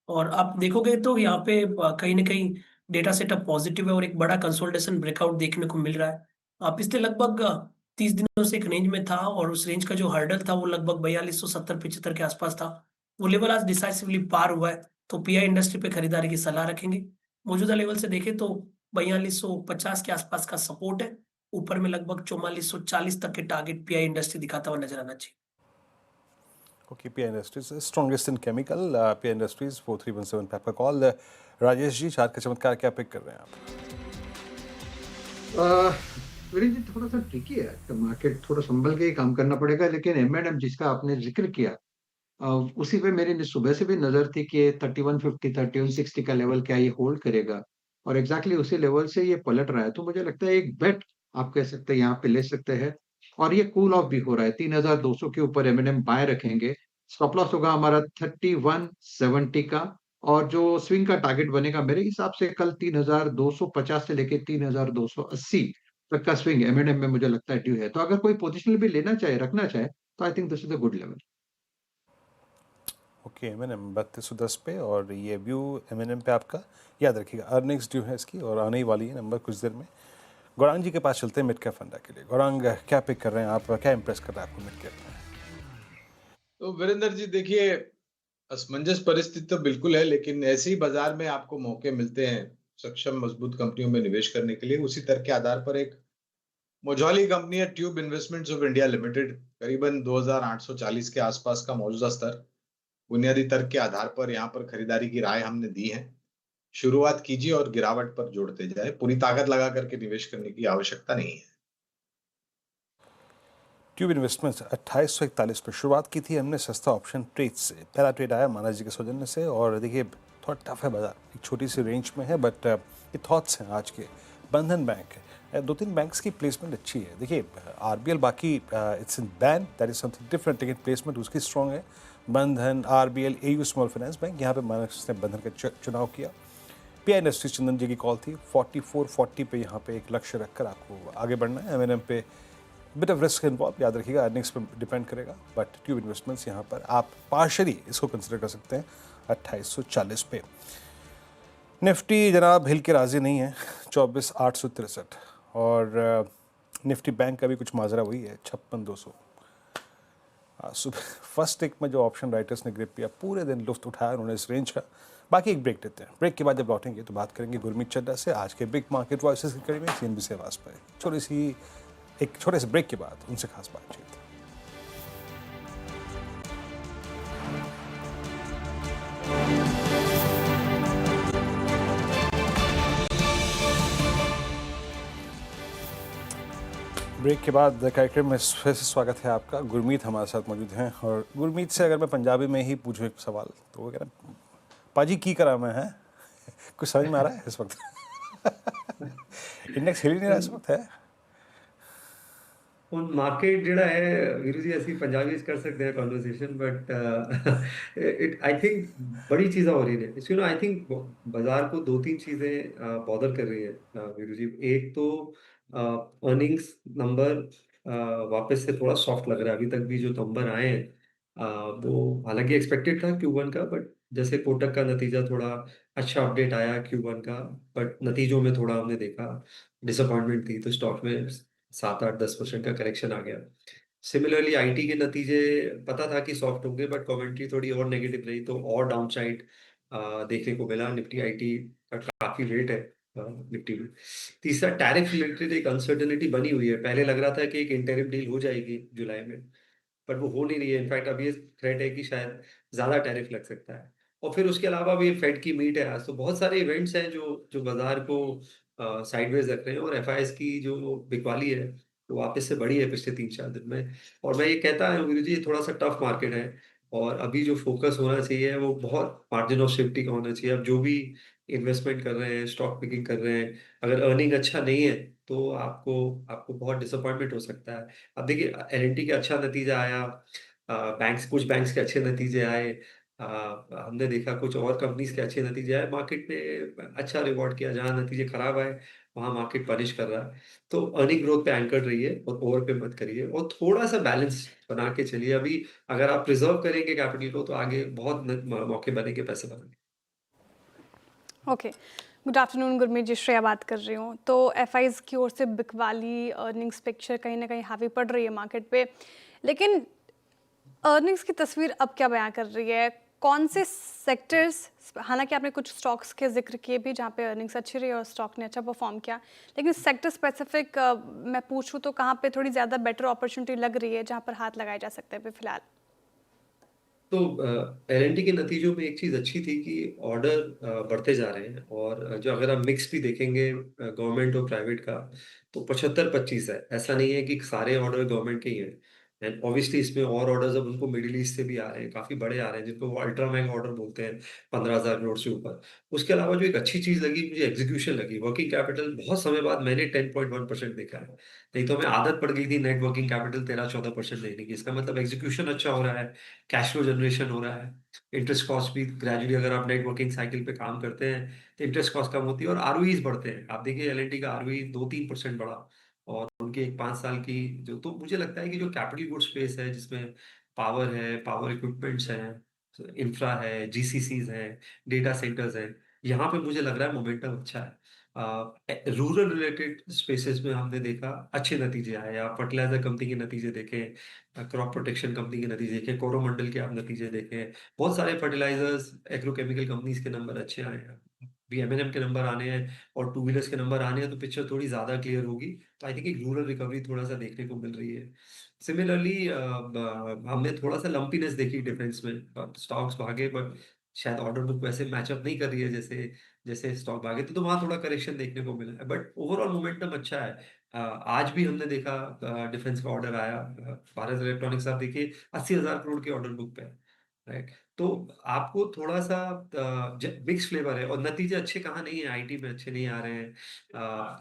और आप देखोगे तो यहाँ पे कहीं ना कहीं डेटा सेटअप पॉजिटिव है और एक बड़ा कंसोलिडेशन ब्रेकआउट देखने को मिल रहा है। पिछले लगभग 30 दिनों से एक रेंज में था और उस रेंज का जो हर्डल था वो लगभग 4270-75 के आसपास था। वो लेवल आज डिसाइसिवली पार हुआ है, तो पीआई इंडस्ट्री पे खरीदारी की सलाह रखेंगे। मौजूदा लेवल से देखें तो 4250 के आसपास का सपोर्ट है, ऊपर में लगभग 4440 तक के टारगेट पीआई इंडस्ट्री दिखाता हुआ नजर आना चाहिए। Okay, pi industries strongest in chemical. Pi industries 4317 पे आपका कॉल। राजेश जी, चार्ट का चमत्कार क्या पिक कर रहे हैं आप? वीरेंद्र जी, थोड़ा सा ट्रिकी है तो मार्केट, थोड़ा संभल के ही काम करना पड़ेगा। लेकिन एम जिसका आपने जिक्र किया, उसी पे मेरी सुबह से भी नजर थी कि 3150 3160 का लेवल क्या ये होल्ड करेगा और एग्जैक्टली उसी लेवल से ये पलट रहा है। तो मुझे लगता है एक बेट आप कह सकते हैं यहाँ पे ले सकते हैं और ये कूल ऑफ भी हो रहा है। 3200 के ऊपर एम बाय रखेंगे। स्टॉप लॉस होगा हमारा 3170 का और जो स्विंग का टारगेट बनेगा मेरे हिसाब से कल 3250 से लेके 3280 तक का स्विंग एम में मुझे लगता है ड्यू है। तो अगर कोई पोजिशनल भी लेना चाहे, रखना चाहे, तो I think this is a good level. Okay, M 3210 पे और ये व्यू एम पे आपका याद रखिएगा। अर्निंग्स ड्यू है इसकी और आने ही वाली है नंबर कुछ देर में। गौरांग जी के पास चलते हैं मिड कैप फंडा के लिए। गौरांग, क्या पिक कर रहे हैं आप? क्या इंप्रेस कर रहा है आपको मिड कैप में? तो वीरेंद्र जी देखिए, असमंजस परिस्थिति तो बिल्कुल है, लेकिन ऐसे ही बाजार में आपको मौके मिलते हैं सक्षम मजबूत कंपनियों में निवेश करने के लिए। उसी तर्क के आधार पर एक मझौली कंपनी है tube investments of India limited, करीबन 2840 के आसपास का मौजूदा स्तर। बुनियादी तर्क के आधार पर यहाँ पर खरीदारी की राय हमने दी है। शुरुआत कीजिए और गिरावट पर जोड़ते जाए, पूरी ताकत लगा करके निवेश करने की आवश्यकता नहीं है। ट्यूब इन्वेस्टमेंट्स 2841 पर शुरुआत की थी हमने सस्ता ऑप्शन ट्रेड से। पहला ट्रेड आया माना जी के सौजन्य से, और देखिए थोड़ा टफ है बाजार, एक छोटी सी रेंज में है, बट ये थॉट्स हैं आज के। बंधन बैंक है, 2-3 बैंक्स की प्लेसमेंट अच्छी है। देखिए आरबीएल बाकी it's in bank, that is something different, लेकिन प्लेसमेंट उसकी स्ट्रॉन्ग है। बंधन, RBL, AU small finance bank, यहाँ पे माइनस ने बंधन का चुनाव किया। पीआई इंडस्ट्रीज चंदन जी की कॉल थी, 44-40 पे यहाँ पे एक लक्ष्य रखकर आपको आगे बढ़ना है। एमएनएम पे बिट ऑफ रिस्क इन्वॉल्व, याद रखिएगा, अर्निंग्स पर डिपेंड करेगा, बट ट्यूब इन्वेस्टमेंट्स यहाँ पर आप पार्शली इसको कंसिडर कर सकते हैं 2840 पे। निफ्टी जनाब हिल के राजी नहीं है, 24,863, और निफ्टी बैंक का भी कुछ माजरा वही है, 56,200। सुबह फर्स्ट टेक में जो ऑप्शन राइटर्स ने ग्रिप किया, पूरे दिन लुफ्त उठाया उन्होंने इस रेंज का। बाकी एक ब्रेक देते हैं, ब्रेक के बाद जब लौटेंगे तो बात करेंगे गुरमीत चड्ढा से आज के बिग मार्केट वॉइसेस की कड़ी में सीएनबीसी आवाज़ पर। एक छोटे से ब्रेक के बाद उनसे खास बातचीत। ब्रेक के बाद कार्यक्रम में फिर से स्वागत है आपका। गुरमीत हमारे साथ मौजूद हैं, और गुरमीत से अगर मैं पंजाबी में ही पूछूं एक सवाल, तो वो कह रहा है पाजी की करा मैं है कुछ समझ में आ रहा है इस वक्त? इंडेक्स हिल ही नहीं रहा इस वक्त है। ਹੁਣ ਮਾਰਕੀਟ ਜਿਹੜਾ ਹੈ ਵੀਰੂ ਜੀ ਅਸੀਂ ਪੰਜਾਬੀ ਚ ਕਰ ਸਕਦੇ ਹਾਂ conversation but it I think बड़ी चीज़ें हो रही है इसलिए ना आई थिंक बाजार को 2-3 चीज़ें बॉदर कर रही है वीरू जी। एक तो अर्निंग्स नंबर वापस से थोड़ा सॉफ्ट लग रहा है। अभी तक भी जो नंबर आए हैं वो हालांकि एक्सपेक्टेड था Q1 का, बट जैसे कोटक का नतीजा थोड़ा अच्छा अपडेट आया Q1 का, बट नतीजों में थोड़ा हमने देखा डिसअपॉइंटमेंट थी, तो स्टॉक में 7-8-10% का करेक्शन आ गया। सिमिलरली आईटी के नतीजे पता था कि सॉफ्ट होंगे, बट कमेंट्री थोड़ी और नेगेटिव रही, तो और डाउनसाइड देखने को मिला। निफ्टी आईटी का काफी वेट है निफ्टी में। तीसरा टैरिफ रिलेटेड एक अनसर्टेनिटी बनी हुई है। पहले लग रहा था कि एक इंटरिम डील हो जाएगी जुलाई में, बट वो हो नहीं रही है। इनफैक्ट अभी थ्रेट है कि शायद ज्यादा टैरिफ लग सकता है। और फिर उसके अलावा भी फेड की मीट है आज, तो बहुत सारे इवेंट्स हैं जो जो बाजार को साइडवेज रख रहे हैं। और एफआईएस की जो बिकवाली है वो वापस से बढ़ी है पिछले 3-4 दिन में। और मैं ये कहता हूँ वीरू जी, थोड़ा सा टफ मार्केट है, और अभी जो फोकस होना चाहिए वो बहुत मार्जिन ऑफ सेफ्टी का होना चाहिए। अब जो भी इन्वेस्टमेंट कर रहे हैं, स्टॉक पिकिंग कर रहे हैं, अगर अर्निंग अच्छा नहीं है तो आपको आपको बहुत डिसअपॉइंटमेंट हो सकता है। अब देखिए एल&टी का अच्छा नतीजा आया, कुछ बैंक्स के अच्छे नतीजे आए, हमने देखा कुछ और कंपनीज के अच्छे नतीजे आए। मार्केट ने अच्छा रिवॉर्ड किया, जहां नतीजे खराब आए वहां मार्केट पनिश कर रहा है। तो अर्निंग ग्रोथ पे एंकर रहिए और ओवर पे मत करिए, और थोड़ा सा बैलेंस बना के चलिए। अभी अगर आप प्रिजर्व करेंगे कैपिटल को तो आगे बहुत मौके बनेंगे पैसे बनाने। ओके, गुड आफ्टरनून गुरमीत जी, श्रेया बात कर रही हूँ। तो एफआईज की ओर से बिकवाली अर्निंग्स पिक्चर कहीं ना कहीं हावी पड़ रही है मार्केट पे, लेकिन अर्निंग्स की तस्वीर अब क्या बयां कर रही है? कौन से सेक्टर्स, हालांकि आपने कुछ स्टॉक्स के जिक्र किए भी जहाँ पे अर्निंग्स अच्छी रही और स्टॉक ने अच्छा परफॉर्म किया, लेकिन सेक्टर स्पेसिफिक मैं पूछूँ तो कहाँ पे थोड़ी ज़्यादा बेटर अपॉर्चुनिटी लग रही है जहाँ पर हाथ लगाए जा सकते हैं अभी फिलहाल? तो एल&टी के नतीजों में एक चीज अच्छी थी कि ऑर्डर बढ़ते जा रहे हैं, और जो अगर आप मिक्स भी देखेंगे गवर्नमेंट और प्राइवेट का, तो 75-25 है। ऐसा नहीं है कि सारे ऑर्डर गवर्नमेंट के ही हैं। एंड ऑब्वियसली इसमें और ऑर्डर्स अब उनको मिडिल ईस्ट से भी आ रहे हैं, काफी बड़े आ रहे हैं, जिनको वो अल्ट्रा महंगा ऑर्डर बोलते हैं, 15,000 करोड़ से ऊपर। उसके अलावा जो एक अच्छी चीज लगी मुझे, एग्जीक्यूशन लगी। वर्किंग कैपिटल बहुत समय बाद मैंने 10.1% देखा है। नहीं तो हमें आदत पड़ गई थी नेट वर्किंग कैपिटल 13-14% लेने की। इसका मतलब एग्जीक्यूशन अच्छा हो रहा है, कैश फ्लो जनरेशन हो रहा है, इंटरेस्ट कॉस्ट भी ग्रेजुअली, अगर आप नेट वर्किंग साइकिल पे काम करते हैं तो इंटरेस्ट कॉस्ट कम होती है और आरओईज बढ़ते हैं। आप देखिए एल&टी का आरओई 2-3% बढ़ा, और उनकी एक 5 साल की जो, तो मुझे लगता है कि जो कैपिटल गुड स्पेस है जिसमें पावर है, पावर इक्विपमेंट्स हैं, इंफ्रा है, जीसीसीज हैं, डेटा सेंटर्स हैं, यहाँ पे मुझे लग रहा है मोमेंटम अच्छा है। रूरल रिलेटेड स्पेसेस में हमने देखा अच्छे नतीजे आए। आप फर्टिलाइजर कंपनी के नतीजे देखें, क्रॉप प्रोटेक्शन कंपनी के नतीजे देखें, कोरोमंडल के आप नतीजे देखें, बहुत सारे फर्टिलाइजर्स एग्रोकेमिकल कंपनीज के नंबर अच्छे आए हैं। भी एमएनएम के नंबर आने हैं और टू व्हीलर्स के नंबर आने हैं, तो पिक्चर थोड़ी ज्यादा क्लियर होगी। तो आई थिंक एक रूरल रिकवरी थोड़ा सा देखने को मिल रही है। सिमिलरली हमने थोड़ा सा लंपीनेस देखी डिफेंस में, स्टॉक्स भागे बट शायद ऑर्डर बुक वैसे मैचअप नहीं कर रही है जैसे जैसे स्टॉक भागे, तो वहां थोड़ा करेक्शन देखने को मिला है, बट ओवरऑल मोमेंटम अच्छा है। आज भी हमने देखा डिफेंस का ऑर्डर आया। भारत इलेक्ट्रॉनिक्स आप देखिए 80,000 करोड़ के ऑर्डर बुक पे है, राइट। तो आपको थोड़ा सा मिक्स फ्लेवर है, और नतीजे अच्छे कहाँ नहीं है, आईटी में अच्छे नहीं आ रहे हैं।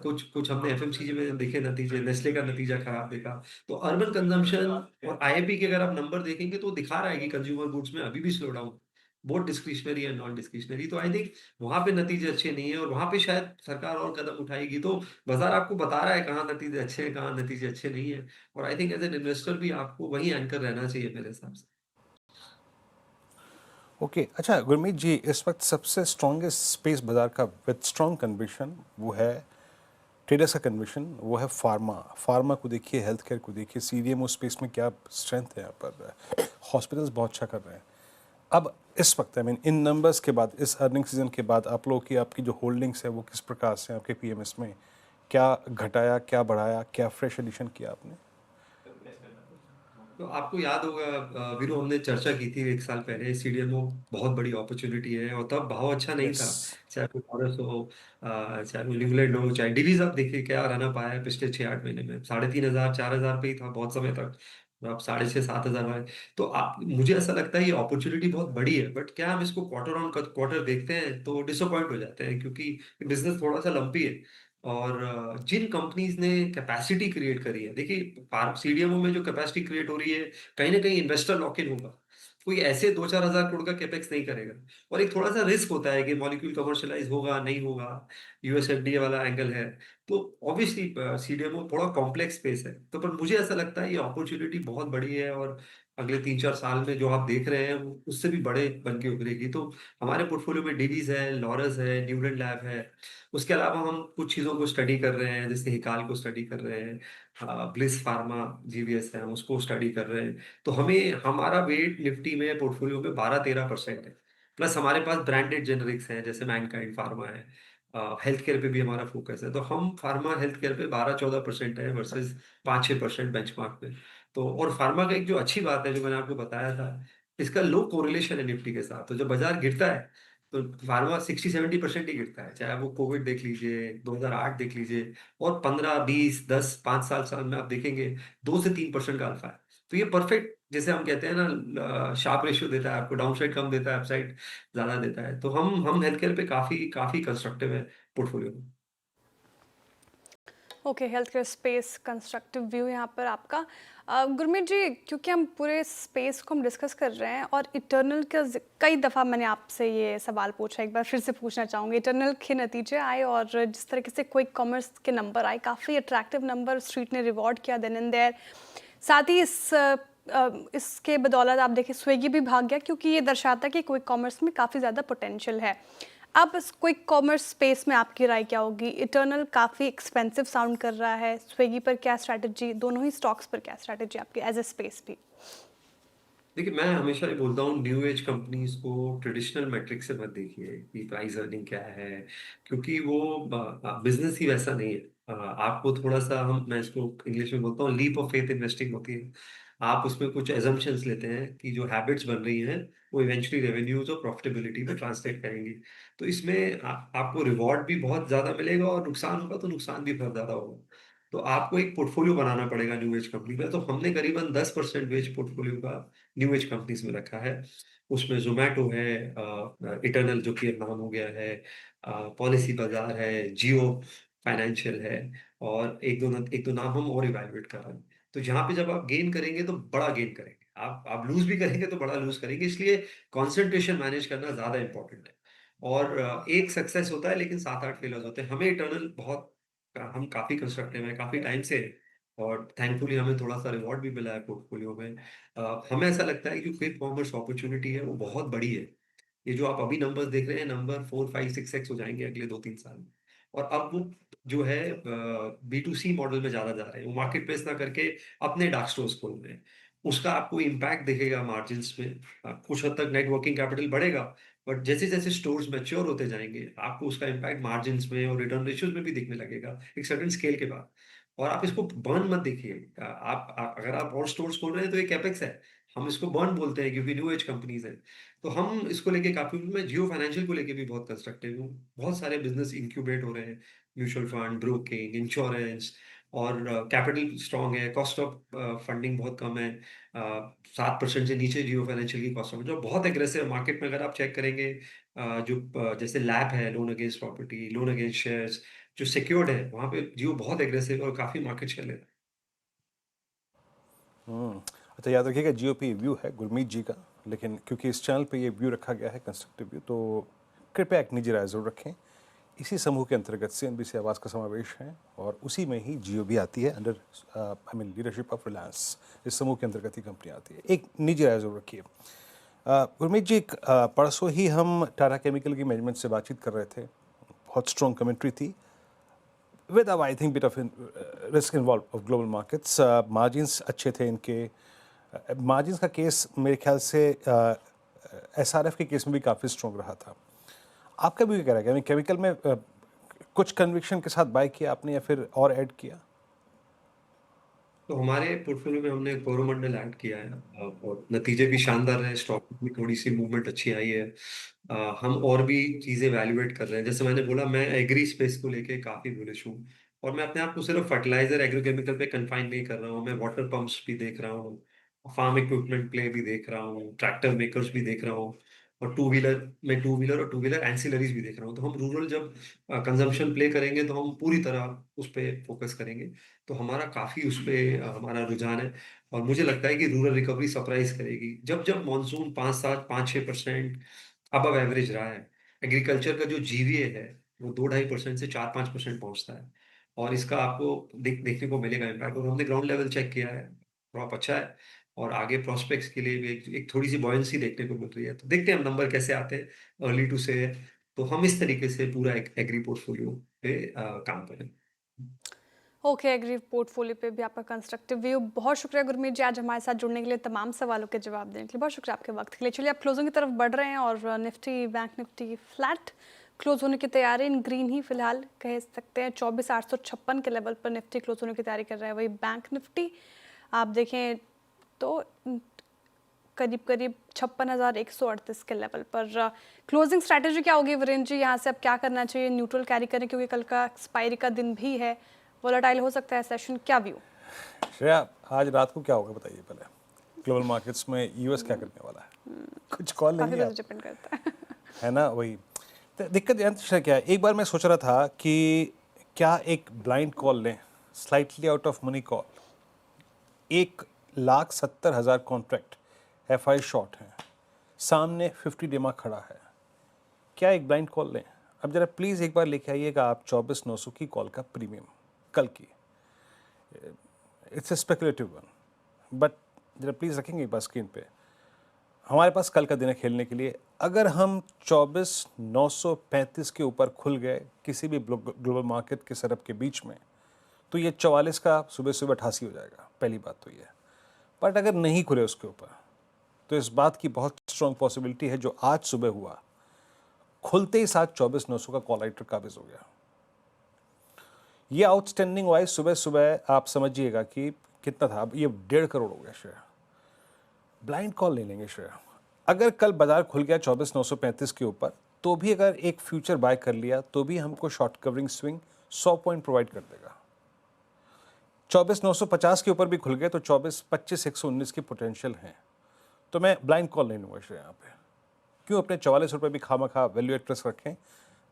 कुछ कुछ हमने एफएमसीजी में देखे नतीजे, नेस्ले का नतीजा खराब देखा। तो अर्बन कंजम्पशन और आईआईपी के अगर आप नंबर देखेंगे तो दिखा रहा है कि कंज्यूमर गुड्स में अभी भी slow down, both discretionary and non discretionary. तो आई थिंक वहां पे नतीजे अच्छे नहीं है, और वहां पे शायद सरकार और कदम उठाएगी। तो बाजार आपको बता रहा है कहाँ नतीजे अच्छे हैं, कहाँ नतीजे अच्छे नहीं है। और I think as an investor भी आपको वही एंकर रहना चाहिए मेरे हिसाब से। ओके अच्छा गुरमीत जी, इस वक्त सबसे स्ट्रॉन्गेस्ट स्पेस बाजार का विद स्ट्रॉन्ग कन्विक्शन वो है, ट्रेडर्स का कन्विक्शन वो है फार्मा को देखिए, हेल्थ केयर को देखिए, सीडीएमओ स्पेस में क्या स्ट्रेंथ है यहाँ पर, हॉस्पिटल्स बहुत अच्छा कर रहे हैं। अब इस वक्त आई मीन इन नंबर्स के बाद, इस अर्निंग सीजन के बाद आप लोगों की आपकी जो होल्डिंग्स है वो किस प्रकार से आपके पीएमएस में, क्या घटाया, क्या बढ़ाया, क्या फ्रेश एडिशन किया आपने? तो आपको याद होगा वीरू, हमने चर्चा की थी 1 साल पहले, सीडीएमओ बहुत बड़ी अपॉर्चुनिटी है, और तब भाव अच्छा नहीं था। यस चाहे वो फॉरेस्ट हो, चाहे वो न्यूजीलैंड हो, चाहे डिवीज, आप देखिए क्या रन अप आया है पिछले 6-8 महीने में। 3,500 4,000 पे ही था बहुत समय तक, अब 6,500 7,000 है। तो आप, मुझे ऐसा लगता है ये अपॉर्चुनिटी बहुत बड़ी है, बट क्या हम इसको क्वार्टर ऑन क्वार्टर देखते हैं तो डिसअपॉइंट हो जाते हैं, क्योंकि बिजनेस थोड़ा सा लंपी है। और जिन कंपनीज ने कैपेसिटी क्रिएट करी है, देखिए सीडीएमओ में जो कैपेसिटी क्रिएट हो रही है, कहीं ना कहीं इन्वेस्टर लॉक इन होगा। कोई ऐसे 2-4 हज़ार करोड़ का कैपेक्स नहीं करेगा, और एक थोड़ा सा रिस्क होता है कि मॉलिक्यूल कमर्शियलाइज होगा नहीं होगा, यूएसएफडीए वाला एंगल है। तो ऑब्वियसली सीडीएमओ थोड़ा कॉम्प्लेक्स स्पेस है, तो पर मुझे ऐसा लगता है ये अपॉर्चुनिटी बहुत बड़ी है, और अगले 3-4 साल में जो आप देख रहे हैं वो उससे भी बड़े बन के उभरेगी। तो हमारे पोर्टफोलियो में डिवीज है, लॉरस है, न्यूलैंड लैब है। उसके अलावा हम कुछ चीजों को स्टडी कर रहे हैं, जैसे हिकाल को स्टडी कर रहे हैं, ब्लिस फार्मा जीवीएस है, हम उसको स्टडी कर रहे हैं। तो हमें, हमारा वेट निफ्टी में पोर्टफोलियो में 12-13% है। प्लस हमारे पास ब्रांडेड जेनरिक्स हैं, जैसे मैनकाइंड फार्मा है। हेल्थ केयर पे भी हमारा फोकस है, तो हम फार्मा हेल्थ केयर पे 12-14% है वर्सेस 5-6% बेंचमार्क पे। तो और फार्मा का एक जो अच्छी बात है, जो मैंने आपको बताया था, इसका लो कोरिलेशन है निफ्टी के साथ। तो जब बाजार गिरता है तो फार्मा 60-70% ही गिरता है, चाहे वो कोविड देख लीजिए, 2008 देख लीजिए, और 15-20-10-5 साल में आप देखेंगे 2 से 3% का अल्फा है। तो ये परफेक्ट, जैसे हम कहते हैं ना, शार्प रेशियो देता है आपको, डाउन साइड कम देता है, अप साइड ज्यादा देता है। तो हम हेल्थ केयर पे काफी काफी कंस्ट्रक्टिव है पोर्टफोलियो में। Okay, health care space constructive view यहाँ पर आपका। गुरमीत जी, क्योंकि हम पूरे स्पेस को हम डिस्कस कर रहे हैं और इटर्नल का कई दफ़ा मैंने आपसे ये सवाल पूछा, एक बार फिर से पूछना चाहूँगी। इटर्नल के नतीजे आए और जिस तरीके से क्विक कॉमर्स के नंबर आए, काफ़ी अट्रैक्टिव नंबर, स्ट्रीट ने रिवॉर्ड किया देन एंड देयर। साथ ही इसके बदौलत आप देखिए स्विगी भी भाग गया, क्योंकि ये दर्शाता है कि क्विक कॉमर्स में काफ़ी ज़्यादा पोटेंशियल है। अब इस क्विक कॉमर्स स्पेस में आपकी राय क्या होगी? इटर्नल काफ़ी एक्सपेंसिव साउंड कर रहा है, स्विगी पर क्या स्ट्रैटेजी, दोनों ही स्टॉक्स पर क्या स्ट्रैटेजी आपकी एज ए स्पेस भी? देखिए, मैं हमेशा ये बोलता हूँ, न्यू एज कंपनीज को ट्रेडिशनल मेट्रिक से मत देखिए कि प्राइस अर्निंग क्या है, क्योंकि वो बिजनेस ही वैसा नहीं है। आपको थोड़ा सा, हम मैं इसको इंग्लिश में बोलता हूँ, लीप ऑफ फेथ इन्वेस्टिंग होती है। आप उसमें कुछ एजम्पशंस लेते हैं कि जो हैबिट्स बन रही हैं वो इवेंचुअली रेवेन्यूज और प्रॉफिटेबिलिटी में ट्रांसलेट करेंगी। तो इसमें आपको रिवॉर्ड भी बहुत ज्यादा मिलेगा, और नुकसान होगा तो नुकसान भी बहुत ज्यादा होगा। तो आपको एक पोर्टफोलियो बनाना पड़ेगा न्यू एज कंपनी में। तो हमने करीबन 10% वेज पोर्टफोलियो का न्यू एज कंपनीज में रखा है। उसमें जोमेटो है, इटर्नल जो कि अब नाम हो गया है, पॉलिसी बाजार है, जियो फाइनेंशियल है, और एक दो नाम हम और इवेलुएट कर रहे हैं। तो जहाँ पे जब आप गेन करेंगे तो बड़ा गेन करेंगे, आप लूज भी करेंगे तो बड़ा लूज करेंगे, इसलिए कॉन्सेंट्रेशन मैनेज करना ज्यादा इंपॉर्टेंट है। और एक सक्सेस होता है लेकिन 7-8 फेलर्स होते हैं। हमें इटर्नल बहुत, हम काफी कंस्ट्रक्टिव हैं काफी टाइम से, और थैंकफुली हमें थोड़ा सा रिवॉर्ड भी मिला है पोर्टफोलियो में। हमें ऐसा लगता है कि जो क्विक कॉमर्स अपॉर्चुनिटी है वो बहुत बड़ी है। ये जो आप अभी नंबर्स देख रहे हैं, नंबर 4-5-6x हो जाएंगे अगले 2-3 साल में। और अब वो जो है B2C मॉडल में ज़्यादा जा रहे हैं। वो मार्केट प्लेस ना करके अपने डार्क स्टोर्स खोल रहे हैं। उसका आपको इम्पैक्ट दिखेगा मार्जिन्स में। कुछ हद तक नेट वर्किंग कैपिटल बढ़ेगा, बट जैसे-जैसे स्टोर्स मैच्योर होते जाएँगे, आपको उसका इम्पैक्ट मार्जिन्स में और रिटर्न रेशियोज़ में भी दिखने लगेगा, एक सर्टेन स्केल के बाद। और आप इसको बर्न मत देखिए। अगर आप और स्टोर्स खोल रहे हैं तो ये कैपेक्स है। हम इसको बर्न बोलते हैं क्योंकि न्यू एज कंपनीज़ हैं। तो हम इसको लेके काफ़ी, मैं जियो फाइनेंशियल को लेके भी बहुत कंस्ट्रक्टिव हूँ। बहुत सारे बिज़नेस इंक्यूबेट हो रहे हैं, म्यूचुअल फंड, ब्रोकिंग, इंश्योरेंस, और कैपिटल स्ट्रॉन्ग है, कॉस्ट ऑफ फंडिंग बहुत कम है। 7% से नीचे जियो फाइनेंशियल की कॉस्ट ऑफ, जो बहुत एग्रेसिव मार्केट में। अगर आप चेक करेंगे जैसे लैप है, loan against property, loan against shares, जो सिक्योर्ड है, वहाँ पे जियो बहुत एग्रेसिव है और काफ़ी मार्केट शेयर ले रहा है। अच्छा, याद रखिएगा जियो पे व्यू है गुरमीत जी का, लेकिन क्योंकि इस चैनल पे ये व्यू रखा गया है कंस्ट्रक्टिव व्यू, तो कृपया एक निजी राय जरूर रखें। इसी समूह के अंतर्गत CNBC आवाज़ का समावेश है और उसी में ही जियो भी आती है, अंडर लीडरशिप ऑफ रिलायंस। इस समूह के अंतर्गत ही कंपनी आती है। एक निजी राय जरूर रखिए। गुरमीत जी, परसों ही हम टाटा केमिकल की मैनेजमेंट से बातचीत कर रहे थे, बहुत स्ट्रॉन्ग कमेंट्री थी with I think bit of risk involved of global markets. Margins अच्छे थे इनके। मार्जिन्स का केस मेरे ख्याल से SRF के केस में भी काफ़ी स्ट्रॉन्ग रहा था। आपका भी क्या रहेगा? केमिकल में कुछ कन्विक्शन के साथ बाय किया आपने या फिर और ऐड किया? तो हमारे पोर्टफोलियो में हमने कोरोमंडल ऐड किया है, और नतीजे भी शानदार रहे। स्टॉक में थोड़ी सी मूवमेंट अच्छी आई है। हम और भी चीजें वैल्यूएट कर रहे हैं। जैसे मैंने बोला, मैं एग्री स्पेस को लेके काफी बुलिश हूँ, और मैं अपने आप को सिर्फ फर्टिलाइजर एग्रोकेमिकल पे कंफाइन नहीं कर रहा हूँ। मैं वाटर पंप्स भी देख रहा हूँ, फार्म इक्विपमेंट प्ले भी देख रहा हूँ, ट्रैक्टर मेकर्स भी देख रहा हूँ, और टू व्हीलर और टू व्हीलर एंसिलरीज भी देख रहा हूँ। तो हम रूरल जब कंजम्पशन प्ले करेंगे तो हम पूरी तरह उस पर फोकस करेंगे। तो हमारा काफ़ी उस पे हमारा रुझान है, और मुझे लगता है कि रूरल रिकवरी सरप्राइज करेगी। जब जब मॉनसून 5-6% अबव एवरेज रहा है, एग्रीकल्चर का जो जीवीए है वो 2-2.5% से 4-5% पहुंचता है, और इसका आपको देखने को मिलेगा इम्पैक्ट। और हमने ग्राउंड लेवल चेक किया है, क्रॉप अच्छा है, और आगे प्रोस्पेक्ट्स के लिए भी एक थोड़ी सी बॉयंसी देखने को मिल रही है। तो देखते हैं हम नंबर कैसे आते हैं, अर्ली टू से। तो हम इस तरीके से पूरा एक एग्री पोर्टफोलियो पे काम करें। ओके, एग्री पोर्टफोलियो पे भी आपका कंस्ट्रक्टिव व्यू। बहुत शुक्रिया गुरमीत जी आज हमारे साथ जुड़ने के लिए, तमाम सवालों के जवाब देने के लिए। बहुत शुक्रिया आपके वक्त के लिए। चलिए अब क्लोजिंग की तरफ बढ़ रहे हैं और Nifty, bank Nifty flat close होने की तैयारी, इन ग्रीन ही फिलहाल कह सकते हैं। 24,856 के लेवल पर निफ्टी क्लोज होने की तैयारी कर रहा है। वही बैंक निफ्टी आप देखें तो करीब करीब 56,138 के लेवल पर। क्लोजिंग स्ट्रैटेजी क्या होगी वीरेंद्र जी? यहाँ से अब क्या करना चाहिए? न्यूट्रल कैरी करें क्योंकि कल का एक्सपायरी का दिन भी है, वोलेटाइल हो सकता है सेशन, क्या व्यू? श्रेया, आज रात को क्या होगा बताइए पहले। ग्लोबल मार्केट्स में यूएस क्या करने वाला है? कुछ कॉल लेंगे आप? डिपेंड करता है ना, वही तो दिक्कत। श्रेया क्या है, एक बार मैं सोच रहा था कि क्या एक ब्लाइंड कॉल लें, slightly out of money call. 1,70,000 contract FI short है, सामने 50 डेमा खड़ा है, क्या एक ब्लाइंड कॉल लें? अब जरा प्लीज़ एक बार लेके आइएगा आप 24,900 की कॉल का प्रीमियम कल की। It's a speculative one, but जरा प्लीज़ रखेंगे एक बार स्क्रीन पे। हमारे पास कल का दिन है खेलने के लिए। अगर हम 24,935 के ऊपर खुल गए किसी भी ग्लोबल मार्केट के सेटअप के बीच में, तो ये 44 का सुबह सुबह 88 हो जाएगा। पहली बात तो ये। बट अगर नहीं खुले उसके ऊपर, तो इस बात की बहुत स्ट्रॉन्ग पॉसिबिलिटी है जो आज सुबह हुआ, खुलते ही साथ 24,900 का कॉल राइटर काबिज हो गया। ये आउटस्टैंडिंग वाइज सुबह सुबह आप समझिएगा कि कितना था। अब ये 1.5 करोड़ हो गया श्रेया। ब्लाइंड कॉल ले लेंगे श्रेया। अगर कल बाजार खुल गया 24,935 के ऊपर, तो भी अगर एक फ्यूचर बाय कर लिया तो भी हमको short covering swing 100 point provide कर देगा। 24,950 के ऊपर भी खुल गए तो 25,119 की पोटेंशियल है। तो मैं ब्लाइंड कॉल नहीं लूँगा श्रेया यहाँ पे। क्यों अपने 44 रुपये भी खामखा वैल्यू एट रिस्क रखें?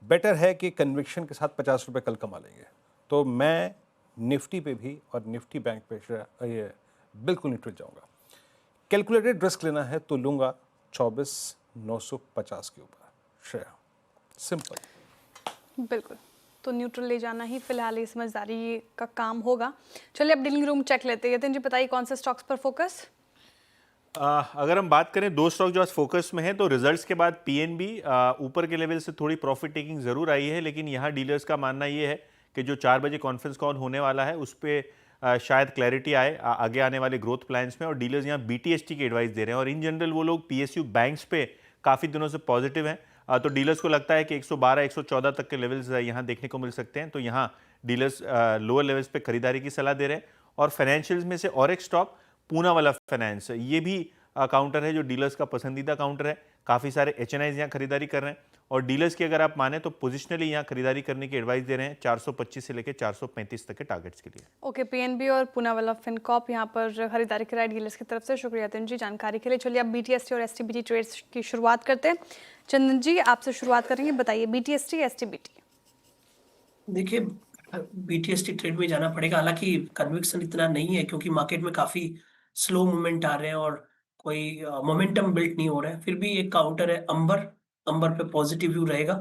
बेटर है कि कन्विक्शन के साथ 50 रुपये कल कमा लेंगे। तो मैं निफ्टी पे भी और निफ्टी बैंक पे ये बिल्कुल नहीं जाऊँगा। कैलकुलेटेड रिस्क लेना है तो लूँगा 24,950 के ऊपर श्रेया, सिंपल। बिल्कुल, तो न्यूट्रल ले जाना ही फिलहाल ये समझदारी का काम होगा। चलिए अब डीलिंग रूम चेक लेते हैं। यतिन जी बताइए कौन से स्टॉक्स पर फोकस? अगर हम बात करें दो स्टॉक जो आज फोकस में है तो रिजल्ट्स के बाद पीएनबी ऊपर के लेवल से थोड़ी प्रॉफिट टेकिंग जरूर आई है, लेकिन यहाँ डीलर्स का मानना ये है कि जो 4 बजे कॉन्फ्रेंस कॉल होने वाला है उस पर शायद क्लैरिटी आए आगे आने वाले ग्रोथ प्लान्स में, और डीलर्स यहाँ बीटीएसटी की एडवाइस दे रहे हैं। और इन जनरल वो लोग पीएसयू बैंक्स पे काफ़ी दिनों से पॉजिटिव हैं, तो डीलर्स को लगता है कि 112-114 तक के लेवल्स यहाँ देखने को मिल सकते हैं। तो यहाँ डीलर्स लोअर लेवल्स पे खरीदारी की सलाह दे रहे हैं। और फाइनेंशियल्स में से और एक स्टॉक पूना वाला फाइनेंस, ये भी काउंटर है जो डीलर्स का पसंदीदा काउंटर है। काफ़ी सारे एचएनआईज यहाँ खरीदारी कर रहे हैं, और डीलर्स की अगर आप माने तो पोजिशनली यहाँ खरीदारी करने की एडवाइस दे रहे हैं 425 से लेकर 435 तक के टारगेट्स के लिए। ओके, पीएनबी और पूना वाला फिनकॉप यहाँ पर खरीदारी कराए डीलर्स की तरफ से। शुक्रिया चंदन जी जानकारी के लिए। चलिए अब बीटीएसटी और एसटीबीटी ट्रेड्स की शुरुआत करते हैं। चंदन जी आपसे शुरुआत करेंगे, बताइए बीटीएसटी एसटीबीटी। देखिए बीटीएसटी ट्रेड में जाना पड़ेगा, हालांकि कन्विक्शन इतना नहीं है क्योंकि मार्केट में काफी स्लो मूवमेंट आ रहे हैं और कोई मोमेंटम बिल्ड नहीं हो रहा है। फिर भी एक काउंटर है अंबर पे पॉजिटिव व्यू रहेगा।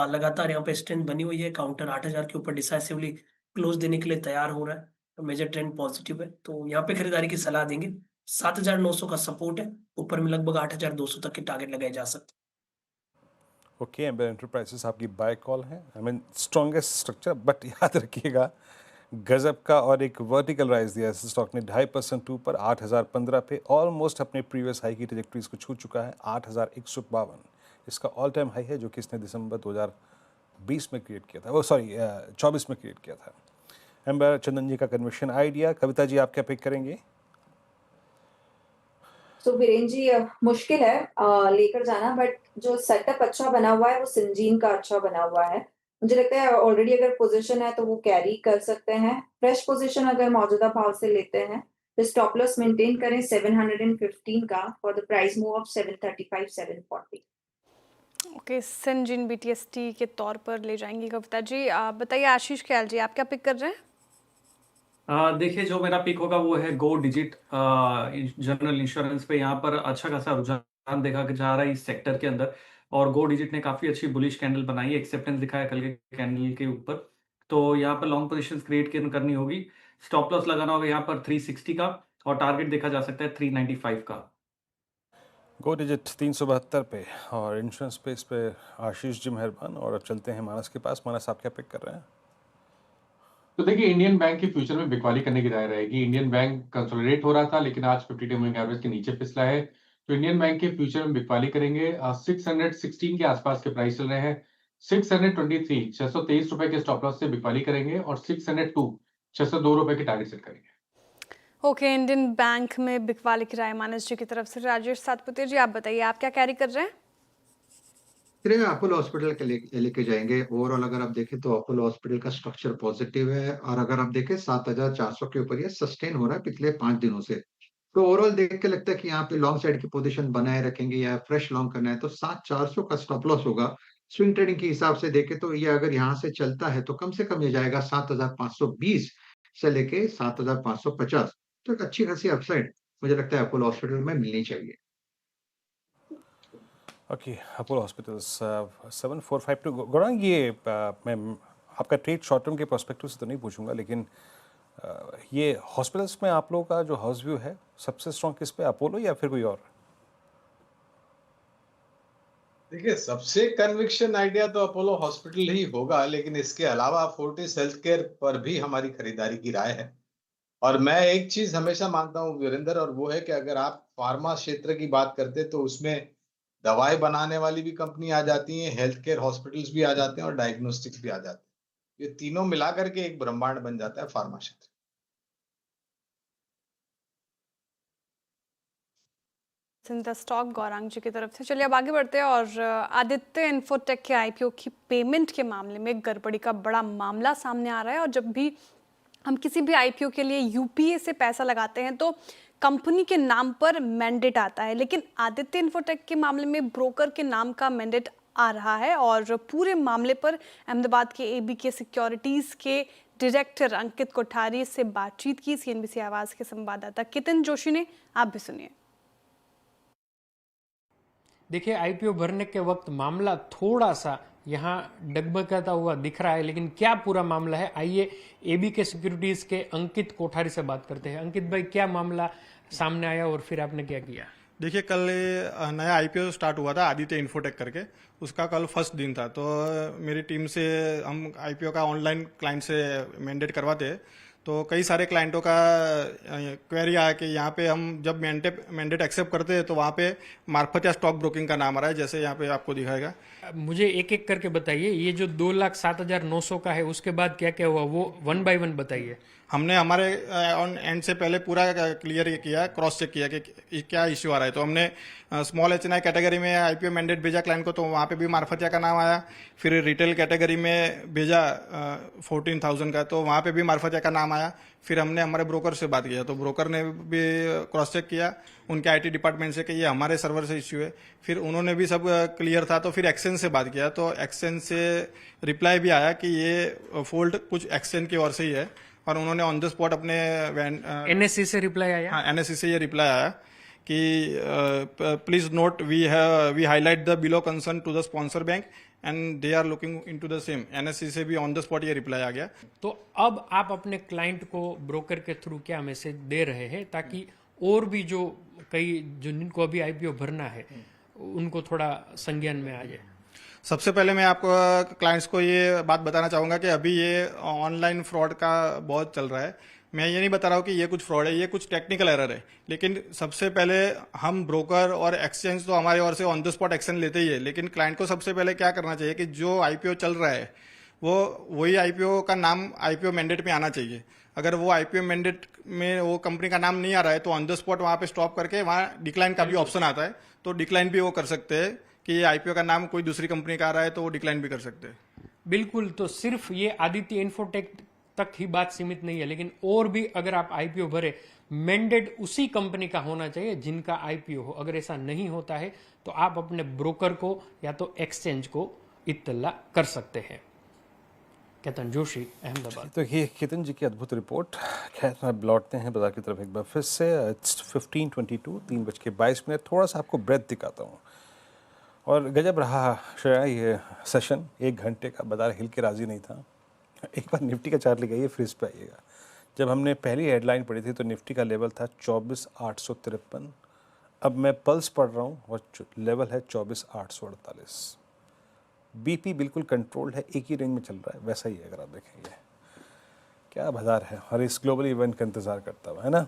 लगातार यहाँ पे स्ट्रेंथ बनी हुई है, काउंटर 8000 के ऊपर डिसाइसिवली क्लोज देने के लिए तैयार हो रहा है, तो मेजर ट्रेंड पॉजिटिव है, तो यहाँ पे खरीदारी की सलाह देंगे। 7900 का सपोर्ट है, ऊपर में लगभग 8200 तक के टारगेट लगाए जा सकते हैं। ओके, एम्बर एंटरप्राइजेस आपकी बाय कॉल है। I mean strongest structure, but याद रखिएगा गजब का और एक वर्टिकल राइज दिया इस स्टॉक ने 2.5% ऊपर 8015 पे, ऑलमोस्ट अपने प्रीवियस हाई की ट्रैजेक्टरीज को छू चुका है। 8152 इसका ऑल टाइम हाई है, जो कि इसने दिसंबर 2020 में क्रिएट किया था, वो सॉरी 24 में क्रिएट किया था। एम्बर, चंदन जी का कन्विक्शन आइडिया, कविता जी आप क्या पिक करेंगे? तो वीरेन जी मुश्किल है लेकर जाना, बट जो सेटअप अच्छा बना हुआ है वो सिंजीन का अच्छा बना हुआ है। मुझे लगता है ऑलरेडी अगर पोजीशन है तो वो कैरी कर सकते हैं। फ्रेश पोजीशन अगर मौजूदा भाव से लेते हैं तो स्टॉप लॉस मेंटेन करें 715 का for the price move of 735 740। Okay, Syngene BTST के तौर पर ले जाएंगी कविता जी। बताइए आशीष ख्याल जी आप क्या पिक कर रहे हैं? देखिए जो मेरा पिक होगा वो है गो डिजिट जनरल इंश्योरेंस पे। यहाँ पर अच्छा खासा रुझान देखा जा रहा है इस सेक्टर के अंदर, और गो डिजिट ने काफी अच्छी बुलिश कैंडल बनाई है, एक्सेप्टेंस दिखाया कल के कैंडल के ऊपर, तो यहाँ पर लॉन्ग पोजीशंस क्रिएट करनी होगी। स्टॉप लॉस लगाना होगा यहाँ पर 360 का, और टारगेट देखा जा सकता है 395 का। गो डिजिट 372 पे, और इंश्योरेंस पे इस पे आशीष जी मेहरबान। और अब चलते हैं मानस के पास। मानस आप क्या पिक कर रहे हैं? तो देखिए इंडियन बैंक के फ्यूचर में बिकवाली करने की राय रहेगी। इंडियन बैंक कंसोलिडेट हो रहा था लेकिन आज 50 डे मूविंग एवरेज के नीचे फिसला है, तो इंडियन बैंक के फ्यूचर में बिकवाली करेंगे। 616 के आसपास के प्राइस चल रहे हैं। 623 623 रुपए के स्टॉप लॉस से बिकवाली करेंगे, और 602 602 रुपए के टारगेट सेट करेंगे। ओके, इंडियन बैंक में बिकवाली की राय मानस जी की तरफ से। राजेश सातपुते जी आप बताइए आप क्या कैरी कर रहे हैं? फिर अपोलो हॉस्पिटल के लेके जाएंगे। ओवरऑल अगर आप देखें तो अपोलो हॉस्पिटल का स्ट्रक्चर पॉजिटिव है, और अगर आप देखें 7400 के ऊपर ये सस्टेन हो रहा है पिछले 5 दिनों से। तो ओवरऑल देख के लगता है कि यहाँ पे लॉन्ग साइड की पोजीशन बनाए रखेंगे, या फ्रेश लॉन्ग करना है तो 7400 का स्टॉप लॉस होगा। स्विंग ट्रेडिंग के हिसाब से देखे तो ये अगर यहाँ से चलता है तो कम से कम ये जाएगा 7520 से लेके 7550। तो एक अच्छी खासी अपसाइड मुझे लगता है अपोलो हॉस्पिटल में मिलनी चाहिए। Okay, Apollo hospitals 7452। गौरांग, ये मैं आपका ट्रेड शॉर्ट टर्म के पर्सपेक्टिव से तो नहीं पूछूंगा, लेकिन ये हॉस्पिटल्स में आप लोगों का जो हाउस व्यू है सबसे स्ट्रॉन्ग किस पे, अपोलो या फिर कोई और? देखिए सबसे कन्विक्शन आइडिया तो अपोलो हॉस्पिटल ही होगा, लेकिन इसके अलावा फोर्टिस हेल्थकेयर पर भी हमारी खरीदारी की राय है। और मैं एक चीज हमेशा मानता हूँ वीरेंद्र, और वो है कि अगर आप फार्मा क्षेत्र की बात करते तो उसमें दवाई बनाने वाली भी कंपनी आ जाती हैं, हेल्थ केयर हॉस्पिटल्स भी आ जाते हैं, और डायग्नोस्टिक्स भी आ जाते हैं। ये तीनों मिलाकर के एक ब्रह्मांड बन जाता है फार्मा क्षेत्र। द स्टॉक गौरांग जी की तरफ से। चलिए अब आगे बढ़ते हैं, और आदित्य इन्फोटेक के आईपीओ की पेमेंट के मामले में गड़बड़ी का बड़ा मामला सामने आ रहा है। और जब भी हम किसी भी आईपीओ के लिए यूपीए से पैसा लगाते हैं तो कंपनी के नाम पर मैंडेट आता है, लेकिन आदित्य इन्फोटेक के मामले में ब्रोकर के नाम का मैंडेट आ रहा है। और पूरे मामले पर अहमदाबाद के एबीके सिक्योरिटीज के डायरेक्टर अंकित कोठारी से बातचीत की सीएनबीसी आवाज के संवाददाता कितिन जोशी ने। आप भी सुनिए। देखिए आईपीओ भरने के वक्त मामला थोड़ा सा यहाँ डगमगाता हुआ दिख रहा है, लेकिन क्या पूरा मामला है आइए एबीके सिक्योरिटीज के अंकित कोठारी से बात करते हैं। अंकित भाई, क्या मामला सामने आया और फिर आपने क्या किया? देखिए, कल नया आईपीओ स्टार्ट हुआ था आदित्य इन्फोटेक करके, उसका कल फर्स्ट दिन था। तो मेरी टीम से हम आईपीओ का ऑनलाइन क्लाइंट से मैंडेट करवाते हैं। तो कई सारे क्लाइंटों का क्वेरी आया कि यहाँ पे हम जब मैंडेट एक्सेप्ट करते हैं तो वहाँ पे मार्फत या स्टॉक ब्रोकिंग का नाम आ रहा है, जैसे यहाँ पे आपको दिखाएगा। मुझे एक एक करके बताइए, ये जो 2,07,900 का है उसके बाद क्या क्या हुआ वो 1 बाय 1 बताइए। हमने हमारे ऑन एंड से पहले पूरा क्लियर किया, क्रॉस चेक किया कि क्या इश्यू आ रहा है। तो हमने स्मॉल एचएनआई कैटेगरी में आईपीओ मैंडेट भेजा क्लाइंट को, तो वहाँ पे भी मार्फतिया का नाम आया। फिर रिटेल कैटेगरी में भेजा 14,000 का, तो वहाँ पे भी मार्फतिया का नाम आया। फिर हमने हमारे ब्रोकर से बात किया, तो ब्रोकर ने भी क्रॉस चेक किया उनके आईटी डिपार्टमेंट से कि ये हमारे सर्वर से इश्यू है। फिर उन्होंने भी सब क्लियर था। तो फिर एक्सचेंज से बात किया, तो एक्सचेंज से रिप्लाई भी आया कि ये फॉल्ट कुछ एक्सचेंज की ओर से ही है। और उन्होंने ऑन द स्पॉट अपने एनएससी से रिप्लाई आया। हाँ, एनएससी से ये रिप्लाई आया कि please note we highlight the below concern to the sponsor bank and they are looking into the same. NSC से भी ऑन द स्पॉट ये रिप्लाई आ गया। तो अब आप अपने क्लाइंट को ब्रोकर के थ्रू क्या मैसेज दे रहे हैं ताकि और भी जो जिनको अभी आईपीओ भरना है उनको थोड़ा संज्ञान में आ जाए? सबसे पहले मैं आपको क्लाइंट्स को ये बात बताना चाहूँगा कि अभी ये ऑनलाइन फ्रॉड का बहुत चल रहा है। मैं ये नहीं बता रहा हूँ कि ये कुछ फ्रॉड है, ये कुछ टेक्निकल एरर है। लेकिन सबसे पहले हम ब्रोकर और एक्सचेंज तो हमारी ओर से ऑन द स्पॉट एक्शन लेते ही है, लेकिन क्लाइंट को सबसे पहले क्या करना चाहिए कि जो आईपीओ चल रहा है वही आईपीओ का नाम आईपीओ मैंडेट में आना चाहिए। अगर वो आईपीओ मैंडेट में वो कंपनी का नाम नहीं आ रहा है तो ऑन द स्पॉट वहाँ पे स्टॉप करके वहाँ डिक्लाइन का भी ऑप्शन आता है, तो डिक्लाइन भी वो कर सकते हैं कि ये आईपीओ का नाम कोई दूसरी कंपनी का आ रहा है तो वो डिक्लाइन भी कर सकते हैं। बिल्कुल। तो सिर्फ ये आदित्य इन्फोटेक तक ही बात सीमित नहीं है, लेकिन और भी अगर आप आईपीओ भरे मैंडेट उसी कंपनी का होना चाहिए जिनका आईपीओ हो। अगर ऐसा नहीं होता है तो आप अपने ब्रोकर को या तो एक्सचेंज को इत्तला कर सकते हैं। केतन जोशी, अहमदाबाद। तो ये केतन जी की अद्भुत रिपोर्ट। खैर अब लौटते हैं बाजार की तरफ एक बार फिर से। 15:22, 3:22। थोड़ा सा आपको ब्रेथ दिखाता हूँ। और गजब रहा श्रेया ये सेशन, 1 घंटे का। बाजार हिल के राजी नहीं था। एक बार निफ्टी का चार्ट लगाइए, फिर इस पे आइएगा। जब हमने पहली हेडलाइन पढ़ी थी तो निफ्टी का लेवल था 24,853। अब मैं पल्स पढ़ रहा हूँ और लेवल है 24,848। बीपी बिल्कुल कंट्रोल्ड है, एक ही रेंज में चल रहा है, वैसा ही है। अगर आप देखेंगे क्या बाजार है और इस ग्लोबल इवेंट का इंतजार करता हुआ, है ना।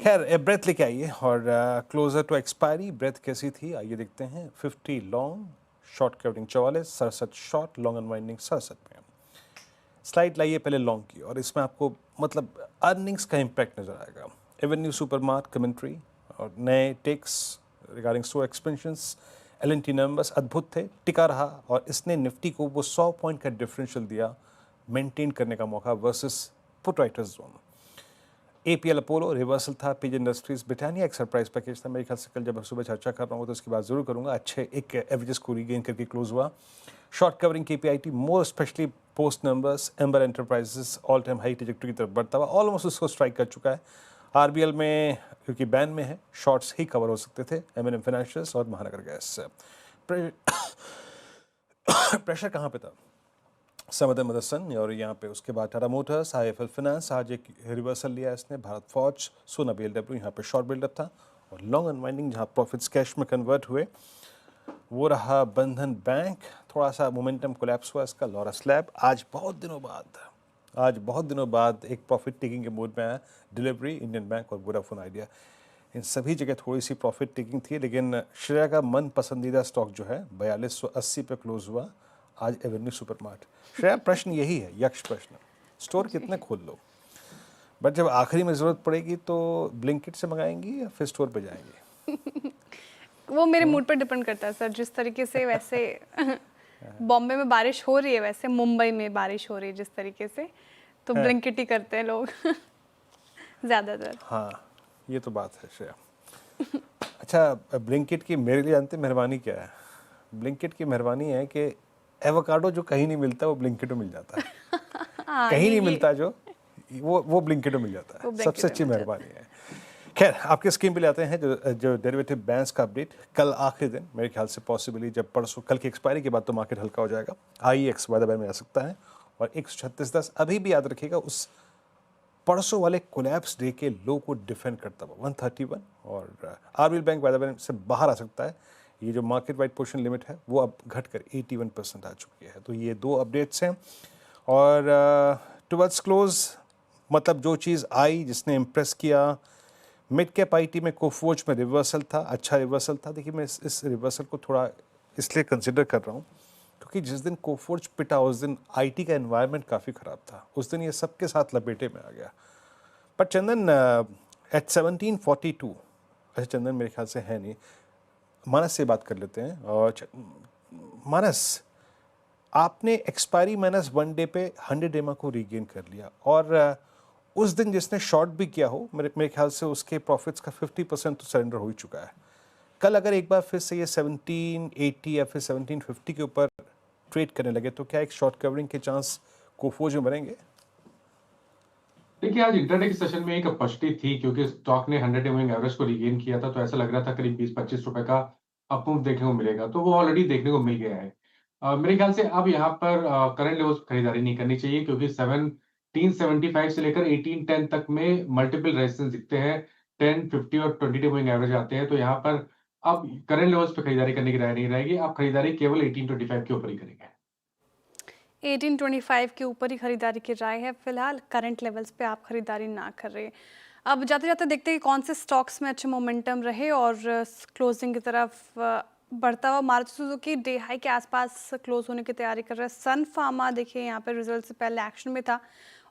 खैर ब्रेथ लेके आइए और क्लोजर टू एक्सपायरी ब्रेथ कैसी थी आइए देखते हैं। 50 long, short covering 44, 67 short, long unwinding 67 में। स्लाइड लाइए पहले लॉन्ग की, और इसमें आपको मतलब अर्निंग्स का इम्पैक्ट नजर आएगा। एवेन्यू सुपरमार्ट कमेंट्री और नए takes regarding store expansions, LNT numbers अद्भुत थे, टिका रहा और इसने निफ्टी को वो 100 पॉइंट का डिफरेंशियल दिया मेंटेन करने का मौका versus put writers zone. APL Apollo reversal था, पेज इंडस्ट्रीज ब्रिटानिया एक सरप्राइज पैकेज था। मेरे ख्याल से कल जब सुबह चर्चा कर रहा हूँ तो उसकी बात जरूर करूँगा। अच्छे एक एवरेजेस को रीगेन करके क्लोज हुआ। Short covering KPIT more specially post numbers, Amber enterprises all time high trajectory की तरफ बढ़ता हुआ, ऑलमोस्ट उसको स्ट्राइक कर चुका है। आरबीएल में क्योंकि बैन में है शॉर्ट्स ही कवर हो सकते थे, एमएनएम फाइनेंशियल्स और महानगर गैस। प्रेशर कहाँ पे था? समदन मदरसन और यहाँ पे उसके बाद टाटा मोटर्स, आईएफएल फाइनेंस, आज एक रिवर्सल लिया इसने। भारत फौज, सोना बीएलडब्ल्यू, यहाँ पे शॉर्ट बिल्डअप था। और लॉन्ग अनवाइंडिंग जहाँ प्रॉफिट्स कैश में कन्वर्ट हुए वो रहा बंधन बैंक। थोड़ा सा मोमेंटम कोलैप्स हुआ इसका। लॉरस लैब आज बहुत दिनों बाद एक प्रॉफिट टेकिंग के मूड में आया। डिलीवरी, इंडियन बैंक और वोडाफोन आइडिया, इन सभी जगह थोड़ी सी प्रॉफिट टेकिंग थी। लेकिन श्रेया का मन पसंदीदा स्टॉक जो है 4280 पे क्लोज हुआ आज, एवेन्यू सुपरमार्ट। श्रेया प्रश्न यही है, यक्ष प्रश्न, स्टोर कितने खोल लो, बट जब आखिरी में ज़रूरत पड़ेगी तो ब्लिंकिट से मंगाएंगी या फिर स्टोर पे जाएंगी? वो मेरे मूड पर डिपेंड करता है सर। जिस तरीके से वैसे बॉम्बे में बारिश हो रही है, वैसे मुंबई में बारिश हो रही है जिस तरीके से, तो ब्लिंकिट ही करते हैं लोग ज़्यादातर। हाँ ये तो बात है श्रेया। अच्छा, ब्लिंकिट की मेरे लिए जानते मेहरबानी क्या है? ब्लिंकिट की मेहरबानी है कि एवोकाडो जो कहीं नहीं मिलता वो ब्लिंकिट में मिल जाता है। कहीं नहीं मिलता जो वो ब्लिंकिट में मिल जाता है। सबसे अच्छी मेहरबानी है। खैर आपके स्क्रीन पे ले आते हैं जो डेरिवेटिव बैंस का अपडेट। कल आखिरी दिन मेरे ख्याल से पॉसिबली जब परसों कल की एक्सपायरी के बाद तो मार्केट हल्का हो जाएगा। IEX वादा बैन में आ सकता है और 136.10 अभी भी याद रखिएगा उस परसों वाले कोलैप्स डे के लो को डिफेंड करता हुआ 131, और RBL bank by the way से बाहर आ सकता है। ये जो मार्केट वाइड पोर्शन लिमिट है वो अब घटकर 81% आ चुकी है। तो ये दो अपडेट्स हैं। और टुवर्ड्स क्लोज मतलब जो चीज़ आई जिसने इम्प्रेस किया, मिड कैप आईटी में कोफोर्ज में रिवर्सल था, अच्छा रिवर्सल था। देखिए मैं इस रिवर्सल को थोड़ा इसलिए कंसिडर कर रहा हूँ क्योंकि जिस दिन कोफोर्ज पिटा उस दिन आईटी का एनवायरनमेंट काफ़ी ख़राब था, उस दिन ये सबके साथ लपेटे में आ गया। पर चंदन एट 1742, अच्छा चंदन मेरे ख्याल से है नहीं, मानस से बात कर लेते हैं। और मानस, आपने एक्सपायरी माइनस 1 डे पे 100 एमा को रीगेन कर लिया, और उस दिन जिसने शॉर्ट भी किया हो मेरे ख्याल से उसके प्रॉफिट्स का 50% तो सरेंडर हो ही चुका है। कल अगर एक बार फिर से ये 1780 या फिर 1750 के ऊपर ट्रेड करने लगे तो क्या एक शॉर्ट कवरिंग के चांस कोफोर्ज में बनेंगे? देखिए आज इंटरडे के सेशन में एक अपॉर्चुनिटी थी क्योंकि स्टॉक ने 100 मूविंग एवरेज को रिगेन किया था, तो ऐसा लग रहा था करीब 20-25 रुपए का अप मूव देखने को मिलेगा, तो वो ऑलरेडी देखने को मिल गया है। मेरे ख्याल से अब यहाँ पर करंट लेवल्स खरीदारी नहीं करनी चाहिए क्योंकि 1775 से लेकर 1810 तक में मल्टीपल रेजिस्टेंस दिखते हैं, 10, 50 और 20 मूविंग एवरेज आते हैं, तो यहाँ पर अब करंट लेवल्स पे खरीदारी करने की राय नहीं रहेगी। आप खरीदारी केवल 1825 के ऊपर ही करेंगे। 1825 के ऊपर ही खरीदारी की राय है फिलहाल, करंट लेवल्स पे आप खरीदारी ना कर रहे। अब जाते जाते देखते हैं कि कौन से स्टॉक्स में अच्छे मोमेंटम रहे और क्लोजिंग की तरफ बढ़ता हुआ मारुति सुजुकी डे हाई के आसपास क्लोज होने की तैयारी कर रहा है। सन फार्मा देखिए यहाँ पर रिजल्ट से पहले एक्शन में था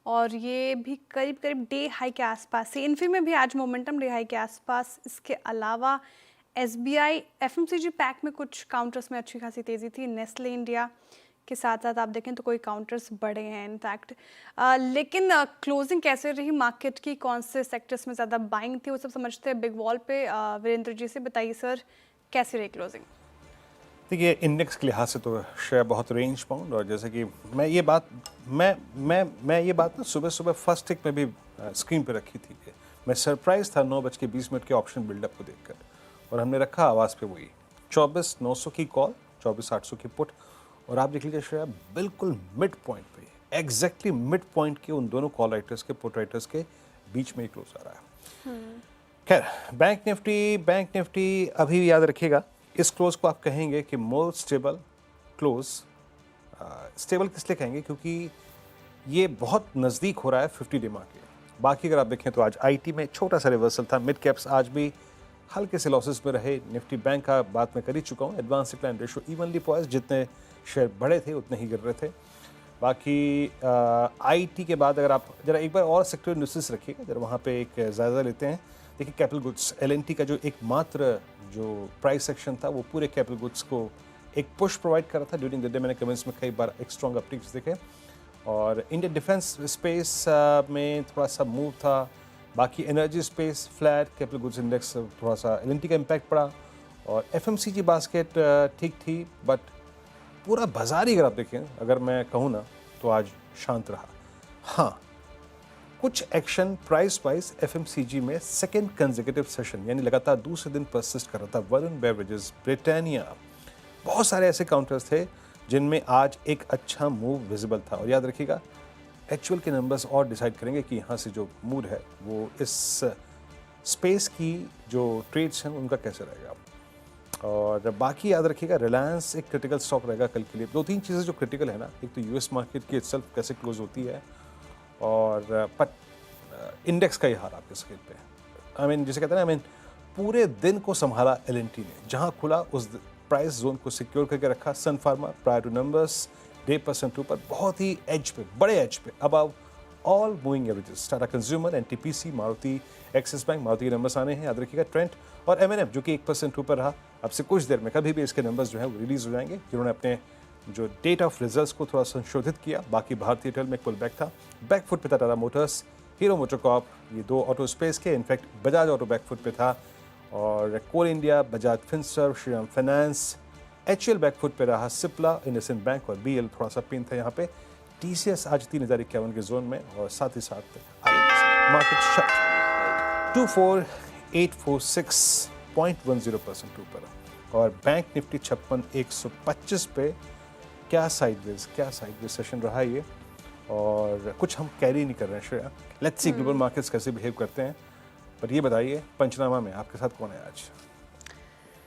और ये भी करीब करीब डे हाई के आसपास। इन्फी में भी आज मोमेंटम डे हाई के आसपास। इसके अलावा एसबीआई एफएमसीजी पैक में कुछ काउंटर्स में अच्छी खासी तेज़ी थी। नेस्ले इंडिया के साथ साथ आप देखें तो कोई काउंटर्स बड़े हैं इनफैक्ट, लेकिन क्लोजिंग कैसे रही मार्केट की, कौन से सेक्टर्स में ज़्यादा बाइंग थी वो सब समझते हैं बिग वॉल पे। वीरेंद्र जी से बताइए सर कैसी रही क्लोजिंग? देखिए इंडेक्स के लिहाज से तो शेयर बहुत रेंज बाउंड, और जैसे कि मैं ये बात ना सुबह फर्स्ट टिक में भी स्क्रीन पे रखी थी। मैं सरप्राइज था 9:20 के ऑप्शन बिल्डअप को देखकर, और हमने रखा आवाज़ पे वही 24,900 की कॉल, 24,800 की पुट, और आप देख लीजिए शेयर बिल्कुल मिड पॉइंट पे, एग्जैक्टली मिड पॉइंट के उन दोनों कॉल राइटर्स के पुट राइटर्स के बीच में ही क्लोज आ रहा है। खैर बैंक निफ्टी अभी याद रखिएगा, इस क्लोज को आप कहेंगे कि मोर स्टेबल क्लोज। स्टेबल किस लिए कहेंगे? क्योंकि ये बहुत नज़दीक हो रहा है 50 डेमा के। बाकी अगर आप देखें तो आज आईटी में छोटा सा रिवर्सल था, मिड कैप्स आज भी हल्के से लॉसेस में रहे। निफ्टी बैंक का बात मैं कर ही चुका हूँ, advance decline ratio evenly poised, जितने शेयर बड़े थे उतने ही गिर रहे थे। बाकी आईटी के बाद अगर आप जरा एक बार और सेक्टर न्यूज़ रखिएगा, जरा वहाँ पे एक जायज़ा लेते हैं। देखिए कैपिटल गुड्स एलएनटी का जो एकमात्र जो प्राइस सेक्शन था वो पूरे कैपिटल गुड्स को एक पुश प्रोवाइड कर रहा था ड्यूरिंग द डे। मैंने कमेंट्स में कई बार एक स्ट्रॉन्ग अपटिक्स देखे, और इंडियन डिफेंस स्पेस में थोड़ा सा मूव था। बाकी energy space flat, capital goods index थोड़ा सा एलएनटी का इम्पैक्ट पड़ा, और एफएमसीजी बास्केट ठीक थी, बट पूरा बाजार ही अगर आप देखें, अगर मैं कहूँ ना तो आज शांत रहा। हाँ, कुछ एक्शन प्राइस वाइज एफएमसीजी में सेकेंड कंसेक्यूटिव सेशन यानी लगातार दूसरे दिन परसिस्ट कर रहा था। वरुण बेवरेजेस, ब्रिटानिया, बहुत सारे ऐसे काउंटर्स थे जिनमें आज एक अच्छा मूव विजिबल था। और याद रखिएगा एक्चुअल के नंबर्स और डिसाइड करेंगे कि यहाँ से जो मूड है वो इस स्पेस की जो ट्रेड्स हैं उनका कैसे रहेगा। और बाकी याद रखिएगा रिलायंस एक क्रिटिकल स्टॉक रहेगा कल के लिए। 2-3 चीज़ें जो क्रिटिकल है ना, एक तो यूएस मार्केट की इटसेल्फ कैसे क्लोज होती है, और इंडेक्स का ही हाल आपके स्क्रीन पे। जिसे कहते हैं ना, पूरे दिन को संभाला एलएनटी ने, जहां खुला उस प्राइस जोन को सिक्योर करके रखा। Sun Pharma prior to numbers day percent ऊपर, बहुत ही एज पे, बड़े एज पे, above all moving averages. Tata consumer, NTPC, Maruti, Axis bank, Maruti के नंबर्स आने हैं, याद रखिएगा। ट्रेंट और एमएनएफ जो कि 1% ऊपर रहा। अब से कुछ देर में कभी भी इसके नंबर्स जो है वो रिलीज हो जाएंगे, जिन्होंने अपने जो डेट ऑफ रिजल्ट्स को थोड़ा संशोधित किया। बाकी भारतीय एयरटेल में पुल बैक था, बैकफुट पे था टाटा मोटर्स, हीरो मोटोकॉर्प, ये दो ऑटो स्पेस के, इनफैक्ट बजाज ऑटो बैकफुट पे था, और Coal India, Bajaj Finserv, Shriram finance, HL backfoot पे रहा, सिप्ला, इंडसइंड बैंक और बीएल थोड़ा सा पिन था यहाँ पे। टीसीएस आज 3051 के जोन में, और साथ ही साथ मार्केट शट 24,846.10% ऊपर, और बैंक निफ्टी 56,125 पे। क्या साइडवेज सेशन रहा ये, और कुछ हम कैरी नहीं कर रहे हैं Shreya. Let's see global markets कैसे बिहेव करते हैं। पर ये बताइए, पंचनामा में आपके साथ कौन है आज?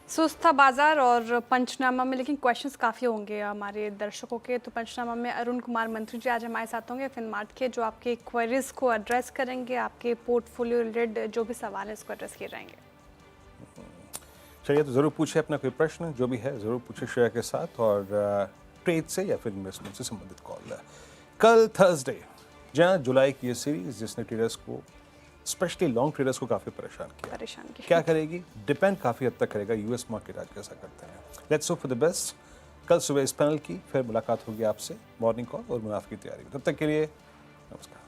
सुस्त था बाजार और पंचनामा में, लेकिन क्वेश्चंस काफ़ी होंगे हमारे दर्शकों के। तो पंचनामा में अरुण कुमार मंत्री जी आज हमारे साथ होंगे फिनमार्ट के, जो आपके क्वेरीज को एड्रेस करेंगे, आपके पोर्टफोलियो रिलेटेड जो भी सवाल है इसको एड्रेस किए जाएंगे। चलिए, तो ज़रूर पूछे अपना कोई प्रश्न जो भी है, ज़रूर पूछे श्रेया के साथ, और ट्रेड से या फिर इन्वेस्टमेंट से संबंधित कॉल है। कल थर्सडे, जहाँ जुलाई की ये सीरीज जिसने ट्रेडर्स को, स्पेशली लॉन्ग ट्रेडर्स को काफ़ी परेशान किया, क्या करेगी? डिपेंड काफ़ी हद तक करेगा यूएस मार्केट आज कैसा करते हैं। Let's hope for the best. कल सुबह इस पैनल की फिर मुलाकात होगी आपसे, मॉर्निंग कॉल और मुनाफे की तैयारी। तब तक के लिए नमस्कार।